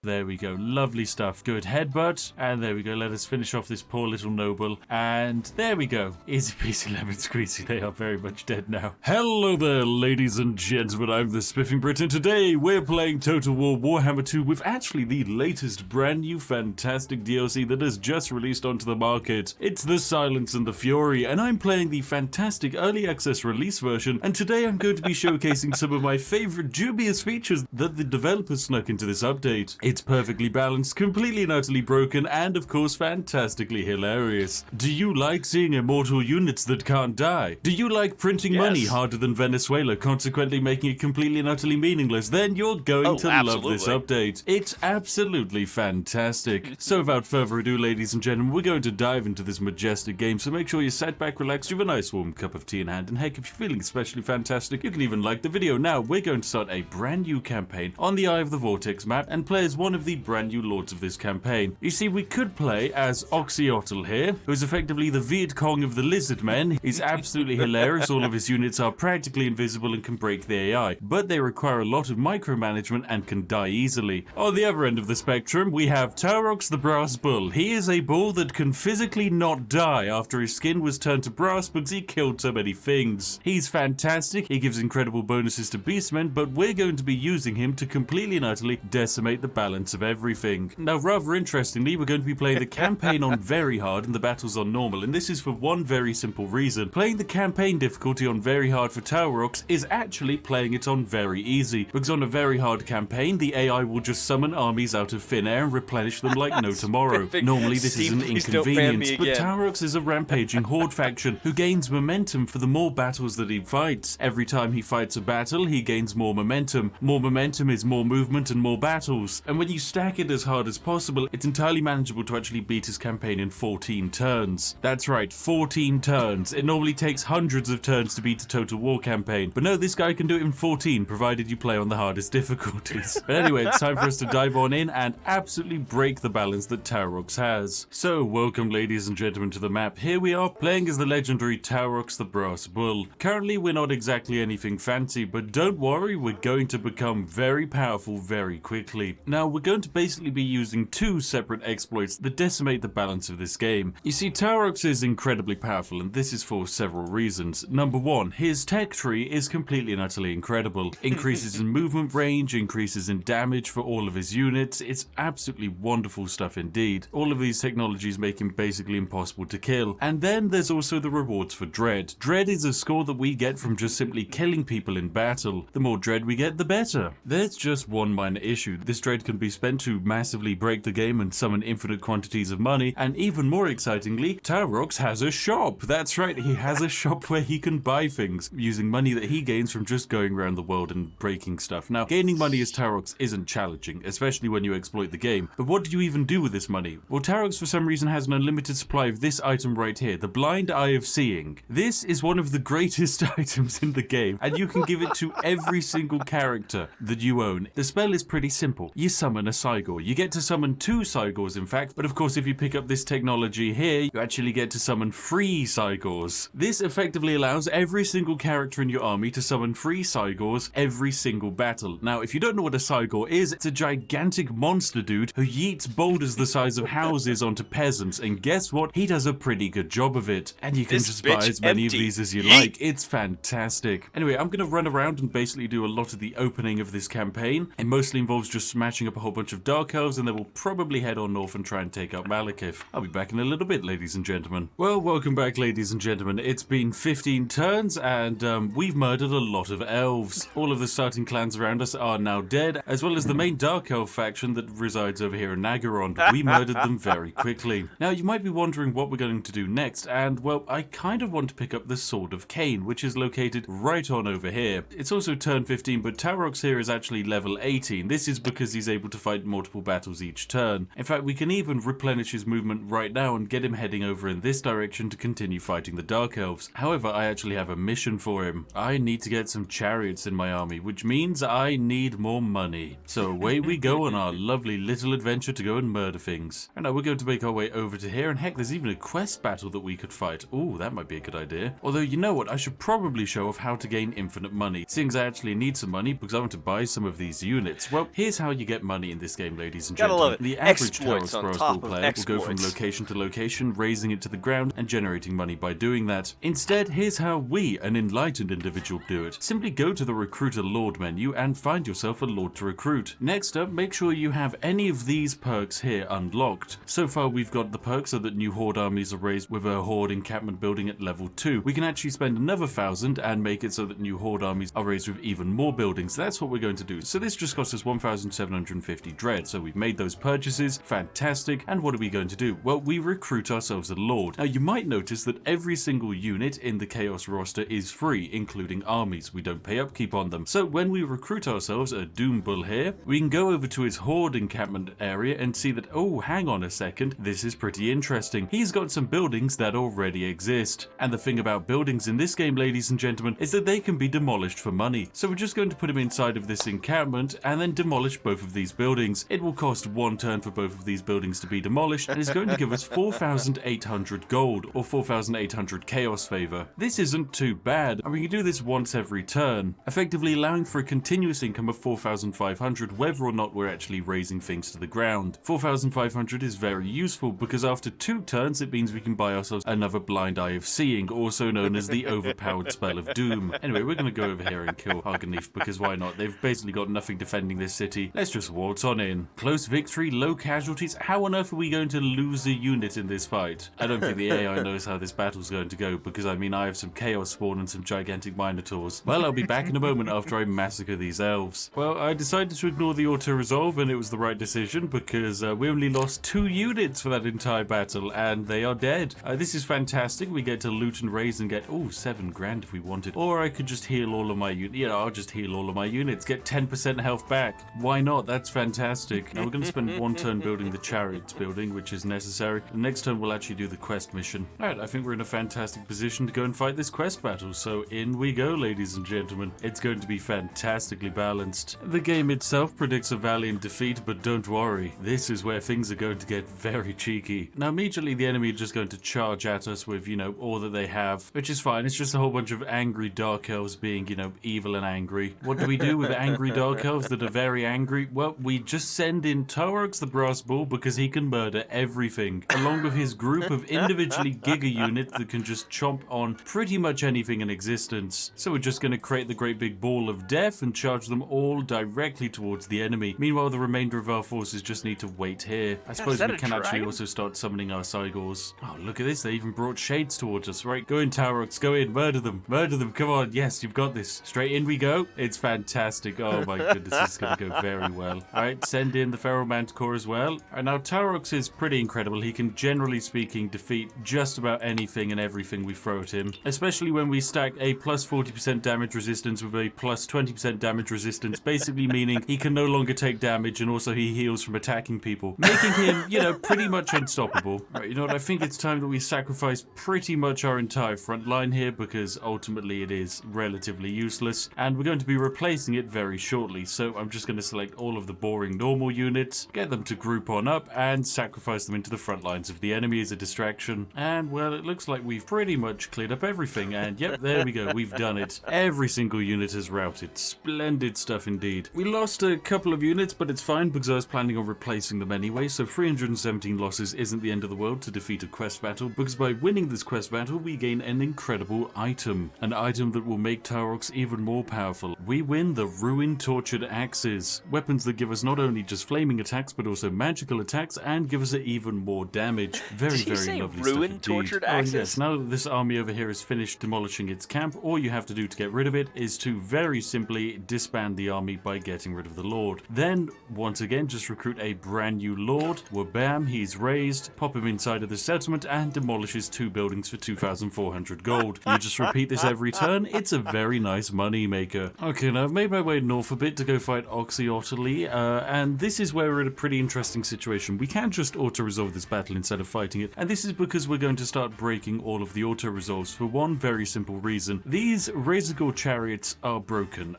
There we go. Lovely stuff. Good headbutt. And there we go. Let us finish off this poor little noble. And there we go. Easy peasy lemon squeezy. They are very much dead now. Hello there, ladies and gentlemen. I'm the Spiffing Brit, and today we're playing Total War Warhammer 2 with actually the latest brand new fantastic DLC that has just released onto the market. It's The Silence and the Fury, and I'm playing the fantastic early access release version, and today I'm going to be showcasing some of my favorite dubious features that the developers snuck into this update. It's perfectly balanced, completely and utterly broken, and of course fantastically hilarious. Do you like seeing immortal units that can't die? Do you like printing money harder than Venezuela, consequently making it completely and utterly meaningless? Then you're going to love this update. It's absolutely fantastic. So without further ado, ladies and gentlemen, we're going to dive into this majestic game, so make sure you sit back, relax, you have a nice warm cup of tea in hand, and heck, if you're feeling especially fantastic, you can even like the video. Now, we're going to start a brand new campaign on the Eye of the Vortex map, and play as one of the brand new lords of this campaign. You see, we could play as Oxyotl here, who is effectively the Viet Cong of the Lizard Men. He's absolutely hilarious. All of his units are practically invisible and can break the AI, but they require a lot of micromanagement and can die easily. On the other end of the spectrum, we have Taurox the Brass Bull. He is a bull that can physically not die after his skin was turned to brass because he killed so many things. He's fantastic. He gives incredible bonuses to beastmen, but we're going to be using him to completely and utterly decimate the balance of everything. Now, rather interestingly, we're going to be playing the campaign on very hard and the battles on normal, and this is for one very simple reason. Playing the campaign difficulty on very hard for Taurox is actually playing it on very easy, because on a very hard campaign, the AI will just summon armies out of thin air and replenish them like no tomorrow. Normally, this is an inconvenience, but Taurox is a rampaging horde faction who gains momentum for the more battles that he fights. Every time he fights a battle, he gains more momentum. More momentum is more movement and more battles, and when you stack it as hard as possible, it's entirely manageable to actually beat his campaign in 14 turns. That's right, 14 turns. It normally takes hundreds of turns to beat a Total War campaign, but no, this guy can do it in 14, provided you play on the hardest difficulties. But anyway, it's time for us to dive on in and absolutely break the balance that Taurox has. So, welcome ladies and gentlemen to the map. Here we are, playing as the legendary Taurox the Brass Bull. Currently, we're not exactly anything fancy, but don't worry, we're going to become very powerful very quickly. Now, Now, we're going to basically be using two separate exploits that decimate the balance of this game. You see, Taurox is incredibly powerful, and this is for several reasons. Number one, his tech tree is completely and utterly incredible. Increases in movement range, increases in damage for all of his units. It's absolutely wonderful stuff indeed. All of these technologies make him basically impossible to kill. And then there's also the rewards for Dread. Dread is a score that we get from just simply killing people in battle. The more Dread we get, the better. There's just one minor issue. This Dread can be spent to massively break the game and summon infinite quantities of money, and even more excitingly, Taurox has a shop. That's right, he has a shop where he can buy things, using money that he gains from just going around the world and breaking stuff. Now, gaining money as Taurox isn't challenging, especially when you exploit the game, but what do you even do with this money? Well, Taurox for some reason has an unlimited supply of this item right here, the Blind Eye of Seeing. This is one of the greatest items in the game, and you can give it to every single character that you own. The spell is pretty simple. You summon a Cygor. You get to summon 2 Cygors, in fact, but of course if you pick up this technology here, you actually get to summon 3 Cygors. This effectively allows every single character in your army to summon 3 Cygors every single battle. Now, if you don't know what a Cygor is, it's a gigantic monster dude who yeets boulders the size of houses onto peasants, and guess what? He does a pretty good job of it. And you can just buy as many of these as you like. It's fantastic. Anyway, I'm going to run around and basically do a lot of the opening of this campaign. It mostly involves just smashing up a whole bunch of Dark Elves, and then we'll probably head on north and try and take up Malekith. I'll be back in a little bit, ladies and gentlemen. Well, welcome back, ladies and gentlemen. It's been 15 turns, and we've murdered a lot of elves. All of the starting clans around us are now dead, as well as the main Dark Elf faction that resides over here in Nagaron. We murdered them very quickly. Now, you might be wondering what we're going to do next, and well, I kind of want to pick up the Sword of Cain, which is located right on over here. It's also turn 15, but Taurox here is actually level 18. This is because he's able to fight multiple battles each turn. In fact, we can even replenish his movement right now and get him heading over in this direction to continue fighting the Dark Elves. However, I actually have a mission for him. I need to get some chariots in my army, which means I need more money. So away we go on our lovely little adventure to go and murder things. And now we're going to make our way over to here, and heck, there's even a quest battle that we could fight. Ooh, that might be a good idea. Although, you know what, I should probably show off how to gain infinite money, seeing as I actually need some money because I want to buy some of these units. Well, here's how you get money in this game, ladies and gentlemen. Gotta love it. The average Exploits Taurox on Brawl top of player will go from exploits. location to location, raising it to the ground and generating money by doing that. Instead, here's how we, an enlightened individual, do it. Simply go to the Recruiter Lord menu and find yourself a Lord to recruit. Next up, make sure you have any of these perks here unlocked. So far, we've got the perk so that new Horde armies are raised with a Horde encampment building at level 2. We can actually spend another 1,000 and make it so that new Horde armies are raised with even more buildings. That's what we're going to do. So this just cost us 1,750 dread. So we've made those purchases. Fantastic. And what are we going to do? Well, we recruit ourselves a Lord. Now, you might notice that every single unit in the Chaos roster is free, including armies. We don't pay upkeep on them. So when we recruit ourselves a Doom Bull here, we can go over to his Horde encampment area and see that, oh, hang on a second, this is pretty interesting. He's got some buildings that already exist. And the thing about buildings in this game, ladies and gentlemen, is that they can be demolished for money. So we're just going to put him inside of this encampment and then demolish both of these buildings. It will cost 1 turn for both of these buildings to be demolished, and it's going to give us 4,800 gold, or 4,800 chaos favor. This isn't too bad, and we can do this once every turn, effectively allowing for a continuous income of 4,500 whether or not we're actually raising things to the ground. 4,500 is very useful because after 2 turns it means we can buy ourselves another Blind Eye of Seeing, also known as the overpowered spell of Doom. Anyway, we're going to go over here and kill Arganif because why not? They've basically got nothing defending this city. Let's just waltz on in. Close victory, low casualties. How on earth are we going to lose a unit in this fight? I don't think the AI knows how this battle's going to go because I mean I have some chaos spawn and some gigantic minotaurs. Well, I'll be back in a moment after I massacre these elves. Well, I decided to ignore the auto resolve and it was the right decision because we only lost 2 units for that entire battle and they are dead. This is fantastic. We get to loot and raise and get, oh, 7 grand if we wanted. Or I could just heal all of my units. Yeah, I'll just heal all of my units. Get 10% health back. Why not? That's fantastic. Now we're going to spend 1 turn building the chariots building, which is necessary. The next turn we'll actually do the quest mission. Alright, I think we're in a fantastic position to go and fight this quest battle. So in we go, ladies and gentlemen. It's going to be fantastically balanced. The game itself predicts a valiant defeat, but don't worry. This is where things are going to get very cheeky. Now immediately the enemy are just going to charge at us with, you know, all that they have, which is fine. It's just a whole bunch of angry Dark Elves being, you know, evil and angry. What do we do with angry Dark Elves that are very angry? Well, up, we just send in Torux the Brass Bull because he can murder everything, along with his group of individually giga units that can just chomp on pretty much anything in existence. So we're just going to create the great big ball of death and charge them all directly towards the enemy. Meanwhile, the remainder of our forces just need to wait here. I suppose we can actually also start summoning our Cygors. Oh, look at this. They even brought shades towards us. Right, go in, Torux. Go in. Murder them. Murder them. Come on. Yes, you've got this. Straight in we go. It's fantastic. Oh my goodness, this is going to go very well. All right, send in the Feral Manticore as well. All right, now Torux is pretty incredible. He can, generally speaking, defeat just about anything and everything we throw at him, especially when we stack a plus 40% damage resistance with a plus 20% damage resistance, basically meaning he can no longer take damage and also he heals from attacking people, making him, you know, pretty much unstoppable. All right, you know what? I think it's time that we sacrifice pretty much our entire front line here because ultimately it is relatively useless, and we're going to be replacing it very shortly. So I'm just going to select all of the boring normal units, get them to group on up, and sacrifice them into the front lines of the enemy as a distraction. And well, it looks like we've pretty much cleared up everything, and yep, there we go, we've done it. Every single unit is routed. Splendid stuff indeed. We lost a couple of units, but it's fine because I was planning on replacing them anyway, so 317 losses isn't the end of the world to defeat a quest battle, because by winning this quest battle, we gain an incredible item. An item that will make Torux even more powerful. We win the Ruined Tortured Axes. Weapons that give us not only just flaming attacks, but also magical attacks, and give us even more damage. Very, very lovely stuff Ruined indeed. Tortured Axes? Oh yes, now that this army over here is finished demolishing its camp, all you have to do to get rid of it is to very simply disband the army by getting rid of the Lord. Then, once again, just recruit a brand new Lord. Wabam, he's raised, pop him inside of the settlement, and demolishes 2 buildings for 2,400 gold. You just repeat this every turn. It's a very nice money maker. Okay, now I've made my way north a bit to go fight Oxyotterly, and this is where we're in a pretty interesting situation. We can just auto-resolve this battle instead of fighting it, and this is because we're going to start breaking all of the auto-resolves for one very simple reason. These Razorgore chariots are broken.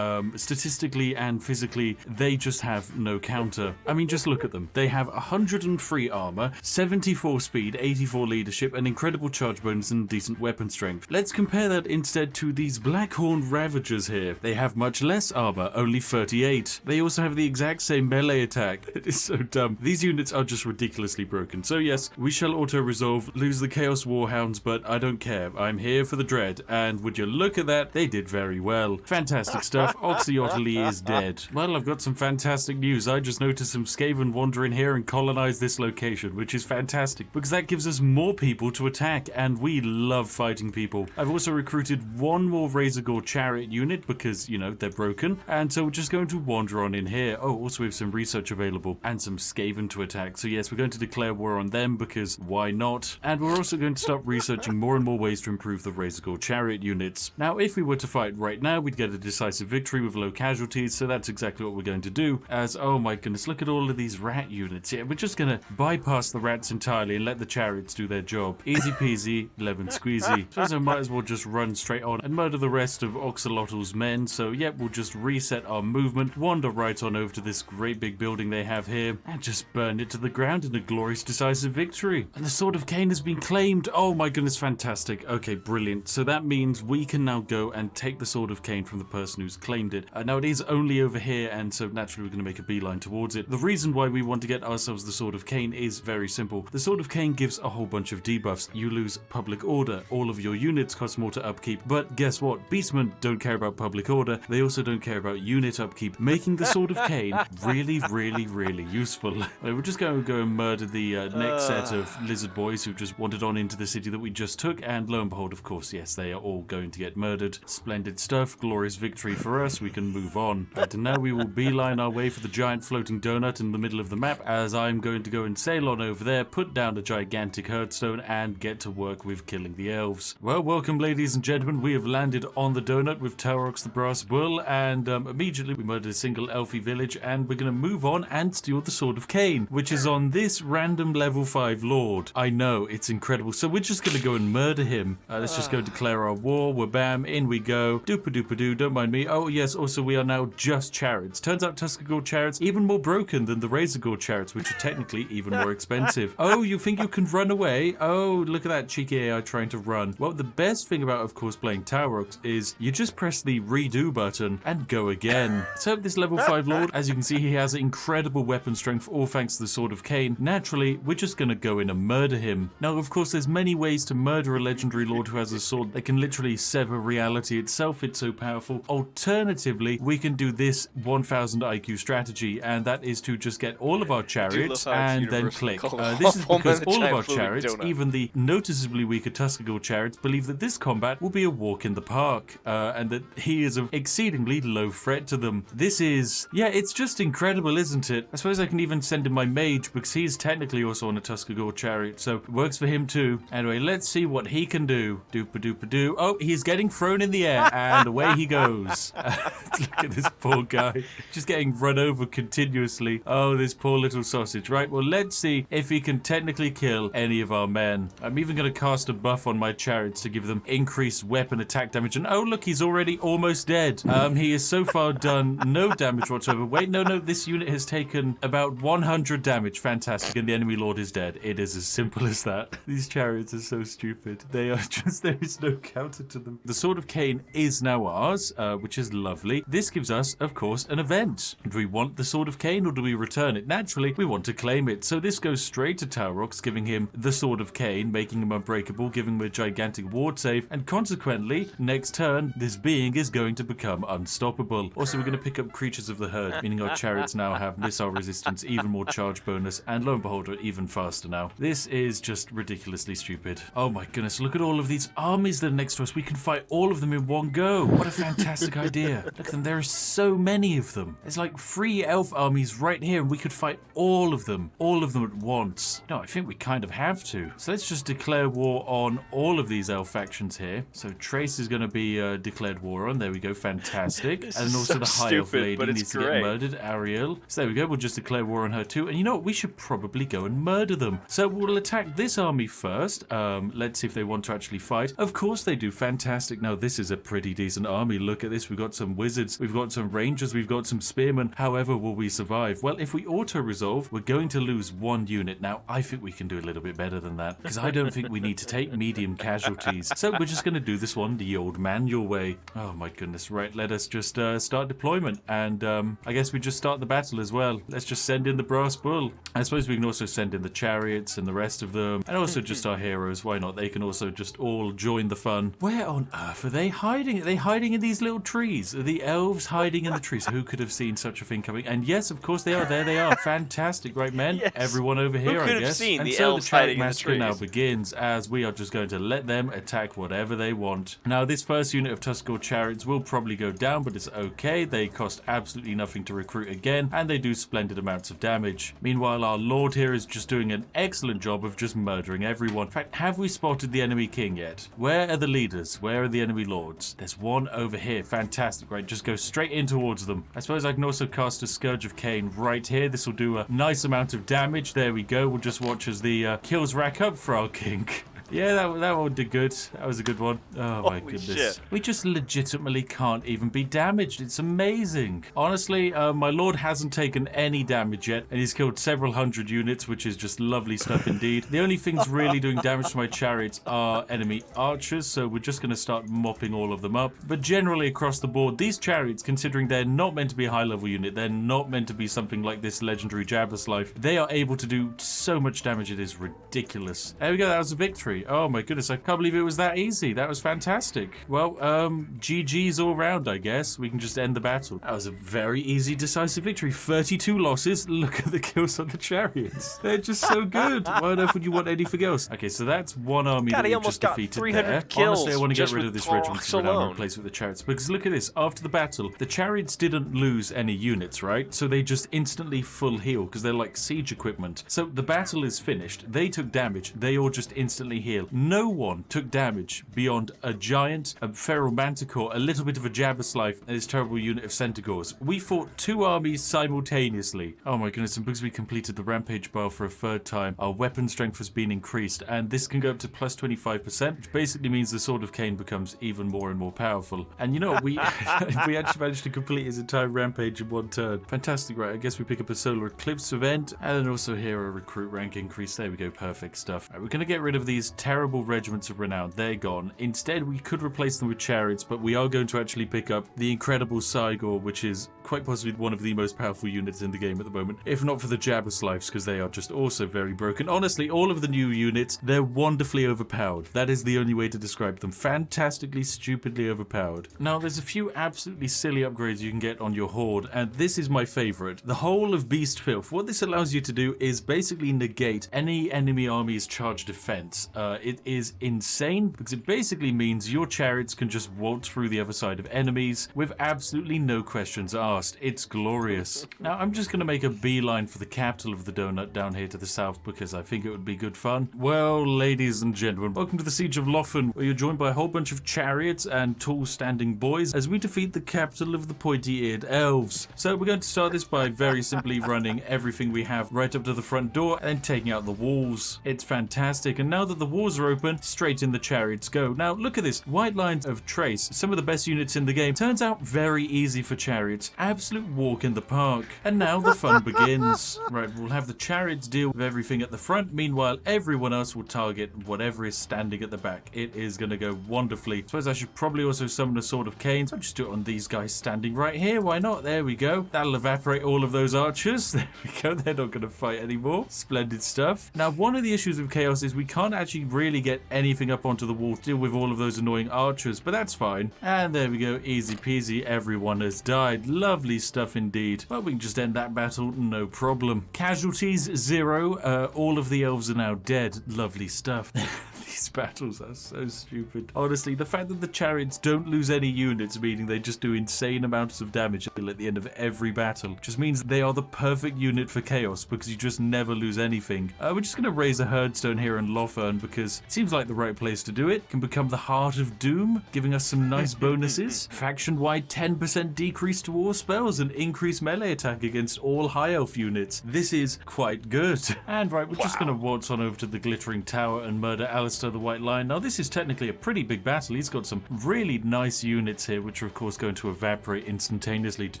Statistically and physically, they just have no counter. I mean, just look at them. They have 103 armor, 74 speed, 84 leadership, an incredible charge bonus, and decent weapon strength. Let's compare that instead to these Blackhorn Ravagers here. They have much less armor, only 38. They also have the exact same melee attack. It is so dumb. These units are just ridiculously broken. So yes, we shall auto-resolve, lose the Chaos Warhounds, but I don't care. I'm here for the Dread, and would you look at that? They did very well. Fantastic stuff. Oxyotterly is dead. Well, I've got some fantastic news. I just noticed some Skaven wander in here and colonize this location, which is fantastic, because that gives us more people to attack, and we love fighting people. I've also recruited one more Razorgore chariot unit, because, you know, they're broken, and so we're just going to wander on in here. Oh, also we have some research available, and some Skaven to attack. So yes, we're going to declare war on them, because why not? And we're also going to start researching more and more ways to improve the Razorgore chariot units. Now, if we were to fight right now, we'd get a decisive victory with low casualties, so that's exactly what we're going to do, as, oh my goodness, look at all of these rat units. Yeah, we're just gonna bypass the rats entirely and let the chariots do their job. Easy peasy, lemon squeezy. So I might as well just run straight on and murder the rest of Oxalotl's men, so yep, we'll just reset our movement, wander right on over to this great big building they have here, and just burn it to the ground in a glorious decisive victory. And the Sword of Cain has been claimed. Oh my goodness, fantastic. Okay, brilliant. So that means we can now go and take the Sword of Cain from the person who's claimed it. Now it is only over here, and so naturally we're going to make a beeline towards it. The reason why we want to get ourselves the Sword of Cain is very simple. The Sword of Cain gives a whole bunch of debuffs. You lose public order. All of your units cost more to upkeep, but guess what? Beastmen don't care about public order. They also don't care about unit upkeep, making the Sword of Cain really, really, really useful. We're just going to go and murder the next set of lizard boys who just wandered on into the city that we just took, and lo and behold, of course, yes, they are all going to get murdered. Splendid stuff. Glorious victory for us. We can move on. But now we will beeline our way for the giant floating donut in the middle of the map, as I'm going to go and sail on over there, put down a gigantic herdstone, and get to work with killing the elves. Well, welcome, ladies and gentlemen. We have landed on the donut with Torux the Brass Bull, and immediately we murdered a single elfie village, and we're going to move on and steal the Sword of Cain, which is on this random level 5 lord. I know, it's incredible. So we're just going to go and murder him. Let's just go declare our war. We're bam, in we go. Doopa-doopa-doo, don't mind me. Oh yes, also we are now just chariots. Turns out Tuskegore chariots even more broken than the Razorgore chariots, which are technically even more expensive. Oh, you think you can run away? Oh, look at that cheeky AI trying to run. Well, the best thing about, of course, playing Torux is you just press the redo button and go again. So this level 5 lord, as you can can see he has incredible weapon strength, all thanks to the Sword of Cain. Naturally, we're just going to go in and murder him. Now, of course, there's many ways to murder a legendary lord who has a sword that can literally sever reality itself. It's so powerful. Alternatively, we can do this 1000 IQ strategy, and that is to just get all of our chariots and then click. This is because all of our chariots, even the noticeably weaker Tuskegee chariots, believe that this combat will be a walk in the park, and that he is of exceedingly low threat to them. This is, yeah, it's just incredible, isn't it? I suppose I can even send in my mage, because he's technically also on a Tuskegee chariot, so it works for him too. Anyway, let's see what he can do. Doopa-doopa-doo. Oh, he's getting thrown in the air, and away he goes. Look at this poor guy, just getting run over continuously. Oh, this poor little sausage. Right, well, let's see if he can technically kill any of our men. I'm even going to cast a buff on my chariots to give them increased weapon attack damage. And oh, look, he's already almost dead. He has so far done no damage whatsoever. Wait, no, this unit has taken about 100 damage. Fantastic. And the enemy lord is dead. It is as simple as that. These chariots are so stupid. They are just, there is no counter to them. The Sword of Cain is now ours, which is lovely. This gives us, of course, an event. Do we want the Sword of Cain or do we return it? Naturally, we want to claim it. So this goes straight to Taurox, giving him the Sword of Cain, making him unbreakable, giving him a gigantic ward save, and consequently, next turn, this being is going to become unstoppable. Also, we're going to pick up Creatures of the Herd, meaning our chariots now have missile resistance, even more charge bonus, and lo and behold, we're even faster now. This is just ridiculously stupid. Oh my goodness, look at all of these armies that are next to us. We can fight all of them in one go. What a fantastic idea. Look at them, there are so many of them. There's like 3 elf armies right here, and we could fight all of them at once. No, I think we kind of have to. So let's just declare war on all of these elf factions here. So Trace is going to be declared war on. There we go, fantastic. And also the high elf lady needs to get murdered, Ariel. So there we go, we'll just declare war on her too. And you know what, we should probably go and murder them. So we'll attack this army first. Let's see if they want to actually fight. Of course they do, fantastic. Now this is a pretty decent army. Look at this, we've got some wizards, we've got some rangers, we've got some spearmen. However, will we survive? Well, if we auto-resolve, we're going to lose 1 unit. Now, I think we can do a little bit better than that, because I don't think we need to take medium casualties. So we're just going to do this one the old manual way. Oh my goodness, right, let us just start deployment, and I guess we just start the battle as well. Let's just send in the brass bull. I suppose we can also send in the chariots and the rest of them, and also just our heroes. Why not? They can also just all join the fun. Where on earth are they hiding? Are they hiding in these little trees? Are the elves hiding in the trees? Who could have seen such a thing coming? And yes, of course they are. There they are. Fantastic, right, men? Yes. Everyone over here, I guess. Seen and the so elves the chariot hiding in the massacre trees. now begins, as we are just going to let them attack whatever they want. Now, this first unit of Tuskegee chariots will probably go down, but it's okay. They cost absolutely nothing to recruit again, and they do splendid amounts of damage. Meanwhile, our lord here is just doing an excellent job of just murdering everyone. In fact, have we spotted the enemy king yet? Where are the leaders? Where are the enemy lords? There's one over here. Fantastic, right? Just go straight in towards them. I suppose I can also cast a Scourge of Cain right here. This will do a nice amount of damage. There we go. We'll just watch as the kills rack up for our king. Yeah, that one did good. That was a good one. Oh my goodness. Shit. We just legitimately can't even be damaged. It's amazing. Honestly, my lord hasn't taken any damage yet, and he's killed several hundred units, which is just lovely stuff indeed. The only things really doing damage to my chariots are enemy archers, so we're just going to start mopping all of them up. But generally across the board, these chariots, considering they're not meant to be a high-level unit, they're not meant to be something like this legendary Jabber's Life, they are able to do so much damage, it is ridiculous. There we go, that was a victory. Oh my goodness, I can't believe it was that easy. That was fantastic. Well, GG's all round, I guess. We can just end the battle. That was a very easy, decisive victory. 32 losses. Look at the kills on the chariots. They're just so good. Why on earth would you want anything else? Okay, so that's one army that we just defeated 300 there. kills. Honestly, I want to get rid of with this regiment Taurox for now and alone. replace it with the chariots. Because look at this. After the battle, the chariots didn't lose any units, right? So they just instantly full heal because they're like siege equipment. So the battle is finished. They took damage. They all just instantly heal. No one took damage beyond a giant, a feral manticore, a little bit of a Jabberslife, and this terrible unit of Centaurs. We fought 2 armies simultaneously. Oh my goodness, and because we completed the Rampage Bar for a 3rd time, our weapon strength has been increased, and this can go up to plus 25%, which basically means the Sword of Cain becomes even more and more powerful. And you know what, we actually managed to complete his entire rampage in 1 turn. Fantastic, right? I guess we pick up a Solar Eclipse event, and then also here a recruit rank increase. There we go, perfect stuff. Right, we're going to get rid of these terrible regiments of renown. They're gone. Instead, we could replace them with chariots, but we are going to actually pick up the incredible Cygor, which is quite possibly one of the most powerful units in the game at the moment, if not for the Jabberslives, because they are just also very broken. Honestly, all of the new units, they're wonderfully overpowered. That is the only way to describe them. Fantastically, stupidly overpowered. Now, there's a few absolutely silly upgrades you can get on your Horde, and this is my favorite. The whole of Beast Filth. What this allows you to do is basically negate any enemy army's charge defense. It is insane, because it basically means your chariots can just waltz through the other side of enemies with absolutely no questions asked. It's glorious. Now, I'm just going to make a beeline for the capital of the donut down here to the south, because I think it would be good fun. Well, ladies and gentlemen, welcome to the Siege of Loffen, where you're joined by a whole bunch of chariots and tall standing boys as we defeat the capital of the pointy-eared elves. So we're going to start this by very simply running everything we have right up to the front door and then taking out the walls. It's fantastic, and now that the walls are open, straight in the chariots go. Now look at this, white lines of trace, some of the best units in the game. Turns out very easy for chariots, absolute walk in the park. And now the fun begins. Right, we'll have the chariots deal with everything at the front, meanwhile everyone else will target whatever is standing at the back. It is going to go wonderfully. Suppose I should probably also summon a Sword of Cain. I'll just do it on these guys standing right here, why not? There we go. That'll evaporate all of those archers. There we go, they're not going to fight anymore. Splendid stuff. Now, one of the issues with Chaos is we can't actually really get anything up onto the wall to deal with all of those annoying archers, but that's fine. And there we go, easy peasy, everyone has died. Lovely stuff indeed. Well, we can just end that battle, no problem. Casualties, 0. All of the elves are now dead. Lovely stuff. These battles are so stupid. Honestly, the fact that the chariots don't lose any units, meaning they just do insane amounts of damage at the end of every battle, just means they are the perfect unit for Chaos, because you just never lose anything. We're just going to raise a herdstone here in Lothern, because it seems like the right place to do it. Can become the Heart of Doom, giving us some nice bonuses. Faction-wide 10% decrease to war spells and increased melee attack against all high elf units. This is quite good. And right, we're just going to waltz on over to the Glittering Tower and murder Alistair the White Lion. Now, this is technically a pretty big battle. He's got some really nice units here, which are of course going to evaporate instantaneously to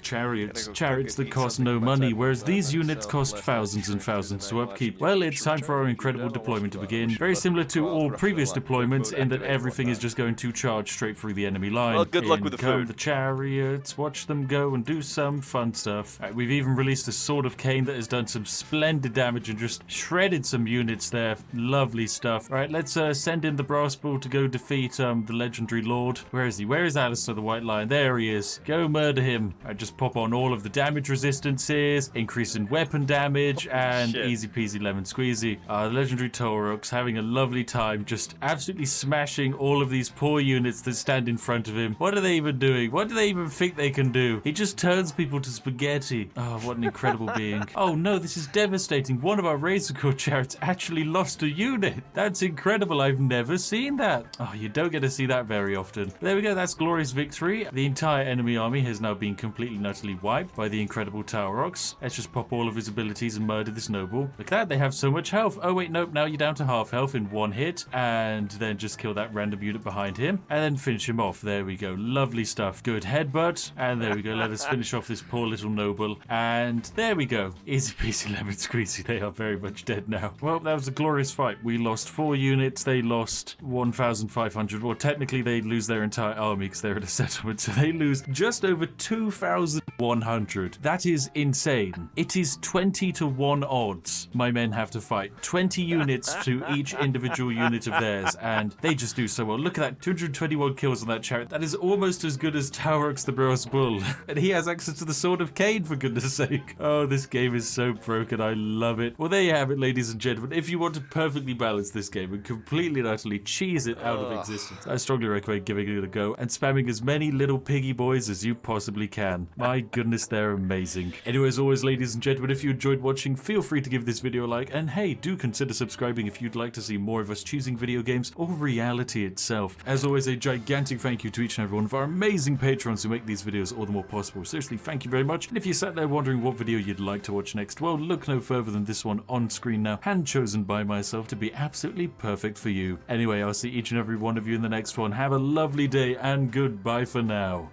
chariots. Chariots that cost no money, whereas these units cost thousands and thousands to upkeep. Well, it's time for our incredible deployment to begin. Very similar to all previous deployments in that everything is just going to charge straight through the enemy line. Well, good luck with the come food. The chariots, watch them go and do some fun stuff. Right, we've even released a Sword of Cain that has done some splendid damage and just shredded some units there. Lovely stuff. Right, let's send in the brass bull to go defeat the legendary lord. Where is he? Where is Alistair the White Lion? There he is. Go murder him. I just pop on all of the damage resistances, increase in weapon damage, and shit. easy peasy lemon squeezy. The legendary Taurox having a lovely time, just absolutely smashing all of these poor units that stand in front of him. What are they even doing? What do they even think they can do? He just turns people to spaghetti. Oh, what an incredible being. Oh no, this is devastating. One of our Razorcore chariots actually lost a unit. That's incredible. I've never seen that. Oh, you don't get to see that very often. There we go. That's glorious victory. The entire enemy army has now been completely and utterly wiped by the incredible Taurox. Let's just pop all of his abilities and murder this noble. Look at that. They have so much health. Oh wait, nope. Now you're down to half health in one hit, and then just kill that random unit behind him and then finish him off. There we go. Lovely stuff. Good headbutt. And there we go. Let us finish off this poor little noble. And there we go. Easy peasy lemon squeezy. They are very much dead now. Well, that was a glorious fight. We lost 4 units. They lost 1,500. Well, technically they lose their entire army because they're in a settlement. So they lose just over 2,100. That is insane. It is 20 to 1 odds my men have to fight. 20 units to each individual unit of theirs. And they just do so well. Look at that. 221 kills on that chariot. That is almost as good as Taurox the Brass Bull. And he has access to the Sword of Cain, for goodness sake. Oh, this game is so broken. I love it. Well, there you have it, ladies and gentlemen. If you want to perfectly balance this game and completely and utterly cheese it out of existence, I strongly recommend giving it a go and spamming as many little piggy boys as you possibly can. My goodness, they're amazing. Anyway, as always, ladies and gentlemen, if you enjoyed watching, feel free to give this video a like, and hey, do consider subscribing if you'd like to see more of us choosing video games or reality itself. As always, a gigantic thank you to each and every one of our amazing patrons who make these videos all the more possible. Seriously, thank you very much. And if you sat there wondering what video you'd like to watch next, well, look no further than this one on screen now, hand-chosen by myself to be absolutely perfect for you. Anyway, I'll see each and every one of you in the next one. Have a lovely day, and goodbye for now.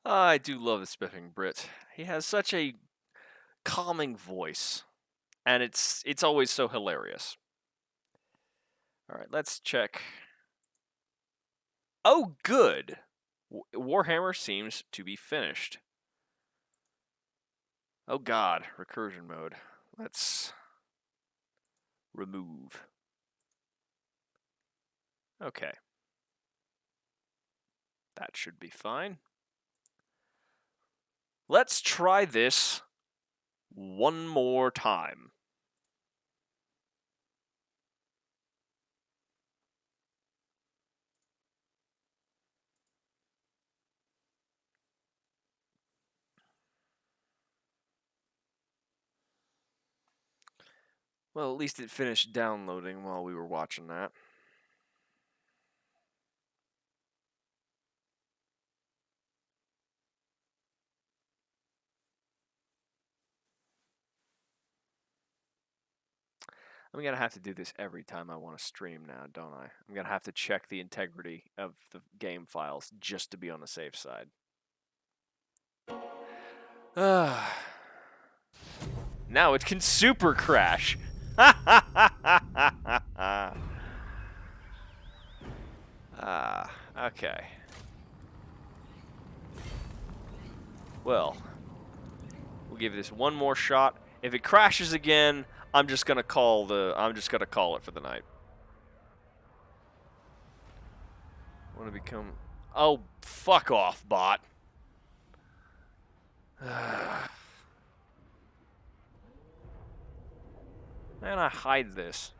I do love the Spiffing Brit. He has such a calming voice, and it's always so hilarious. All right, let's check. Oh, good. Warhammer seems to be finished. Oh god, recursion mode. Let's remove. Okay. That should be fine. Let's try this one more time. Well, at least it finished downloading while we were watching that. I'm going to have to do this every time I want to stream now, don't I? I'm going to have to check the integrity of the game files just to be on the safe side. Now it can super crash. Okay. Well, we'll give this one more shot. If it crashes again, I'm just gonna call it for the night. Want to become? Oh, fuck off, bot. Man, I hide this.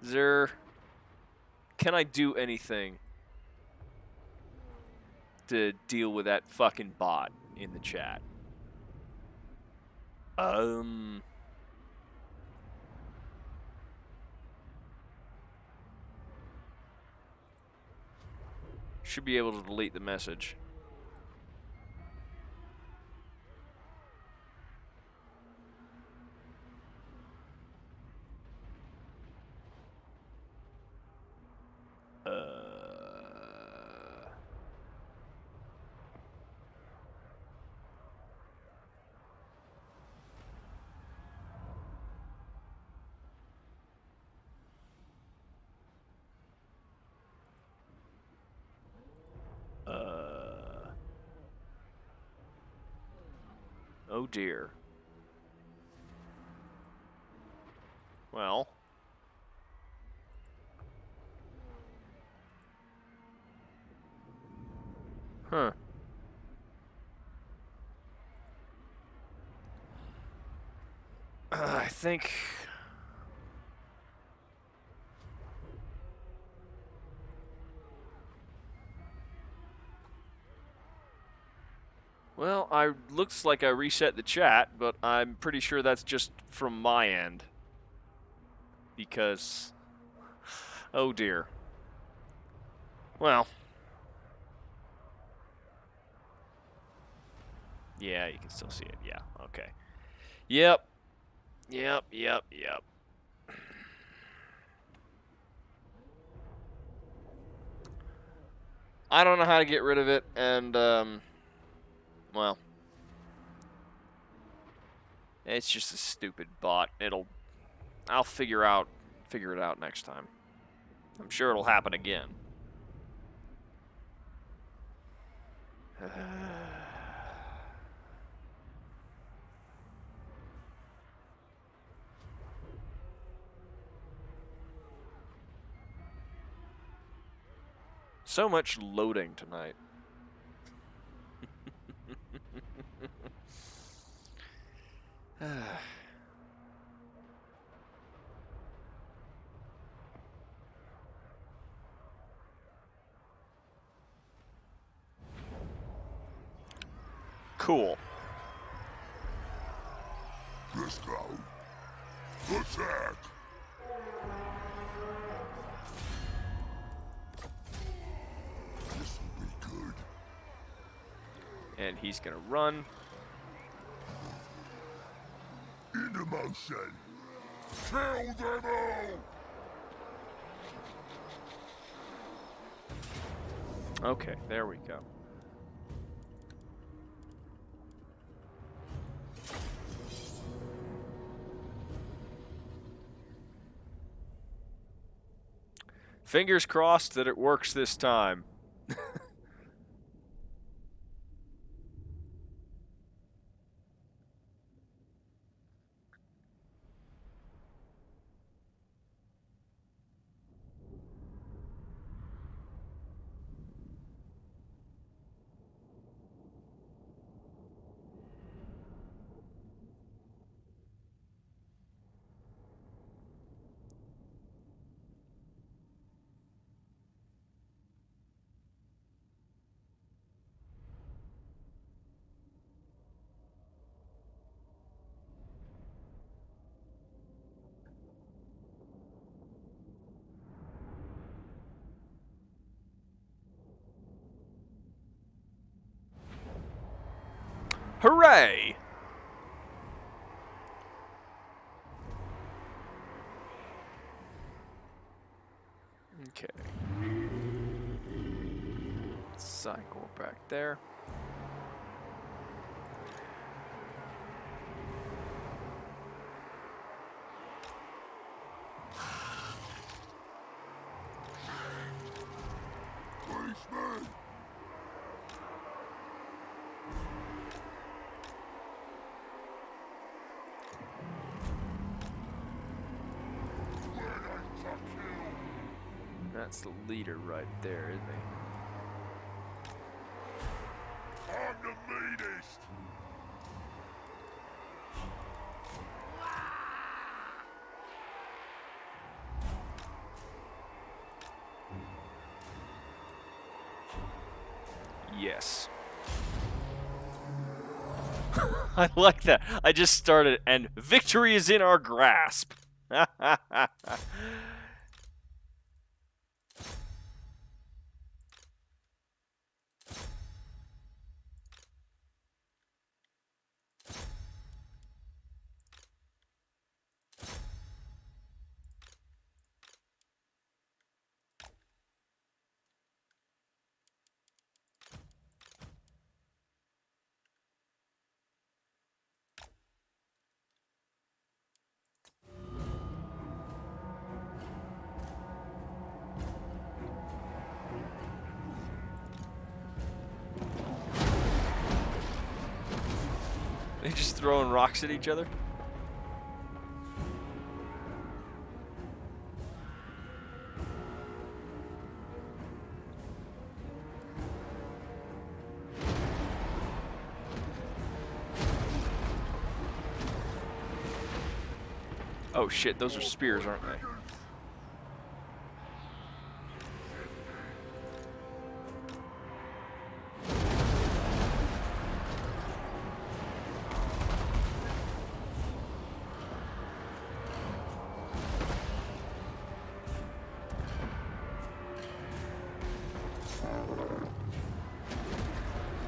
Can I do anything to deal with that fucking bot in the chat? Should be able to delete the message. Oh dear. Well. Huh. I think... Well, looks like I reset the chat, but I'm pretty sure that's just from my end. Because... Oh dear. Well. Yeah, you can still see it. Yeah, okay. Yep. I don't know how to get rid of it, and, well. It's just a stupid bot. I'll figure it out next time. I'm sure it'll happen again. So much loading tonight. Cool. Let's go. Attack! This will be good. And he's gonna run. Into motion. Kill them all! Okay, there we go. Fingers crossed that it works this time. Hooray! Okay. Cycle back there. Policeman! Where I tuck you? That's the leader right there, isn't he? I'm the meanest! Yes. I like that. I just started, and victory is in our grasp. They just throwing rocks at each other? Oh shit, those are spears, aren't they?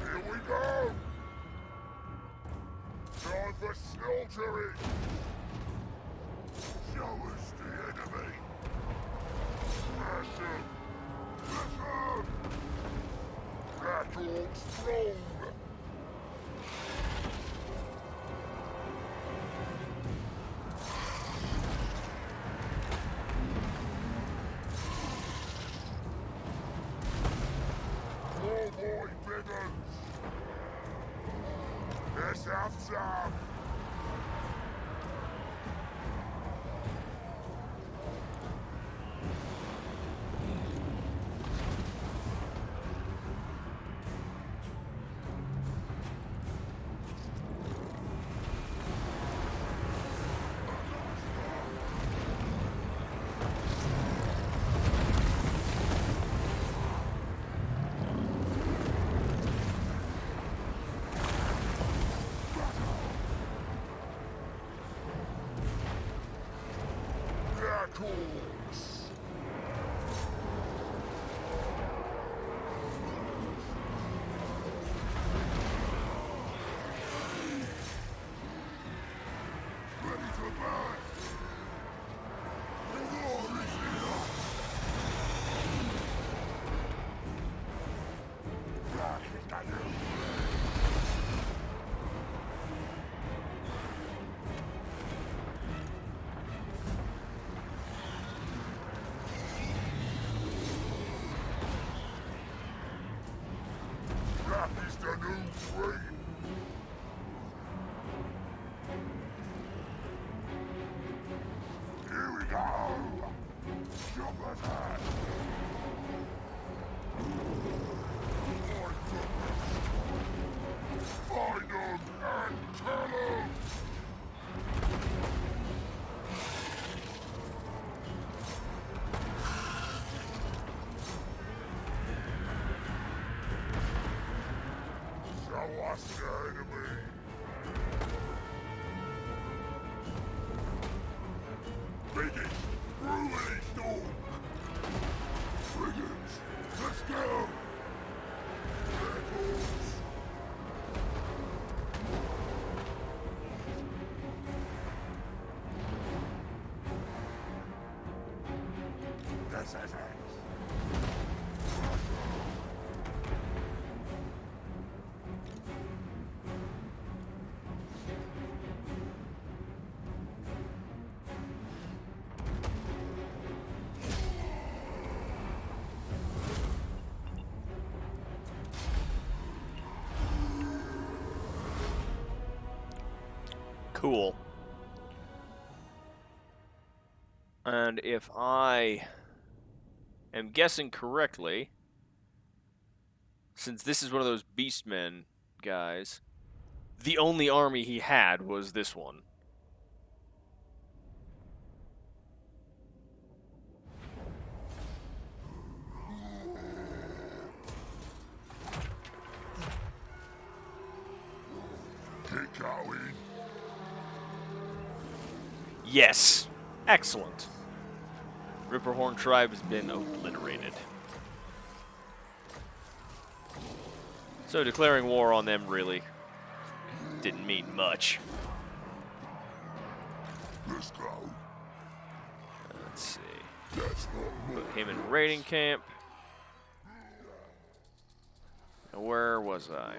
Here we go! Time for slaughtering! Show us the enemy! Smash him! Smash him! Rattle strong! Oh boy, Biggins! Let's have some! Find them and kill them! Show us the enemy! Biggest, brutally storm! Brigands, let's go! Rebels! This is it! Cool. And if I am guessing correctly, since this is one of those Beastmen guys, the only army he had was this one. Keep going! Yes. Excellent. Ripperhorn tribe has been obliterated. So declaring war on them really didn't mean much. Let's go! Let's see. That's not Put him in raiding camp. Now where was I?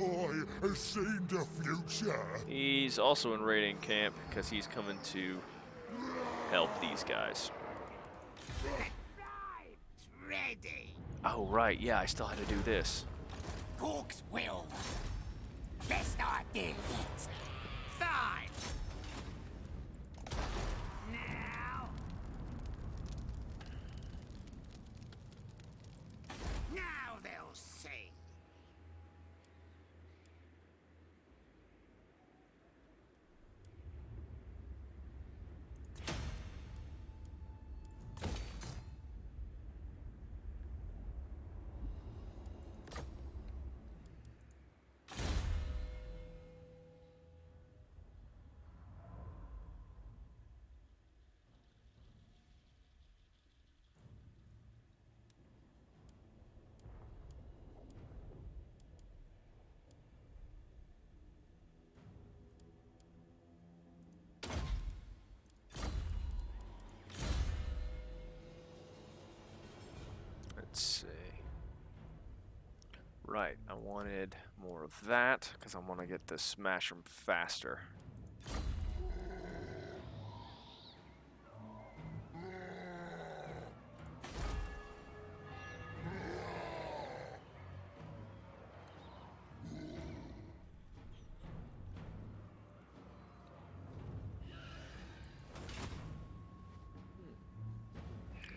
I have seen the future! He's also in raiding camp because he's coming to help these guys. It's ready. Oh, right. Yeah, I still had to do this. Hawk's will. Best idea yet. Fine. Now. Now they'll see. Let's see. Right, I wanted more of that because I want to get to smash them faster.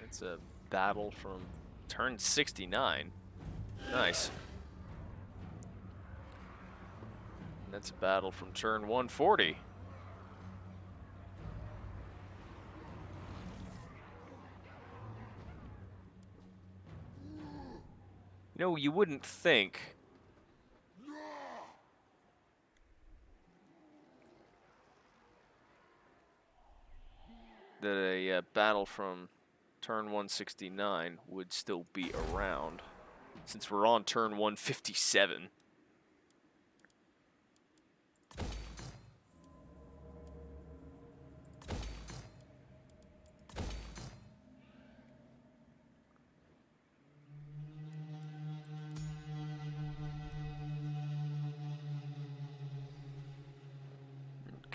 It's a battle from turn 69. Nice. That's a battle from turn 140. You know, you wouldn't think that a battle from turn 169 would still be around, since we're on turn 157.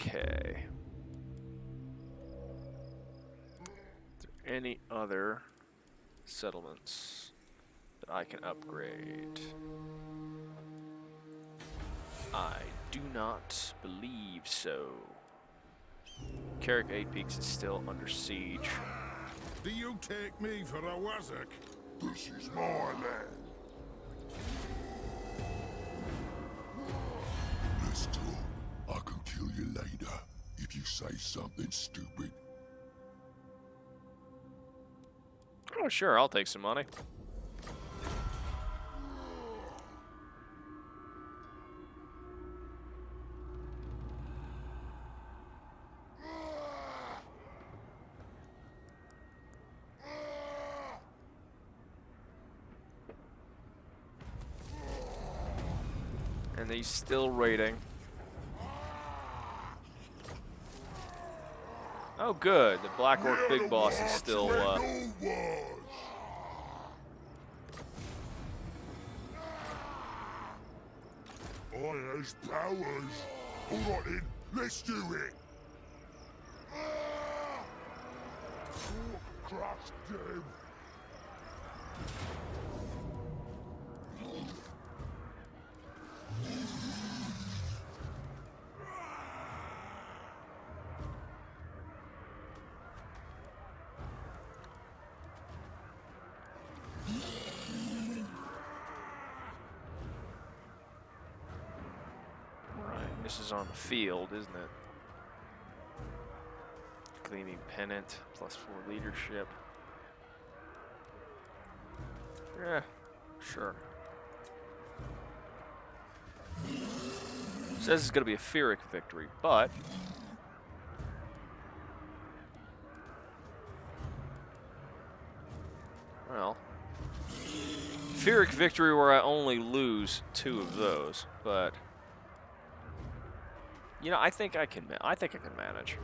Okay. Is there any other settlements that I can upgrade? I do not believe so. Carrick 8 Peaks is still under siege. Do you take me for a wazzock? This is my land. Let's talk. I can kill you later if you say something stupid. Oh, sure, I'll take some money. And he's still raiding. Oh, good. The Black Orc Big Boss is still, I has powers. Alright then, let's do it. Crush them. right, this is on the field, isn't it? Gleaming Pennant, +4 leadership. Yeah, sure. Says it's going to be a Pyrrhic victory, but well, Pyrrhic victory where I only lose 2 of those, but you know, I think I can manage.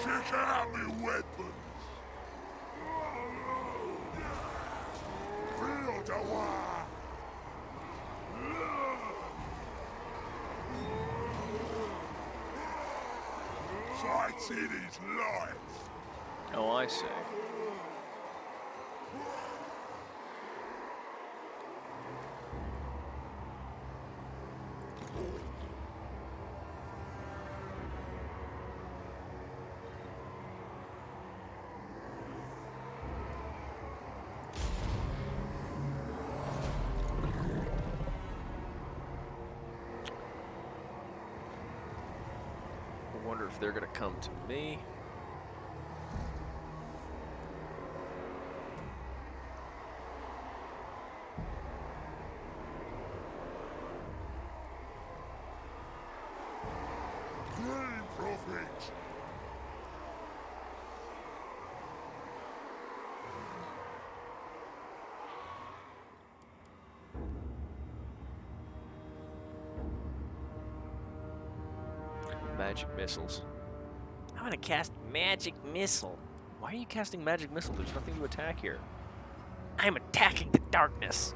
Check out my weapons. Real Dawa. Fights in his life. Oh, I see. I wonder if they're going to come to me. Green profit. Magic missiles. I'm gonna cast magic missile. Why are you casting magic missile? There's nothing to attack here. I'm attacking the darkness.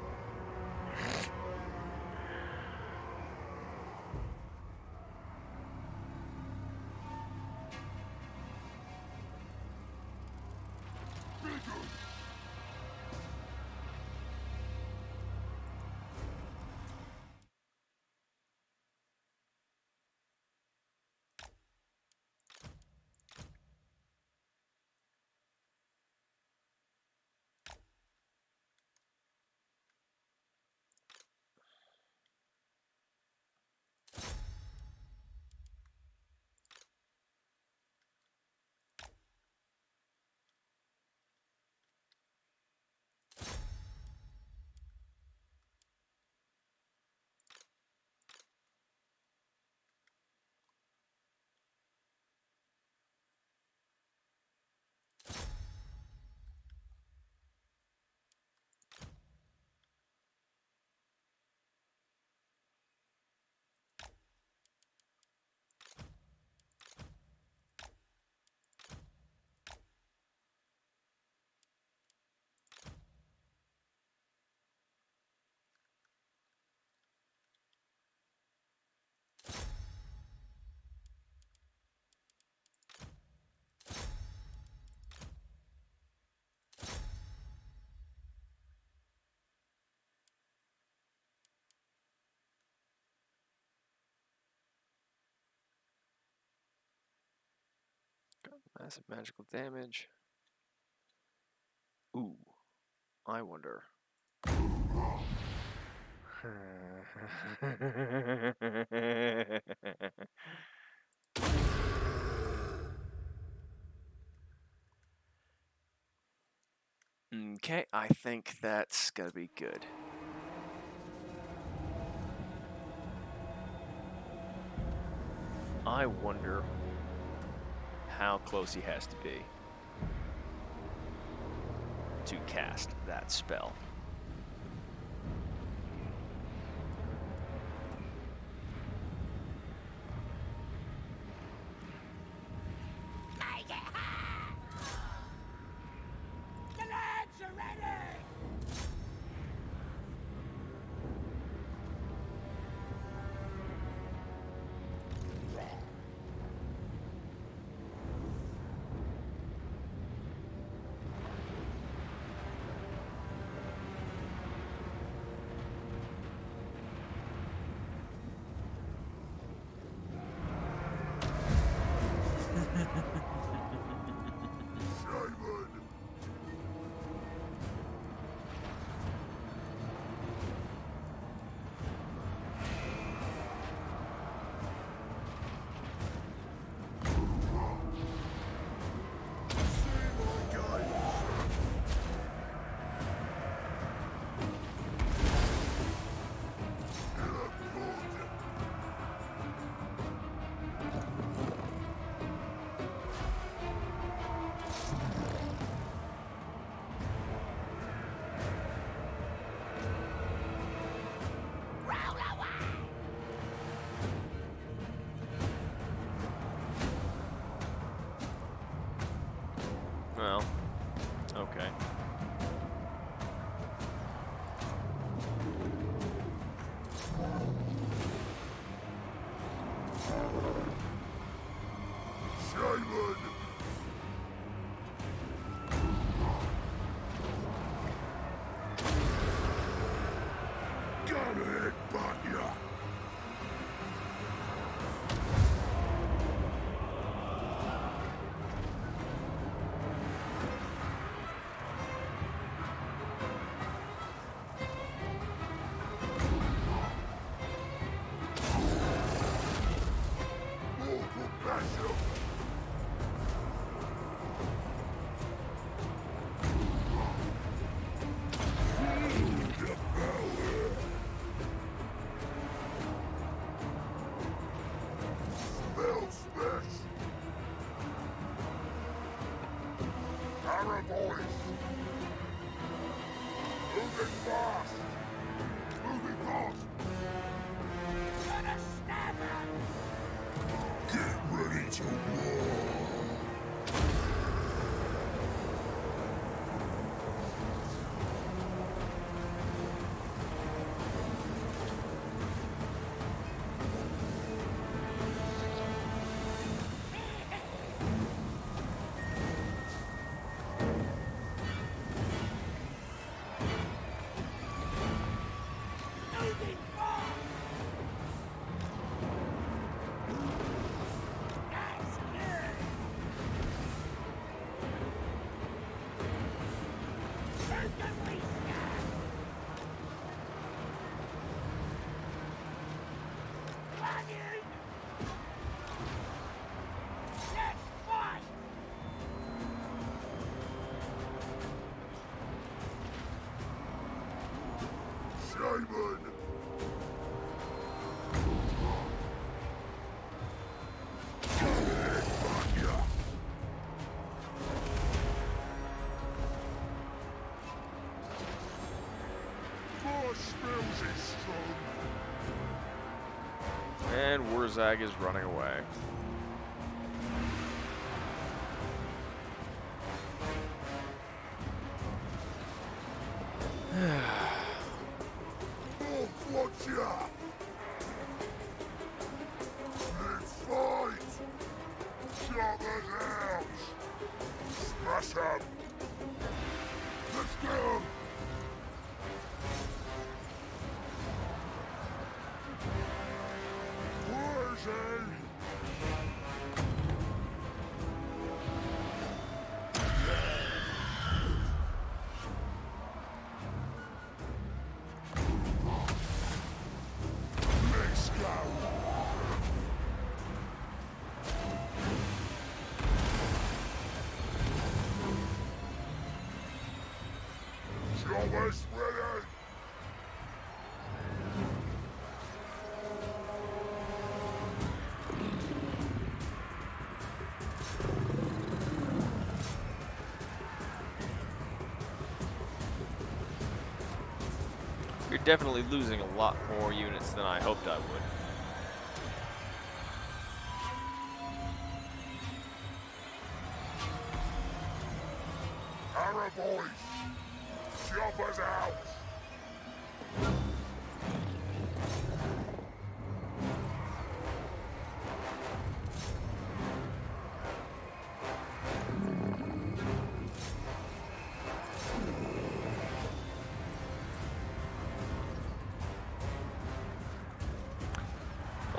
Massive magical damage. Ooh, I wonder. Okay, I think that's gonna be good. I wonder how close he has to be to cast that spell. The lads are ready! Shaman! Well, okay. Shaman! Got it, Banya! Mortal passion! Spell smash! Paraboys! Moving fast! Moving fast! Gonna stab him! Get ready to war! Moving fast! That's good! Certainly stab! Running! Let's fight! Shaman! Got it, Banya! More spells is strong! And Wurzag is running away. Watch ya! Let's fight! Shut the house! Smash him! Let's go! Where's he? Choppers ready! You're definitely losing a lot more units than I hoped I would. Arrow boys! Choppers out!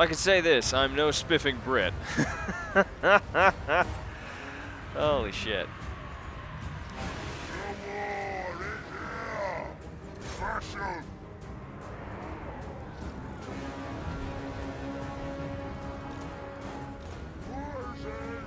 I can say this, I'm no spiffing Brit. Holy shit. The war is here! Fashion! Poison!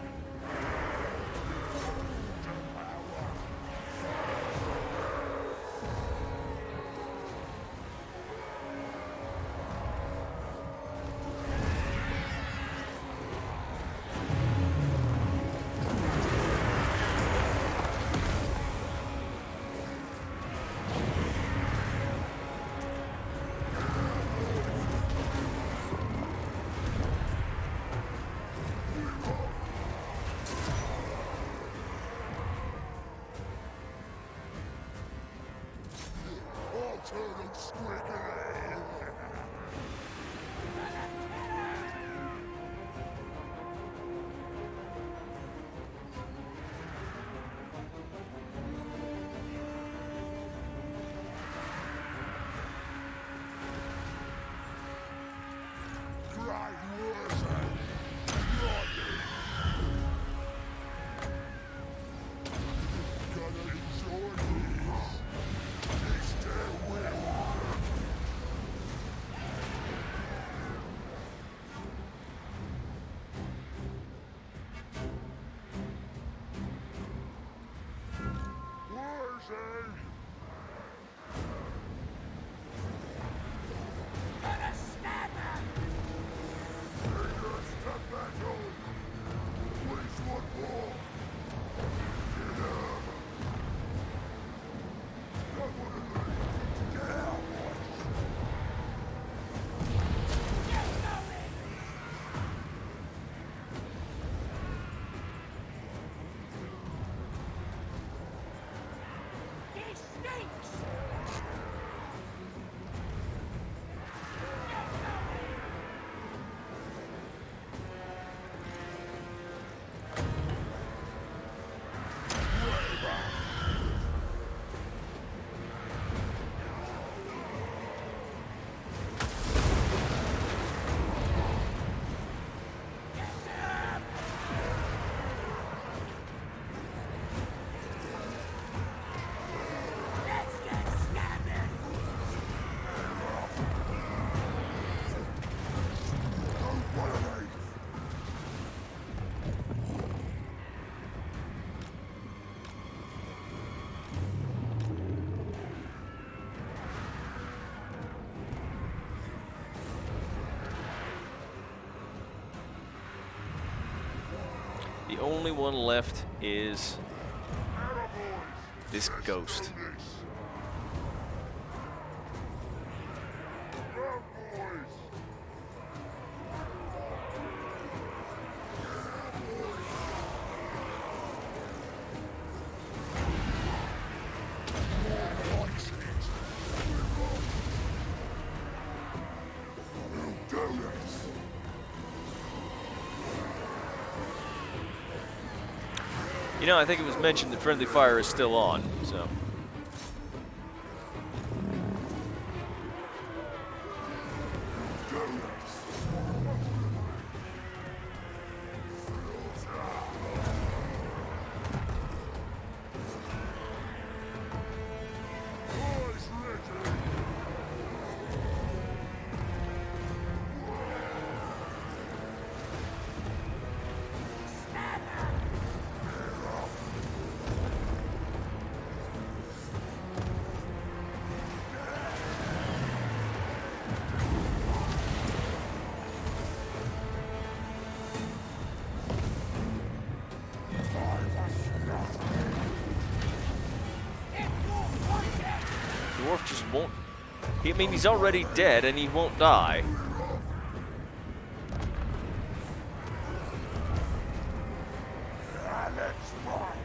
Altered squiggly! Cry worse! Gotta enjoy these! It's their will! Worse! Fingers to battle! Please one more! Get up! Don't wanna leave! Get out, boys! He stinks! Let's get scabby! Don't wanna leave! The only one left is Arrow boys! this Let's ghost. do this! Arrow boys! More likes it! We'll do this! You know, I think it was mentioned that friendly fire is still on, so. Boys ready! dwarf just won't... I mean, he's already dead and he won't die. Let's fight.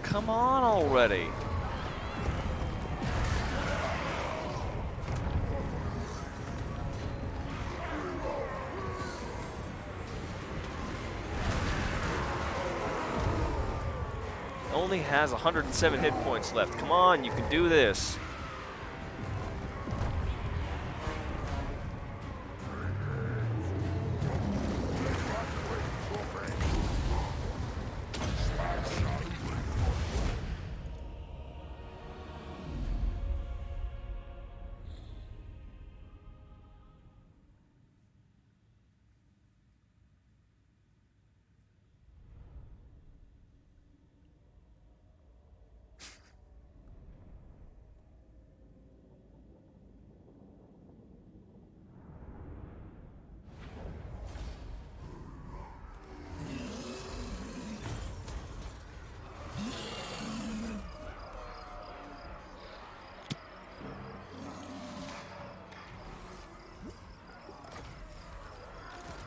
Come on already. Only has 107 hit points left. Come on, you can do this.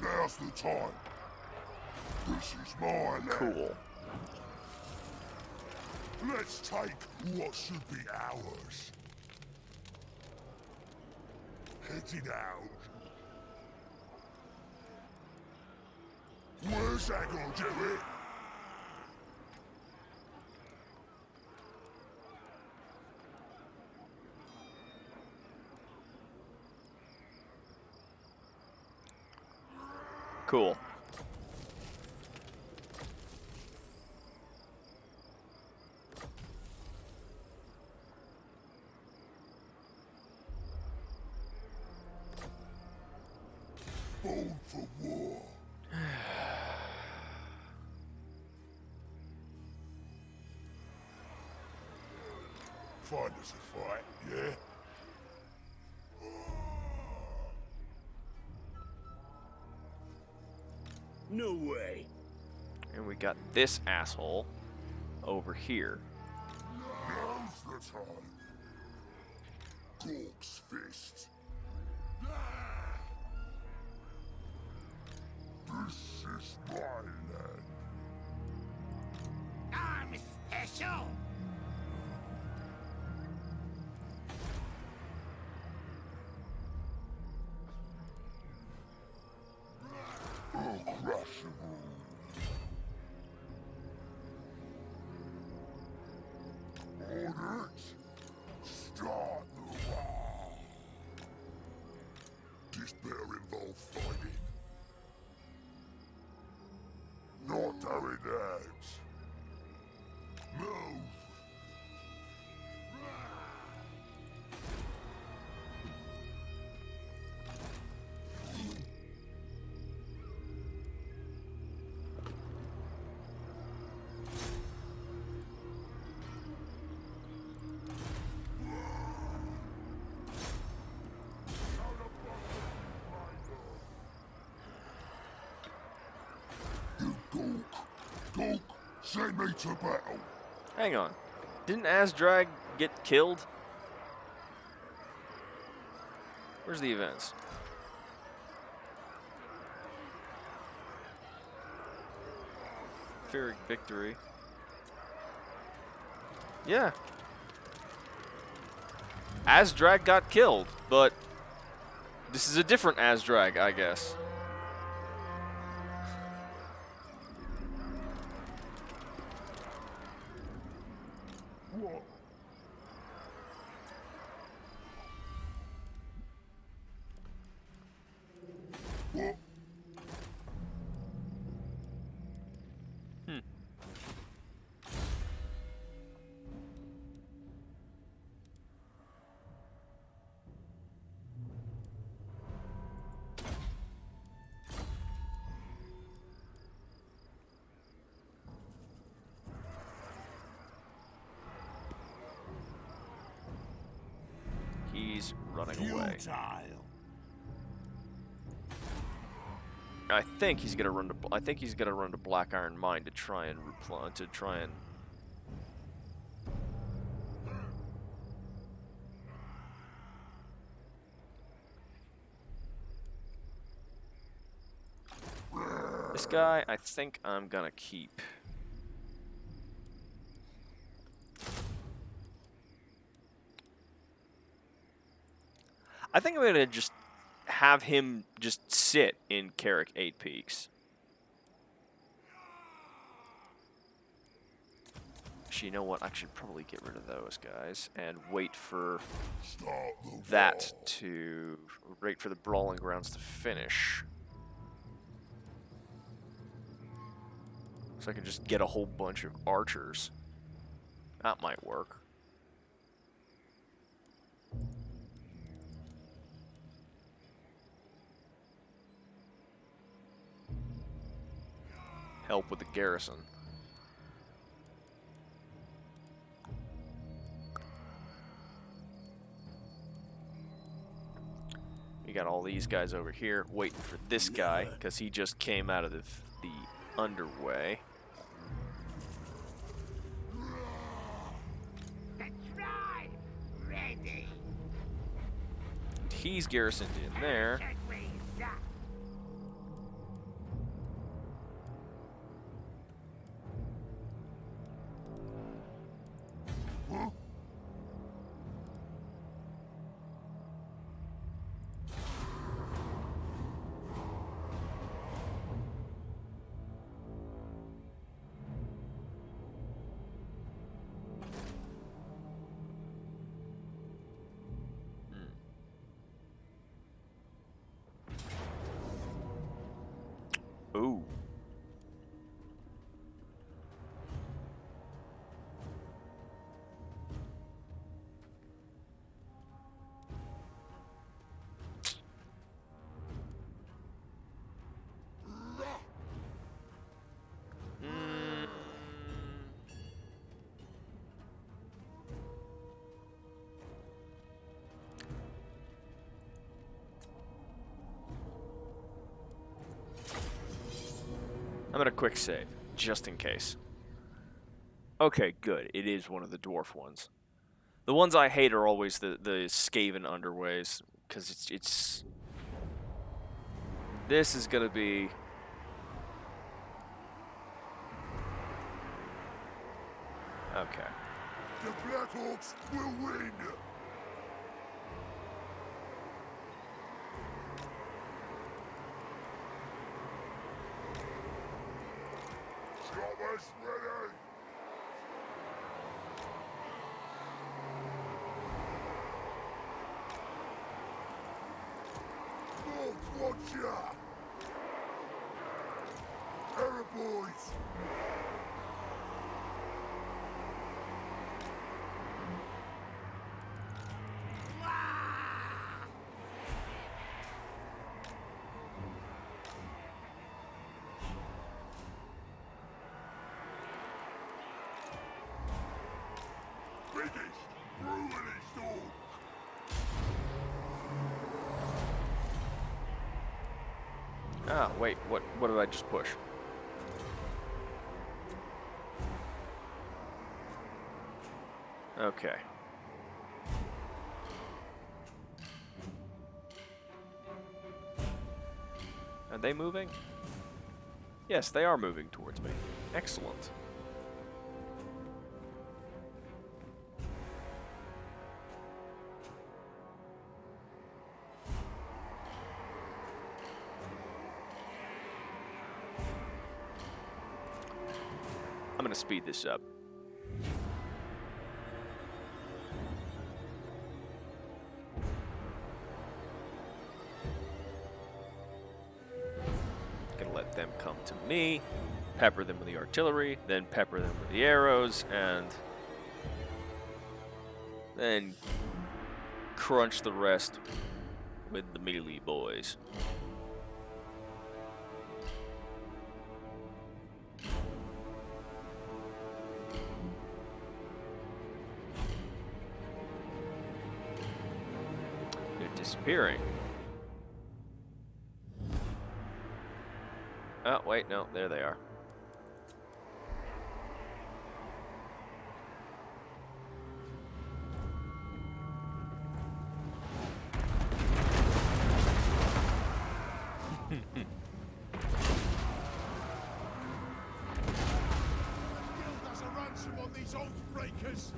Now's the time. This is my land. Cool. Let's take what should be ours. Heading out. Where's that gonna do it? Cool. Born for war. Find us a fight, yeah? No way. And we got this asshole over here. Now's the time. Gork's fist. This is my land. I'm special. I'll crush them all. On it. Start the war. This better involve fighting. Not doing that. Move. You Gork. Gork, send me to battle. Hang on. Didn't Azdrag get killed? Where's the events? Pyrrhic victory. Yeah. Azdrag got killed, but this is a different Azdrag, I guess. What? What? running away. Futile. I think he's gonna run to. I think he's gonna run to Black Iron Mine to try and reply. To try and. This guy, I think I'm gonna keep. I think I'm gonna just have him just sit in Carrick 8 Peaks. Actually, you know what? I should probably get rid of those guys and wait for Start the that war. to wait for the Brawling Grounds to finish. So I can just get a whole bunch of archers. That might work. Help with the garrison. You got all these guys over here waiting for this guy because he just came out of the underway. That's right. Ready. He's garrisoned in there. Ooh. Mm. I'm gonna quick save, just in case. Okay, good. It is one of the dwarf ones. The ones I hate are always the Skaven underways, because it's... This is gonna be... Okay. The Blackhawks will win. Choppers ready. North Watcher. Terror boys. Biggest, brutally storm. Ah, wait, what did I just push? Okay. Are they moving? Yes, they are moving towards me. Excellent. I'm gonna speed this up. Gonna let them come to me, pepper them with the artillery, then pepper them with the arrows, and then crunch the rest with the melee boys. disappearing. Oh, wait, no, there they are. Guild us a ransom on these oath breakers.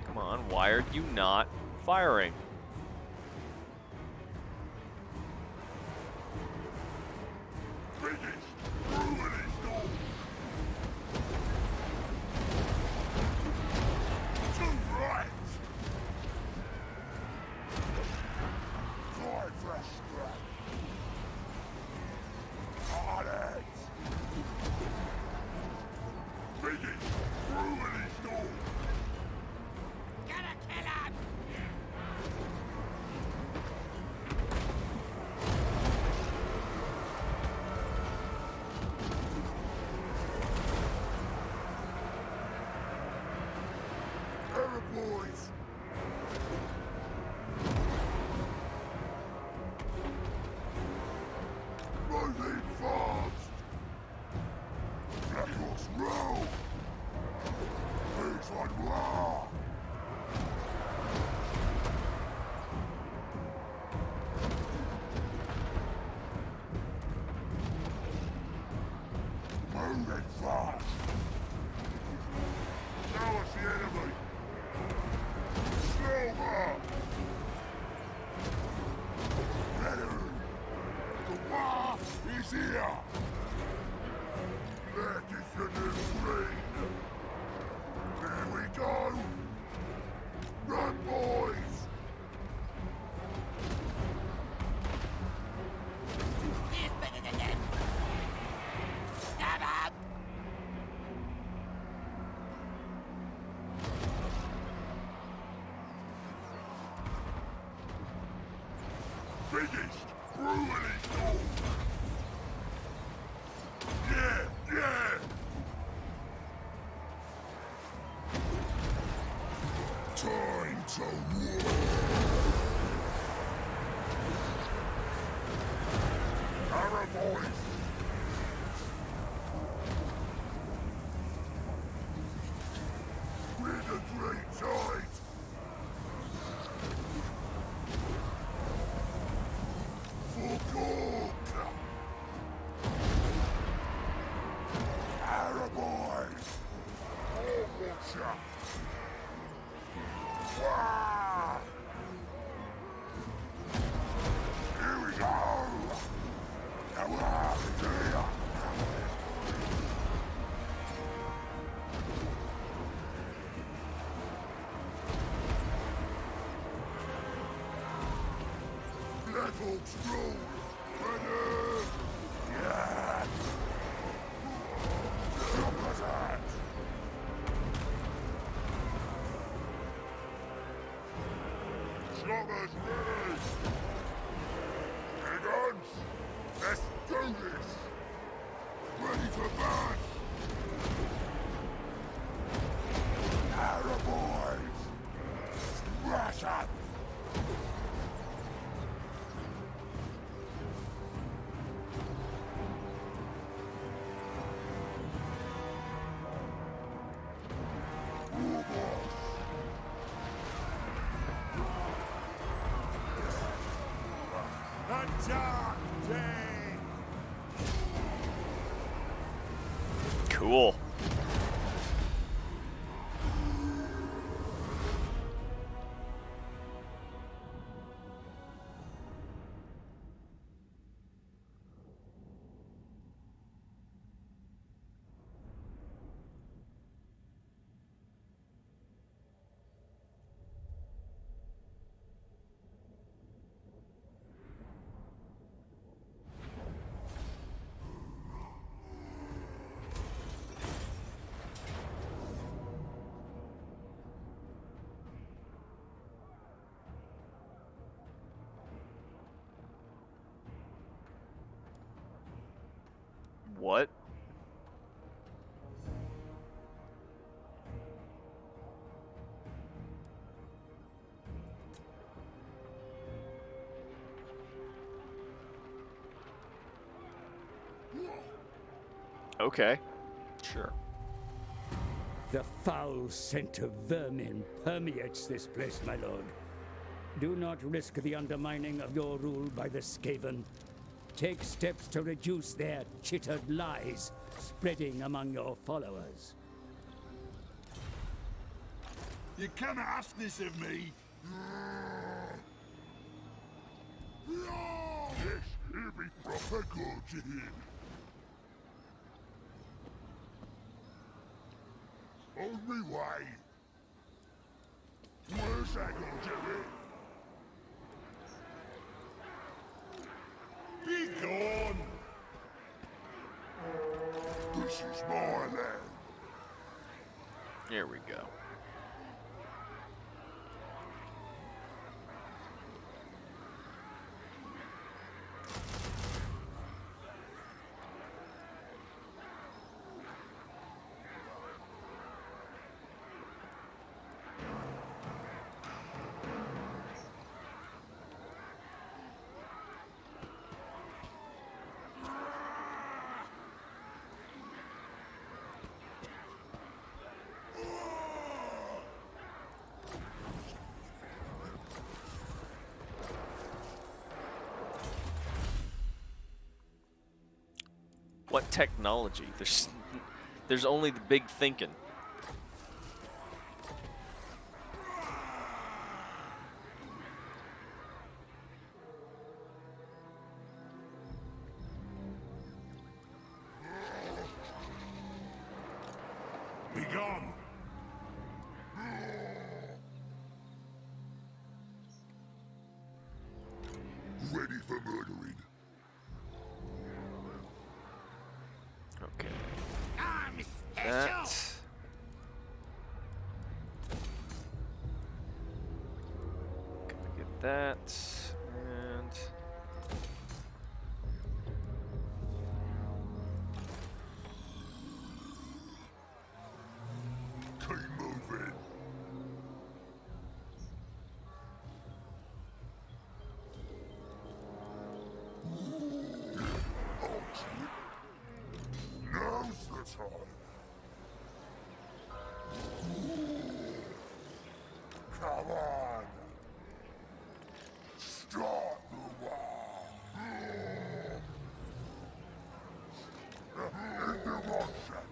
Come on, why are you not firing? Biggest ruinous door. Too right. Try fresh scrap. Hard heads. Biggest ruinous door. Gotta kill him! Arab boys. Moving fast. Black Horse roll. Boots on war. Moving fast. Show us the enemy. Silver. Veteran. The war is here. Legislative green. Here we go. Run, boys. He's better than them! Stab him! Biggest, brutally cool. Yeah, yeah. Time to war. Arrow boys. With the great tide. For gold. Arrow boys. Oh, watcha. Wow. Here we go. Now we're out of here. Black Hawk's roll. Ready. Yeah. Chopper's hat. Chopper's ready. Hey guns, let's do this. Ready to bash. Arrow boys. Smash up. War boss. A dark day. Cool. What? Okay. Sure. The foul scent of vermin permeates this place, my lord. Do not risk the undermining of your rule by the Skaven. Take steps to reduce their chittered lies spreading among your followers. You cannot ask this of me. Yes, he'll be proper good to him. On me way. Where's that gonna do it? Be gone! This is my land. Here we go. What technology? There's only the big thinking. Be gone! Ready for murdering. Okay. I'm That. special. Gonna get that. And. Keep moving. Now's the time. Come on. Start the war. Interruption.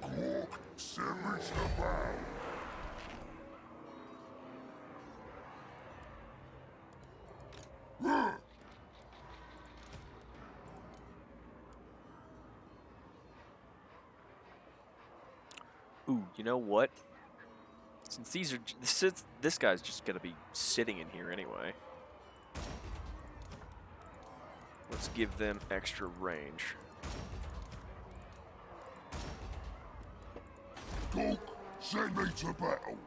Cork, sandwich about. Ooh, you know what? Since these are this guy's just gonna be sitting in here anyway. Let's give them extra range. Cork, send me to battle.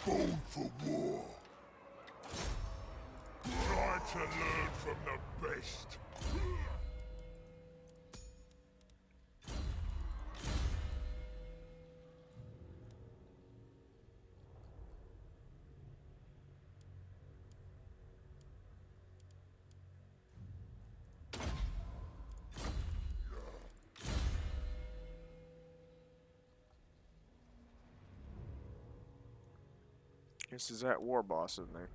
Born for war. Try to learn from the best. This is that war boss in there.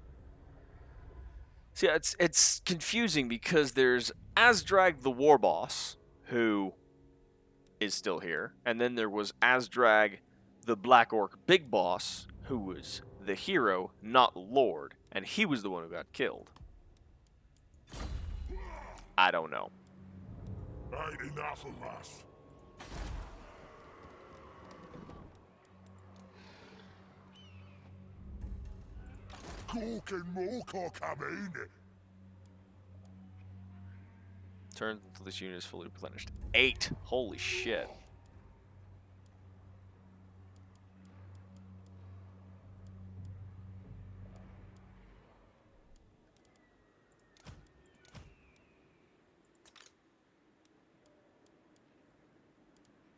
See, it's confusing because there's Azdrag the war boss, who is still here, and then there was Azdrag the Black Orc big boss, who was the hero, not Lord, and he was the one who got killed. I don't know. Ain't enough of us. Cork and Mork are coming. Turns until this unit is fully replenished. 8. Holy shit.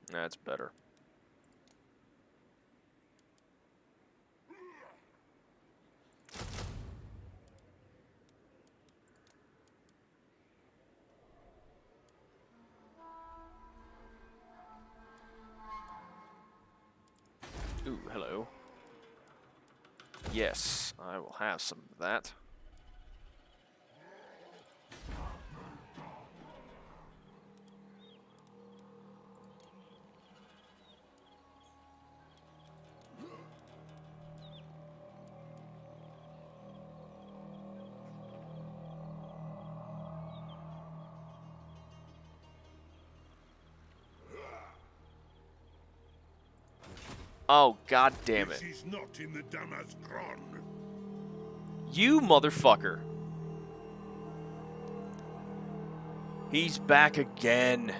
That's better. Ooh, hello. Yes, I will have some of that. Oh, god damn it. This is not in the Damazgron. You motherfucker. He's back again.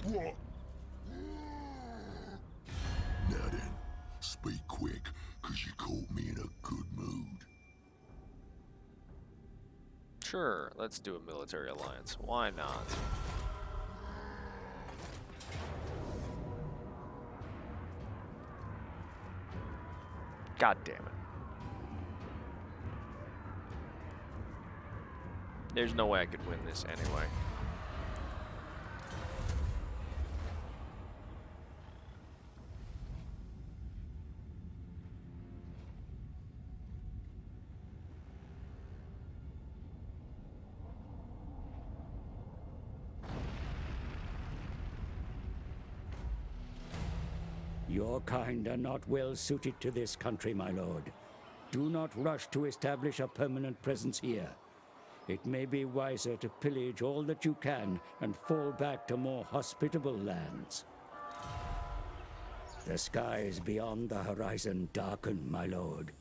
What? Now then, speak quick, 'cause you caught me in a good mood. Sure, let's do a military alliance. Why not? God damn it. There's no way I could win this anyway. Your kind are not well suited to this country, my lord. Do not rush to establish a permanent presence here. It may be wiser to pillage all that you can and fall back to more hospitable lands. The skies beyond the horizon darken, my lord.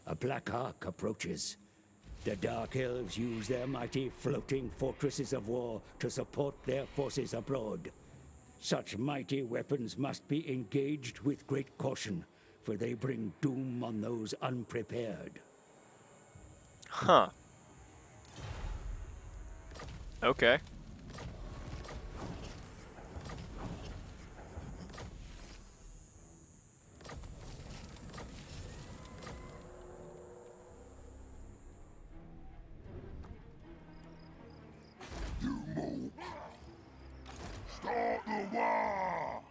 A black arc approaches. The Dark Elves use their mighty floating fortresses of war to support their forces abroad. Such mighty weapons must be engaged with great caution, for they bring doom on those unprepared. Huh. Okay. You move. Start the war!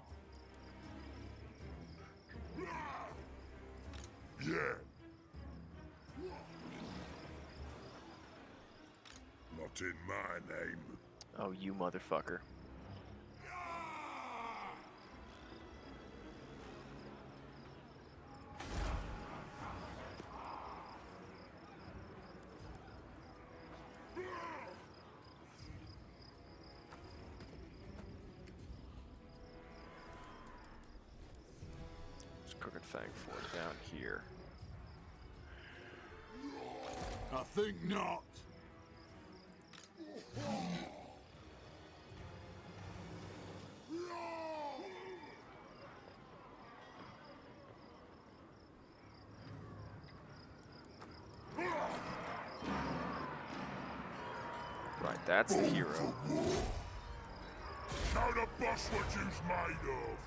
Yeah. Not in my name. Oh, you motherfucker. There's Crooked Fang Fort down here. I think not. Right, that's the hero. Show the boss what you's made of.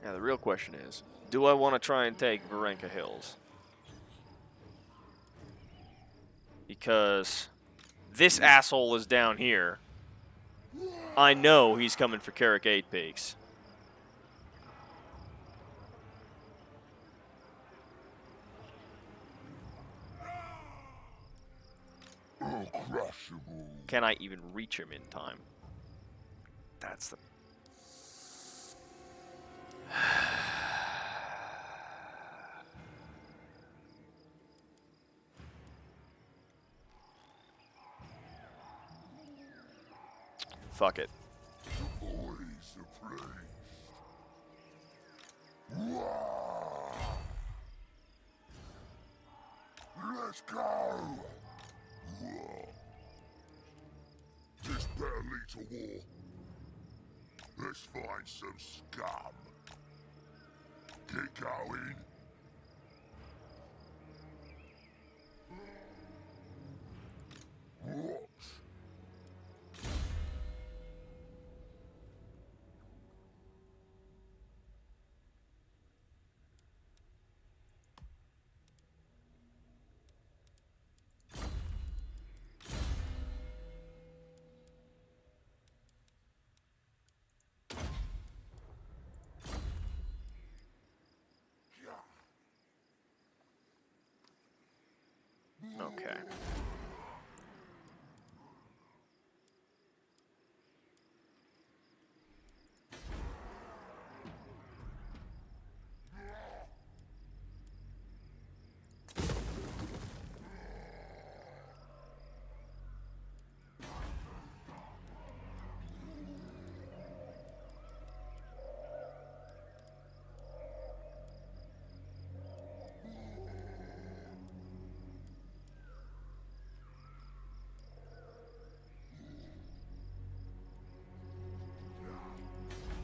Now the real question is, do I want to try and take Varenka Hills? Because this asshole is down here. I know he's coming for Carrick 8 Peaks. Uncrushable. Can I even reach him in time? That's the... Fuck it. The boys are pleased. Wah! Let's go! Wah! This better lead to war. Let's find some scum. Get going. What? Okay.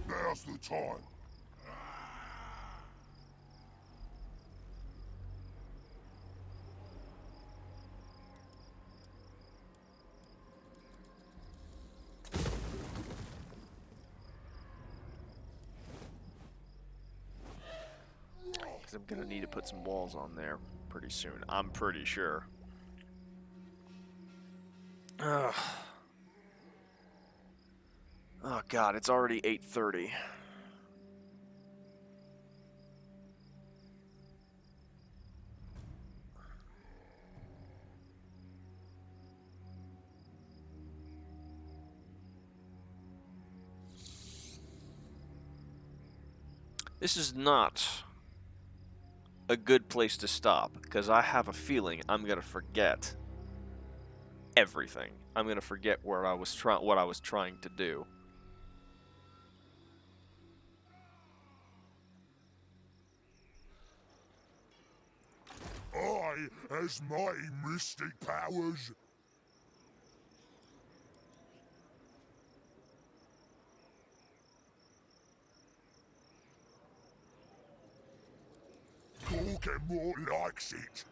Now's the time. Because I'm going to need to put some walls on there pretty soon. I'm pretty sure. Ugh. Oh god, it's already 8:30. This is not a good place to stop, because I have a feeling I'm going to forget everything. I'm going to forget what I was trying to do. I, as mighty mystic powers, Gorgamore likes it.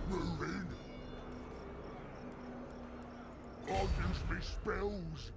Moving. I'll use me spells.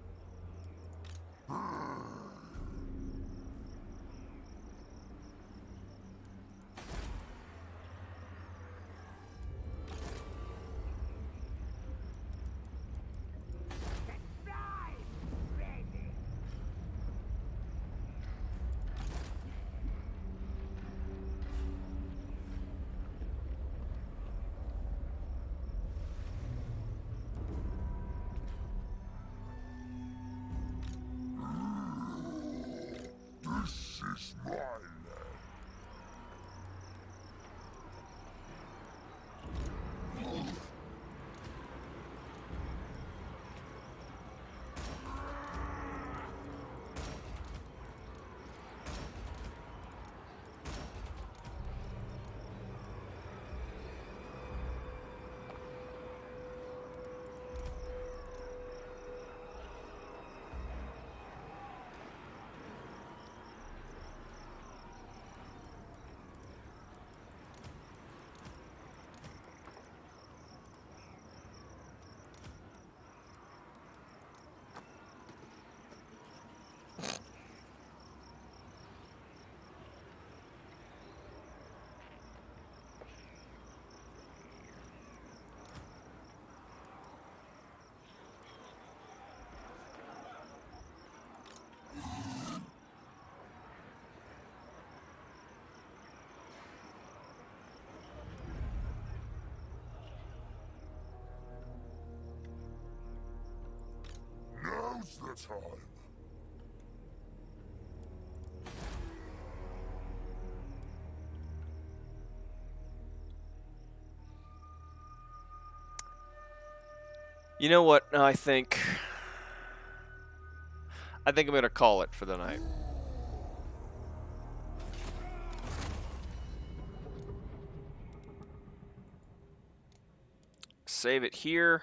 time. You know what? I think I'm gonna call it for the night. Save it here.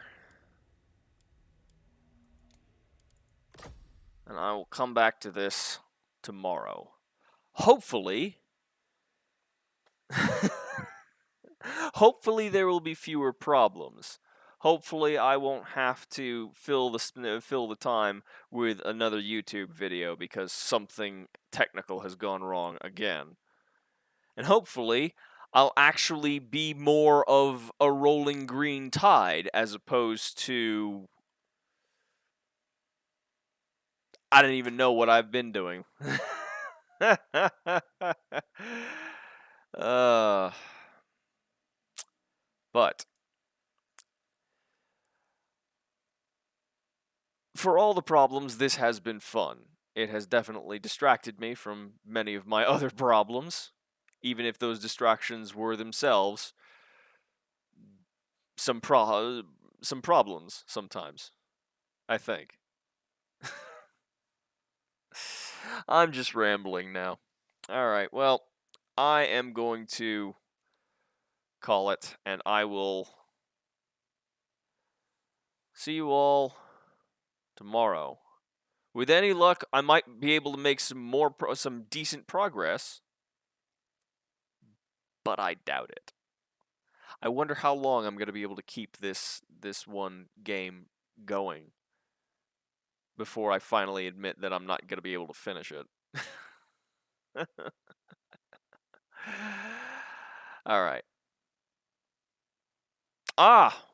And I will come back to this tomorrow. Hopefully. Hopefully there will be fewer problems. Hopefully I won't have to fill the time with another YouTube video because something technical has gone wrong again. And hopefully I'll actually be more of a rolling green tide as opposed to I don't even know what I've been doing. But for all the problems, this has been fun. It has definitely distracted me from many of my other problems, even if those distractions were themselves some problems sometimes, I think. I'm just rambling now. All right, well, I am going to call it, and I will see you all tomorrow. With any luck, I might be able to make some decent progress, but I doubt it. I wonder how long I'm going to be able to keep this one game going before I finally admit that I'm not going to be able to finish it. All right.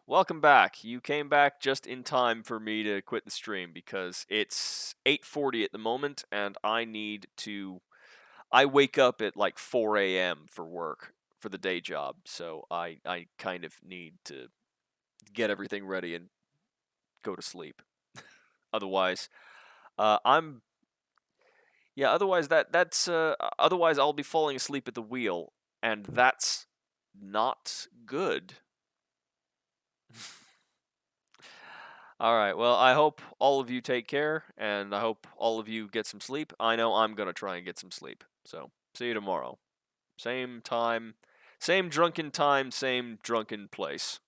Welcome back. You came back just in time for me to quit the stream because it's 8:40 at the moment and I wake up at like 4 a.m. for work for the day job, so I kind of need to get everything ready and go to sleep. Otherwise, I'm yeah. Otherwise I'll be falling asleep at the wheel, and that's not good. All right. Well, I hope all of you take care, and I hope all of you get some sleep. I know I'm gonna try and get some sleep. So see you tomorrow. Same time, same drunken place.